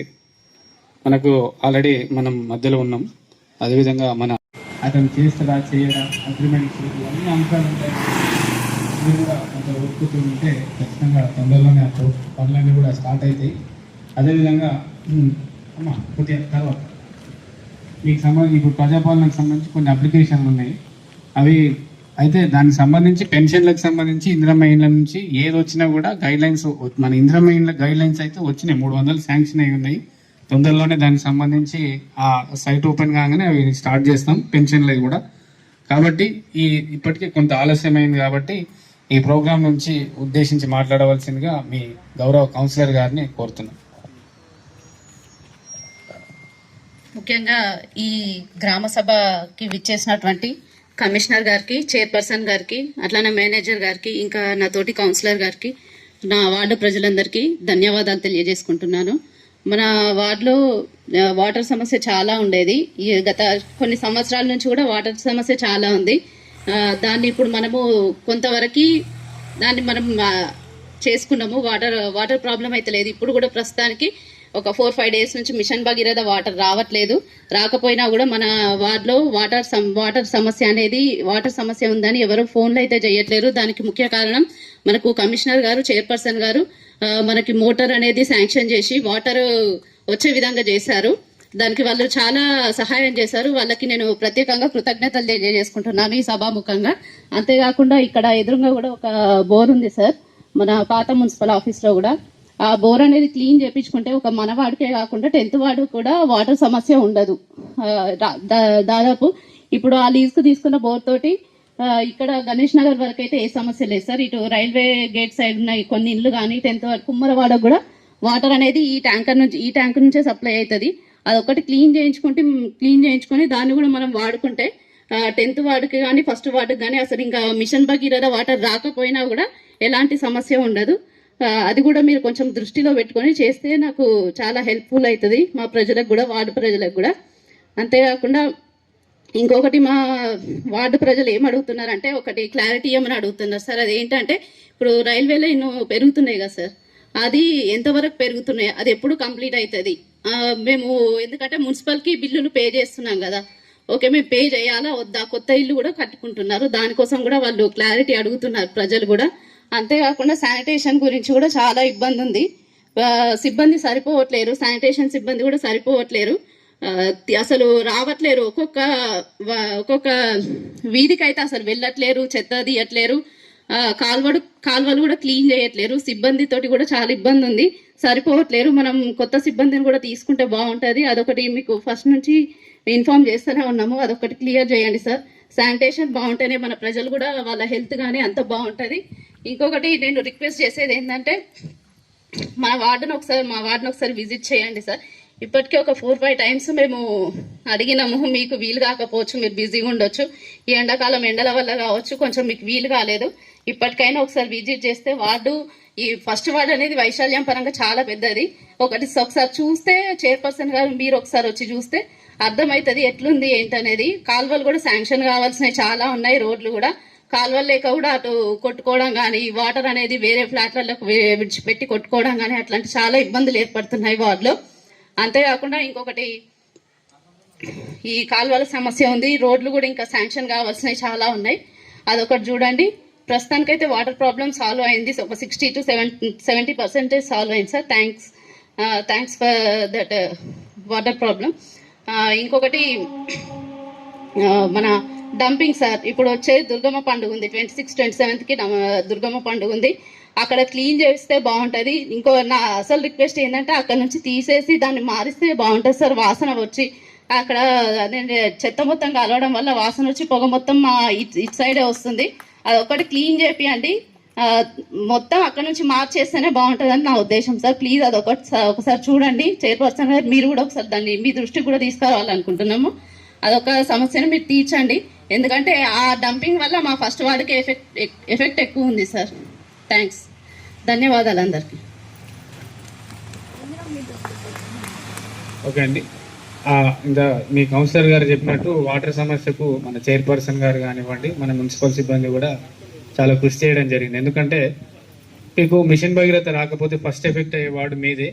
మనకు ఆల్రెడీ మనం మధ్యలో ఉన్నాం. అదేవిధంగా అతను చేస్తాడా చేయడా, అగ్రిమెంట్స్, ఇవన్నీ అంశాలు ఉంటాయి. ఇది కూడా కొంత ఒప్పుతూ ఉంటే ఖచ్చితంగా తొందరలోనే ఆ పనులన్నీ కూడా స్టార్ట్ అవుతాయి. అదేవిధంగా కొద్దిగా తర్వాత మీకు సంబంధించి ఇప్పుడు ప్రజాపాలనకు సంబంధించి కొన్ని అప్లికేషన్లు ఉన్నాయి. అవి అయితే దానికి సంబంధించి పెన్షన్లకు సంబంధించి ఇందిరమ్మ ఇండ్ల నుంచి ఏది వచ్చినా కూడా గైడ్లైన్స్, మన ఇందిరమ్మ ఇండ్ల గైడ్లైన్స్ అయితే వచ్చినాయి. 300 శాంక్షన్ అయి ఉన్నాయి. తొందరలోనే దానికి సంబంధించి ఆ సైట్ ఓపెన్ కాగానే అవి స్టార్ట్ చేస్తాం, పెన్షన్లు కూడా. కాబట్టి ఇప్పటికీ కొంత ఆలస్యమైంది. కాబట్టి ఈ ప్రోగ్రాం నుంచి ఉద్దేశించి మాట్లాడవలసిందిగా మీ గౌరవ కౌన్సిలర్ గారిని కోరుతున్నాం. ముఖ్యంగా ఈ గ్రామ సభకి విచ్చేసినటువంటి కమిషనర్ గారికి, చైర్పర్సన్ గారికి, అట్లానే మేనేజర్ గారికి, ఇంకా నా తోటి కౌన్సిలర్ గారికి, నా వార్డు ప్రజలందరికీ ధన్యవాదాలు తెలియజేసుకుంటున్నాను. మన వార్డులో వాటర్ సమస్య చాలా ఉండేది. గత కొన్ని సంవత్సరాల నుంచి కూడా వాటర్ సమస్య చాలా ఉంది. దాన్ని ఇప్పుడు మనము కొంతవరకు మనం చేసుకున్నాము. వాటర్ ప్రాబ్లం అయితే లేదు. ఇప్పుడు కూడా ప్రస్తుతానికి ఒక 4-5 డేస్ నుంచి మిషన్ భగీరథ వాటర్ రావట్లేదు. రాకపోయినా కూడా మన వార్డులో వాటర్ సమస్య ఉందని ఎవరు ఫోన్లు అయితే చేయట్లేరు. దానికి ముఖ్య కారణం మనకు కమిషనర్ గారు, చైర్పర్సన్ గారు మనకి మోటార్ అనేది శాంక్షన్ చేసి వాటర్ వచ్చే విధంగా చేశారు. దానికి వాళ్ళు చాలా సహాయం చేశారు. వాళ్ళకి నేను ప్రత్యేకంగా కృతజ్ఞతలు తెలియజేసుకుంటున్నాను ఈ సభాముఖంగా. అంతేకాకుండా ఇక్కడ ఎదురుగా కూడా ఒక బోర్ ఉంది సార్, మన పాత మున్సిపల్ ఆఫీస్లో కూడా. ఆ బోర్ అనేది క్లీన్ చేయించుకుంటే ఒక మన వాడికే కాకుండా 10th వార్డు కూడా వాటర్ సమస్య ఉండదు. దాదాపు ఇప్పుడు ఆ లీజ్కు తీసుకున్న బోర్ తోటి ఇక్కడ గణేష్ నగర్ వరకు అయితే ఏ సమస్య లేదు సార్. ఇటు రైల్వే గేట్ సైడ్ ఉన్న కొన్ని ఇల్లు కానీ 10th వార్డు కుమ్మరవాడకు కూడా వాటర్ అనేది ఈ ట్యాంకర్ నుంచే సప్లై అవుతుంది. అదొకటి క్లీన్ చేయించుకొని దాన్ని కూడా మనం వాడుకుంటే 10th వార్డుకి కానీ 1st వార్డుకి కానీ అసలు ఇంకా మిషన్ భగీరథ వాటర్ రాకపోయినా కూడా ఎలాంటి సమస్య ఉండదు. అది కూడా మీరు కొంచెం దృష్టిలో పెట్టుకొని చేస్తే నాకు చాలా హెల్ప్ఫుల్ అవుతుంది, మా ప్రజలకు కూడా, వార్డు ప్రజలకు కూడా. అంతేకాకుండా ఇంకొకటి మా వార్డు ప్రజలు ఏం అడుగుతున్నారంటే ఒకటి క్లారిటీ ఏమని అడుగుతున్నారు సార్. అదేంటంటే ఇప్పుడు రైల్వేలో ఎన్నో పెరుగుతున్నాయి కదా సార్, అది ఎంతవరకు పెరుగుతున్నాయి, అది ఎప్పుడు కంప్లీట్ అవుతుంది? మేము ఎందుకంటే మున్సిపల్కి బిల్లులు పే చేస్తున్నాం కదా, ఓకే మేము పే చేయాలా వద్దా? కొత్త ఇల్లు కూడా కట్టుకుంటున్నారు, దానికోసం కూడా వాళ్ళు క్లారిటీ అడుగుతున్నారు ప్రజలు కూడా. అంతేకాకుండా శానిటేషన్ గురించి కూడా చాలా ఇబ్బంది ఉంది. సిబ్బంది సరిపోవట్లేరు, శానిటేషన్ సిబ్బంది కూడా సరిపోవట్లేరు, అసలు రావట్లేరు. ఒక్కొక్క వీధికి అయితే అసలు వెళ్ళట్లేరు, చెత్త తీయట్లేరు, కాలువలు కూడా క్లీన్ చేయట్లేరు. సిబ్బందితోటి కూడా చాలా ఇబ్బంది ఉంది. సరిపోవట్లేరు. మనం కొత్త సిబ్బందిని కూడా తీసుకుంటే బాగుంటుంది. అదొకటి మీకు ఫస్ట్ నుంచి ఇన్ఫార్మ్ చేస్తూనే ఉన్నాము, అదొకటి క్లియర్ చేయండి సార్. శానిటేషన్ బాగుంటేనే మన ప్రజలు కూడా వాళ్ళ హెల్త్ కానీ అంత బాగుంటుంది. ఇంకొకటి నేను రిక్వెస్ట్ చేసేది ఏంటంటే మా వార్డును ఒకసారి విజిట్ చేయండి సార్. ఇప్పటికే ఒక 4-5 టైమ్స్ మేము అడిగినాము, మీకు వీలు కాకపోవచ్చు, మీరు బిజీగా ఉండొచ్చు, ఈ ఎండాకాలం ఎండల వల్ల కావచ్చు కొంచెం మీకు వీలు కాలేదు. ఇప్పటికైనా ఒకసారి విజిట్ చేస్తే వార్డు, ఈ ఫస్ట్ వార్డు అనేది వైశాల్యం పరంగా చాలా పెద్దది. ఒకసారి చూస్తే చైర్పర్సన్ గారు మీరు ఒకసారి వచ్చి చూస్తే అర్థమవుతుంది ఎట్లుంది ఏంటనేది. కాలువలు కూడా శాంక్షన్ కావాల్సినవి చాలా ఉన్నాయి, రోడ్లు కూడా కాలువలు లేక కూడా అటు కొట్టుకోవడం కానీ, వాటర్ అనేది వేరే ఫ్లాట్లకు విడిచిపెట్టి కొట్టుకోవడం కానీ అట్లాంటి చాలా ఇబ్బందులు ఏర్పడుతున్నాయి వార్డులో. అంతేకాకుండా ఇంకొకటి ఈ కాలువల సమస్య ఉంది, రోడ్లు కూడా ఇంకా శాంక్షన్ కావాల్సినవి చాలా ఉన్నాయి, అదొకటి చూడండి. ప్రస్తుతానికైతే వాటర్ ప్రాబ్లమ్ సాల్వ్ అయింది, ఒక 60 to 70% సాల్వ్ అయింది sir. Thanks for that water problem. ఇంకొకటి మన డంపింగ్ సార్, ఇప్పుడు వచ్చే దుర్గమ్మ పండుగ ఉంది, 26-27కి దుర్గమ్మ పండుగ ఉంది, అక్కడ క్లీన్ చేస్తే బాగుంటుంది. ఇంకో నా అసలు రిక్వెస్ట్ ఏంటంటే అక్కడ నుంచి తీసేసి దాన్ని మారిస్తే బాగుంటుంది సార్. వాసన వచ్చి అక్కడ చెత్త మొత్తం కలవడం వల్ల వాసన వచ్చి పొగ మొత్తం మా ఇటు సైడే వస్తుంది. అదొకటి క్లీన్ చేపియండి, మొత్తం అక్కడ నుంచి మార్చేస్తేనే బాగుంటుందని నా ఉద్దేశం సార్. ప్లీజ్ ఒకసారి చూడండి చైర్పర్సన్ గారు, మీరు కూడా ఒకసారి దాన్ని మీ దృష్టికి కూడా తీసుకురావాలనుకుంటున్నాము. అదొక సమస్యను మీరు తీర్చండి, ఎందుకంటే ఆ డంపింగ్ వల్ల మా ఫస్ట్ వార్డుకి ఎఫెక్ట్ ఎక్కువ ఉంది సార్. థ్యాంక్స్, ధన్యవాదాలు అందరికీ. ఓకే అండి, ఇంకా మీ కౌన్సిలర్ గారు చెప్పినట్టు వాటర్ సమస్యకు మన చైర్పర్సన్ గారు కానివ్వండి, మన మున్సిపల్ సిబ్బంది కూడా చాలా కృషి చేయడం జరిగింది. ఎందుకంటే మీకు మిషన్ భగీరథ రాకపోతే ఫస్ట్ ఎఫెక్ట్ అయ్యే వార్డు మీదే.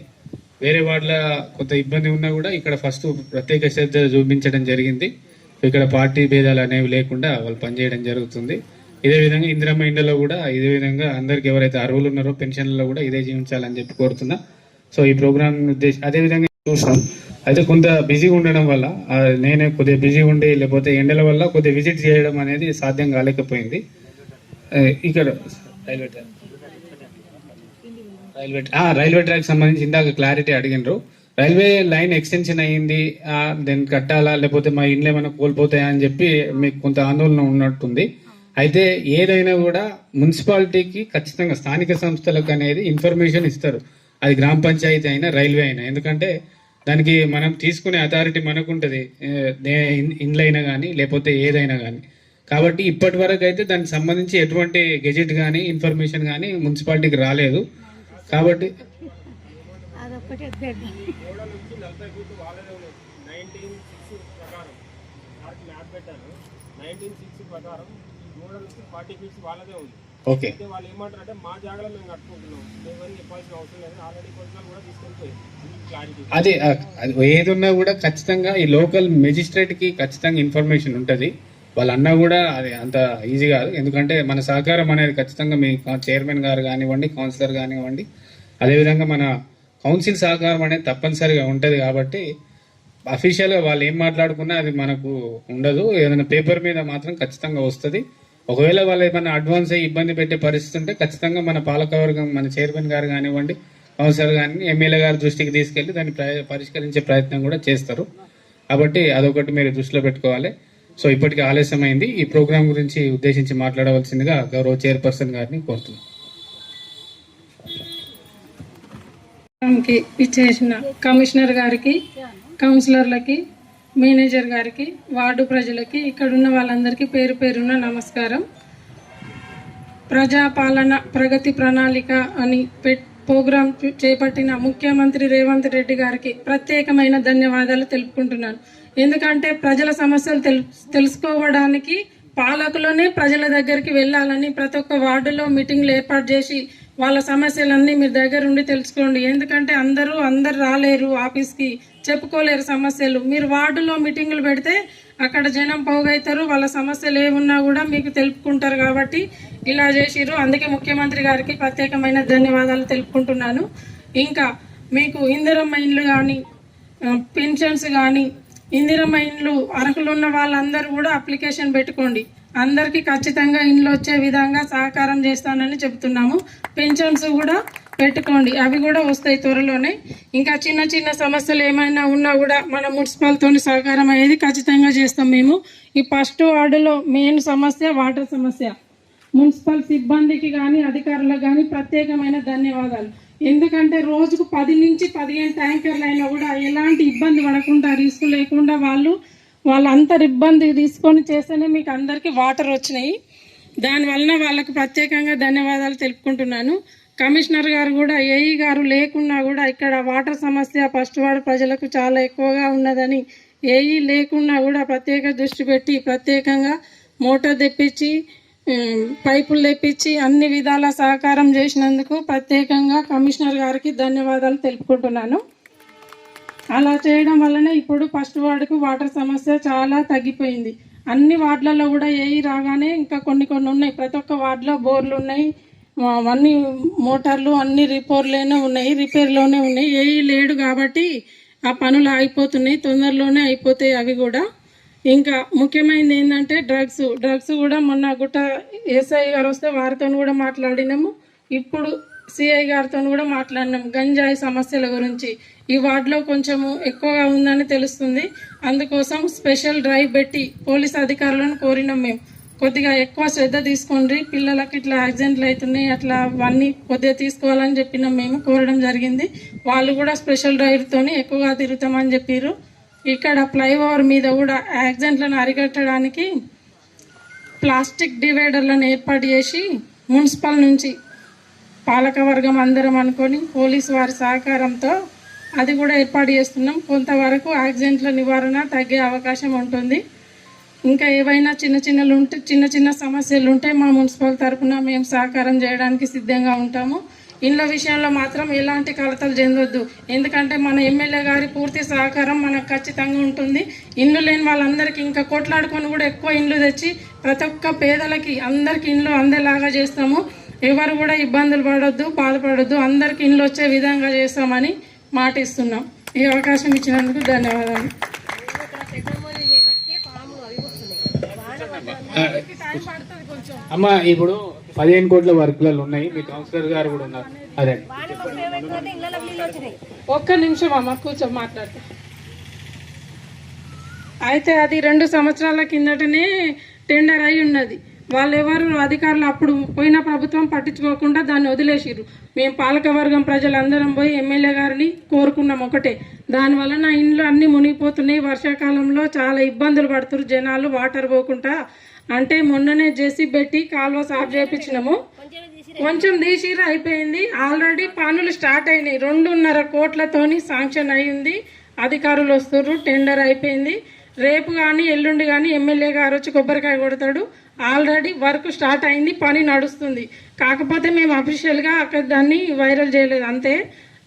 వేరే వార్డుల కొంత ఇబ్బంది ఉన్నా కూడా ఇక్కడ ఫస్ట్ ప్రత్యేక శ్రద్ధ చూపించడం జరిగింది. ఇక్కడ పార్టీ భేదాలు అనేవి లేకుండా వాళ్ళు పనిచేయడం జరుగుతుంది. ఇదే విధంగా ఇందిరమ్మ ఇండ్లలో కూడా ఇదే విధంగా అందరికి ఎవరైతే అర్హులు ఉన్నారో పెన్షన్లలో కూడా ఇదే జీవించాలని చెప్పి కోరుతున్నా. సో ఈ ప్రోగ్రామ్ అదే విధంగా చూసాం. అయితే కొంత బిజీగా ఉండడం వల్ల నేనే కొద్దిగా బిజీగా ఉండి, లేకపోతే ఎండల వల్ల కొద్దిగా విజిట్ చేయడం అనేది సాధ్యం కాలేకపోయింది. ఇక్కడ రైల్వే ట్రాక్ సంబంధించి ఇందాక క్లారిటీ అడిగినారు. రైల్వే లైన్ ఎక్స్టెన్షన్ అయ్యింది, దాన్ని కట్టాలా లేకపోతే మా ఇండ్లు ఏమైనా కోల్పోతాయా అని చెప్పి మీకు కొంత ఆందోళన ఉన్నట్టుంది. అయితే ఏదైనా కూడా మున్సిపాలిటీకి ఖచ్చితంగా స్థానిక సంస్థలకు అనేది ఇన్ఫర్మేషన్ ఇస్తారు, అది గ్రామ పంచాయతీ అయినా రైల్వే అయినా. ఎందుకంటే దానికి మనం తీసుకునే అథారిటీ మనకు ఉంటుంది, ఇండ్లు అయినా కానీ లేకపోతే ఏదైనా కానీ. కాబట్టి ఇప్పటి వరకు అయితే దానికి సంబంధించి ఎటువంటి గెజెట్ కానీ ఇన్ఫర్మేషన్ కానీ మున్సిపాలిటీకి రాలేదు. కాబట్టి ఓకే, వాళ్ళు ఏమంటారంటే మా జాగాలో మేము కట్టుకుంటున్నాం, మేము చెప్పాల్సిన అవసరం లేదు, ఆల్రెడీ కొంచెం కూడా తీసుకెళ్ళిపోయి అది ఏదున్నా కూడా ఖచ్చితంగా ఈ లోకల్ మెజిస్ట్రేట్ కి ఖచ్చితంగా ఇన్ఫర్మేషన్ ఉంటుంది. వాళ్ళు అన్నా కూడా అది అంత ఈజీ కాదు, ఎందుకంటే మన సహకారం అనేది ఖచ్చితంగా మీ చైర్మన్ గారు కానివ్వండి, కౌన్సిలర్ కానివ్వండి, అదేవిధంగా మన కౌన్సిల్ సహకారం అనేది తప్పనిసరిగా ఉంటుంది. కాబట్టి అఫీషియల్గా వాళ్ళు ఏం మాట్లాడుకున్నా అది మనకు ఉండదు, ఏదైనా పేపర్ మీద మాత్రం ఖచ్చితంగా వస్తుంది. ఒకవేళ వాళ్ళు ఏమైనా అడ్వాన్స్ అయ్యి ఇబ్బంది పెట్టే పరిస్థితి ఉంటే ఖచ్చితంగా మన పాలకవర్గం, మన చైర్మన్ గారు కానివ్వండి, కౌన్సిలర్ కానీ ఎమ్మెల్యే గారి దృష్టికి తీసుకెళ్లి దాన్ని పరిష్కరించే ప్రయత్నం కూడా చేస్తారు. కాబట్టి అదొకటి మీరు దృష్టిలో పెట్టుకోవాలి. సో ఇప్పటికీ ఆలస్యమైంది. ఈ ప్రోగ్రాం గురించి ఉద్దేశించి మాట్లాడవలసిందిగా గౌరవ చైర్పర్సన్ గారిని కోరుతున్నాను. ఇచ్చేసిన కమిషనర్ గారికి, కౌన్సిలర్లకి, మేనేజర్ గారికి, వార్డు ప్రజలకి, ఇక్కడున్న వాళ్ళందరికీ పేరు పేరున నమస్కారం. ప్రజాపాలన ప్రగతి ప్రణాళిక అని ప్రోగ్రాం చేపట్టిన ముఖ్యమంత్రి రేవంత్ రెడ్డి గారికి ప్రత్యేకమైన ధన్యవాదాలు తెలుపుకుంటున్నాను. ఎందుకంటే ప్రజల సమస్యలు తెలుసుకోవడానికి పాలకులనే ప్రజల దగ్గరికి వెళ్ళాలని ప్రతి ఒక్క వార్డులో మీటింగ్లు ఏర్పాటు చేసి వాళ్ళ సమస్యలన్నీ మీరు దగ్గర ఉండి తెలుసుకోండి. ఎందుకంటే అందరూ రాలేరు, ఆఫీస్కి చెప్పుకోలేరు సమస్యలు. మీరు వార్డులో మీటింగులు పెడితే అక్కడ జనం పోగవుతారు, వాళ్ళ సమస్యలు ఏమున్నా కూడా మీకు తెలుపుకుంటారు. కాబట్టి ఇలా చేసిర్రు. అందుకే ముఖ్యమంత్రి గారికి ప్రత్యేకమైన ధన్యవాదాలు తెలుపుకుంటున్నాను. ఇంకా మీకు ఇందిరమ్మ ఇండ్లు కానీ, పెన్షన్స్ కానీ, ఇందిరమ్మ ఇండ్లు అర్హులున్న వాళ్ళందరూ కూడా అప్లికేషన్ పెట్టుకోండి. అందరికీ ఖచ్చితంగా ఇండ్లు వచ్చే విధంగా సహకారం చేస్తానని చెప్తున్నాము. పెన్షన్స్ కూడా పెట్టుకోండి, అవి కూడా వస్తాయి త్వరలోనే. ఇంకా చిన్న చిన్న సమస్యలు ఏమైనా ఉన్నా కూడా మన మున్సిపాలిటీతో సహకారం అనేది ఖచ్చితంగా చేస్తాం మేము. ఈ ఫస్ట్ వార్డులో మెయిన్ సమస్య వాటర్ సమస్య. మున్సిపల్ సిబ్బందికి కానీ అధికారులకు కానీ ప్రత్యేకమైన ధన్యవాదాలు. ఎందుకంటే రోజుకు 10 నుంచి 15 ట్యాంకర్లు అయినా కూడా ఎలాంటి ఇబ్బంది పడకుండా రిస్క్ లేకుండా వాళ్ళంతా ఇబ్బంది తీసుకొని చేస్తేనే మీకు అందరికీ వాటర్ వచ్చినాయి. దానివలన వాళ్ళకు ప్రత్యేకంగా ధన్యవాదాలు తెలుపుకుంటున్నాను. కమిషనర్ గారు కూడా ఏఈ గారు లేకున్నా కూడా ఇక్కడ వాటర్ సమస్య ఫస్ట్ వార్డు ప్రజలకు చాలా ఎక్కువగా ఉన్నదని ఏఈ లేకున్నా కూడా ప్రత్యేక దృష్టి పెట్టి ప్రత్యేకంగా మోటార్ తెప్పించి పైపులు తెప్పించి అన్ని విధాల సహకారం చేసినందుకు ప్రత్యేకంగా కమిషనర్ గారికి ధన్యవాదాలు తెలుపుకుంటున్నాను. అలా చేయడం వల్లనే ఇప్పుడు ఫస్ట్ వార్డుకు వాటర్ సమస్య చాలా తగ్గిపోయింది. అన్ని వార్డులలో కూడా ఏఈ రాగానే ఇంకా కొన్ని ఉన్నాయి. ప్రతి ఒక్క వార్డులో బోర్లు ఉన్నాయి, అన్ని మోటార్లు అన్ని రిపేర్లోనే ఉన్నాయి. ఏఈ లేడు కాబట్టి ఆ పనులు అయిపోతున్నాయి, తొందరలోనే అయిపోతాయి అవి కూడా. ఇంకా ముఖ్యమైనది ఏంటంటే డ్రగ్స్ కూడా మొన్న గుట్ట ఎస్ఐ గారు వస్తే వారితో కూడా మాట్లాడినాము. ఇప్పుడు సిఐ గారితో కూడా మాట్లాడినాము గంజాయి సమస్యల గురించి. ఈ వార్డులో కొంచెము ఎక్కువగా ఉందని తెలుస్తుంది. అందుకోసం స్పెషల్ డ్రైవ్ పెట్టి పోలీస్ అధికారులను కోరినాం. మేము కొద్దిగా ఎక్కువ శ్రద్ధ తీసుకోండి, పిల్లలకి ఇట్లా యాక్సిడెంట్లు అవుతున్నాయి, అట్లా అవన్నీ కొద్దిగా తీసుకోవాలని చెప్పినాం. మేము కోరడం జరిగింది. వాళ్ళు కూడా స్పెషల్ డ్రైవ్తోని ఎక్కువగా తిరుగుతామని చెప్పారు. ఇక్కడ ఫ్లైఓవర్ మీద కూడా యాక్సిడెంట్లను అరికట్టడానికి ప్లాస్టిక్ డివైడర్లను ఏర్పాటు చేసి మున్సిపల్ నుంచి పాలకవర్గం అందరం అనుకొని పోలీసు వారి సహకారంతో అది కూడా ఏర్పాటు చేస్తున్నాం. కొంతవరకు యాక్సిడెంట్ల నివారణ తగ్గే అవకాశం ఉంటుంది. ఇంకా ఏవైనా చిన్న చిన్న సమస్యలు ఉంటే మా మున్సిపల్ తరఫున మేము సహకారం చేయడానికి సిద్ధంగా ఉంటాము. ఇళ్ళ విషయంలో మాత్రం ఎలాంటి కలతలు చెందొద్దు. ఎందుకంటే మన ఎమ్మెల్యే గారి పూర్తి సహకారం మనకు ఖచ్చితంగా ఉంటుంది. ఇండ్లు లేని వాళ్ళందరికీ ఇంకా కొట్లాడుకొని కూడా ఎక్కువ ఇండ్లు తెచ్చి ప్రతి ఒక్క పేదలకి అందరికి ఇండ్లు అందేలాగా చేస్తాము. ఎవరు కూడా ఇబ్బందులు పడొద్దు, బాధపడొద్దు, అందరికి ఇండ్లు వచ్చే విధంగా చేస్తామని మాట ఇస్తున్నాం. ఈ అవకాశం ఇచ్చినందుకు ధన్యవాదాలు. అమ్మ, ఇప్పుడు 15 కోట్ల వర్కులలో ఉన్నాయి, మీ కౌన్సిలర్ గారు కూడా ఉన్నారు. అదే ఒక్క నిమిషం అమ్మ కూర్చో మాట్లాడతా. అయితే అది 2 సంవత్సరాల కిందటనే టెండర్ అయి ఉన్నది. వాళ్ళెవరు అధికారులు అప్పుడు పోయిన ప్రభుత్వం పట్టించుకోకుండా దాన్ని వదిలేసిర్రు. మేము పాలకవర్గం ప్రజలందరం పోయి ఎమ్మెల్యే గారిని కోరుకున్నాం ఒకటే. దానివల్ల ఇండ్లు అన్నీ మునిగిపోతున్నాయి. వర్షాకాలంలో చాలా ఇబ్బందులు పడుతున్నారు జనాలు వాటర్ పోకుండా. అంటే మొన్ననే జేసీ పెట్టి కాలువ సాఫ్ చేయించినాము. కొంచెం తీసిర్రు, అయిపోయింది. ఆల్రెడీ పనులు స్టార్ట్ అయినాయి. 2.5 కోట్లతోని శాంక్షన్ అయ్యింది. అధికారులు వస్తున్నారు, టెండర్ అయిపోయింది. రేపు కానీ ఎల్లుండి కానీ ఎమ్మెల్యే గారు వచ్చి కొబ్బరికాయ కొడతాడు. ఆల్రెడీ వర్క్ స్టార్ట్ అయింది, పని నడుస్తుంది. కాకపోతే మేము అఫీషియల్గా అక్కడ దాన్ని వైరల్ చేయలేదు అంతే.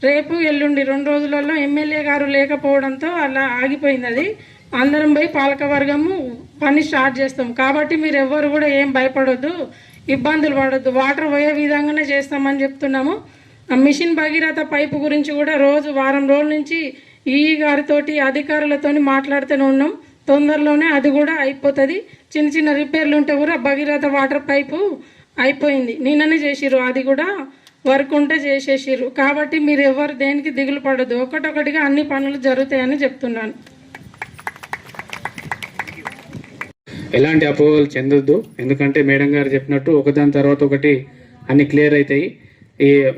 రేపు ఎల్లుండి 2 రోజులలో ఎమ్మెల్యే గారు లేకపోవడంతో అలా ఆగిపోయింది. అది అందరం పోయి పాలకవర్గము పని స్టార్ట్ చేస్తాం. కాబట్టి మీరు ఎవ్వరు కూడా ఏం భయపడొద్దు, ఇబ్బందులు పడొద్దు. వాటర్ పోయే విధంగానే చేస్తామని చెప్తున్నాము. మిషన్ భగీరథ పైపు గురించి కూడా వారం రోజుల నుంచి ఈ గారితోటి అధికారులతోని మాట్లాడుతూనే ఉన్నాం. తొందరలోనే అది కూడా అయిపోతుంది. చిన్న రిపేర్లు ఉంటే కూడా భగీరథ వాటర్ పైపు అయిపోయింది, నిన్ననే చేసిర్రు. అది కూడా వర్క్ ఉంటే చేసేసిర్రు. కాబట్టి మీరు ఎవరు దేనికి దిగులు పడొద్దు, ఒకటొకటిగా అన్ని పనులు జరుగుతాయని చెప్తున్నాను. ఎలాంటి అపోహలు చెందొద్దు. ఎందుకంటే మేడం గారు చెప్పినట్టు ఒకదాని తర్వాత ఒకటి అన్ని క్లియర్ అవుతాయి.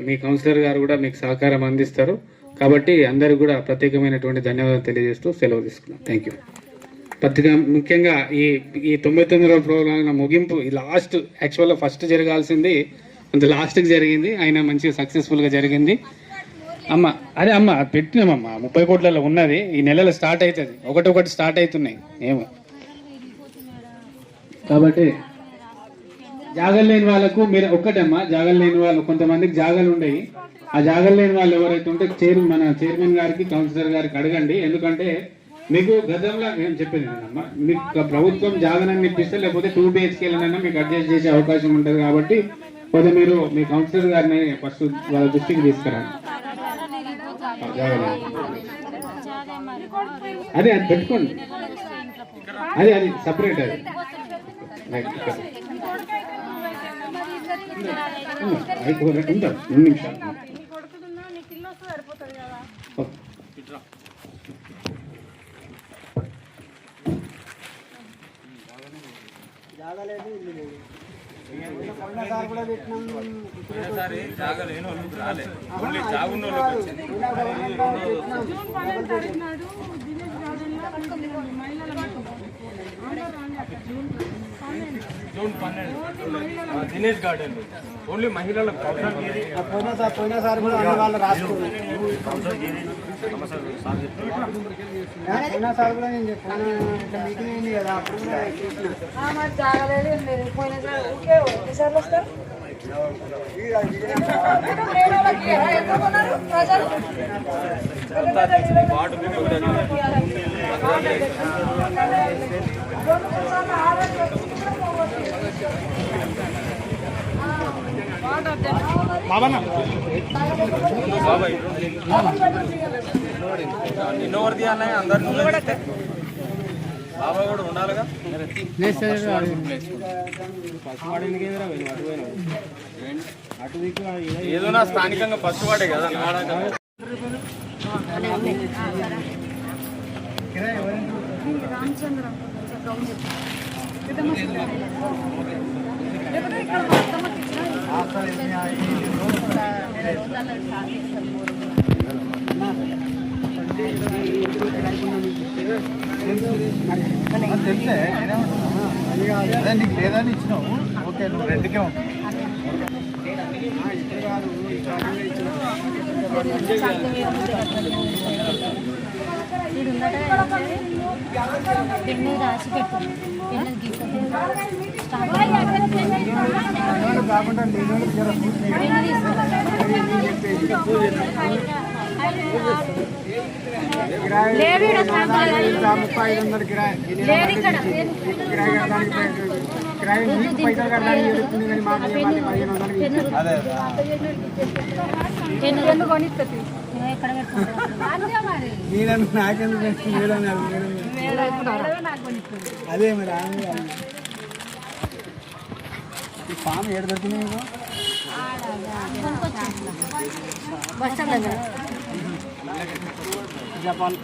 మీ కౌన్సిలర్ గారు కూడా మీకు సహకారం అందిస్తారు. కాబట్టి అందరికి కూడా ప్రత్యేకమైనటువంటి ధన్యవాదాలు తెలియజేస్తూ సెలవు తీసుకున్నాం. Thank you. ముఖ్యంగా ఈ 99వ ప్రోగ్రాం ముగింపు లాస్ట్, యాక్చువల్గా ఫస్ట్ జరగాల్సింది కొంత లాస్ట్కి జరిగింది. అయినా మంచిగా సక్సెస్ఫుల్గా జరిగింది. అమ్మ పెట్టినామమ్మా 30 కోట్లలో ఉన్నది. ఈ నెలలో స్టార్ట్ అవుతుంది, ఒకటి స్టార్ట్ అవుతున్నాయి ఏమో. కాబట్టి జాగలు లేని వాళ్ళకు మీరు ఒక్కటమ్మా, జాగలు లేని వాళ్ళు కొంతమందికి జాగలు ఉండేవి. ఆ జాగలు లేని వాళ్ళు ఎవరైతే ఉంటే మన చైర్మన్ గారికి కౌన్సిలర్ గారికి అడగండి. ఎందుకంటే మీకు గతంలో నేను చెప్పేది అమ్మా, మీకు ప్రభుత్వం జాగనాన్ని ఇప్పిస్తే లేకపోతే 2 BHKలైనా మీకు అడ్జస్ట్ చేసే అవకాశం ఉంటుంది. కాబట్టి కొద్దిగా మీరు మీ కౌన్సిలర్ గారిని ఫస్ట్ వాళ్ళ దృష్టికి తీసుకురండి. అది పెట్టుకోండి, అది సపరేట్. అది 2 నిమిషాలు. ఒకసారి జాగా లేని వాళ్ళకి రాలే, ఓన్లీ జాగున్న వాళ్ళకి వచ్చింది. జూన్ 12 దినేష్ గార్డెన్ ఓన్లీ మహిళలకు. పోయినసారి కూడా అన్ని వాళ్ళు రాసుకున్నారు. పోయినసారి కూడా నేను చెప్పాను, ఇట్లా మీటింగ్ అయింది కదా, అప్పుడు కూడా వార్డు బాబాయ్ నిన్నోవర్ తీయాలి, అందరు బాబాయ్ కూడా ఉండాలిగా. ఏదైనా స్థానికంగా ఫస్ట్ వాడే కదా తెలిసే అదే నీకు లేదని ఇచ్చినావు. ఓకే, నువ్వు రెండుకే ఉంటావు. కాకుండా నేను అదే మరి ఈ ఫామ్ ఏడు దొరికినాయి మీకు? జపాన్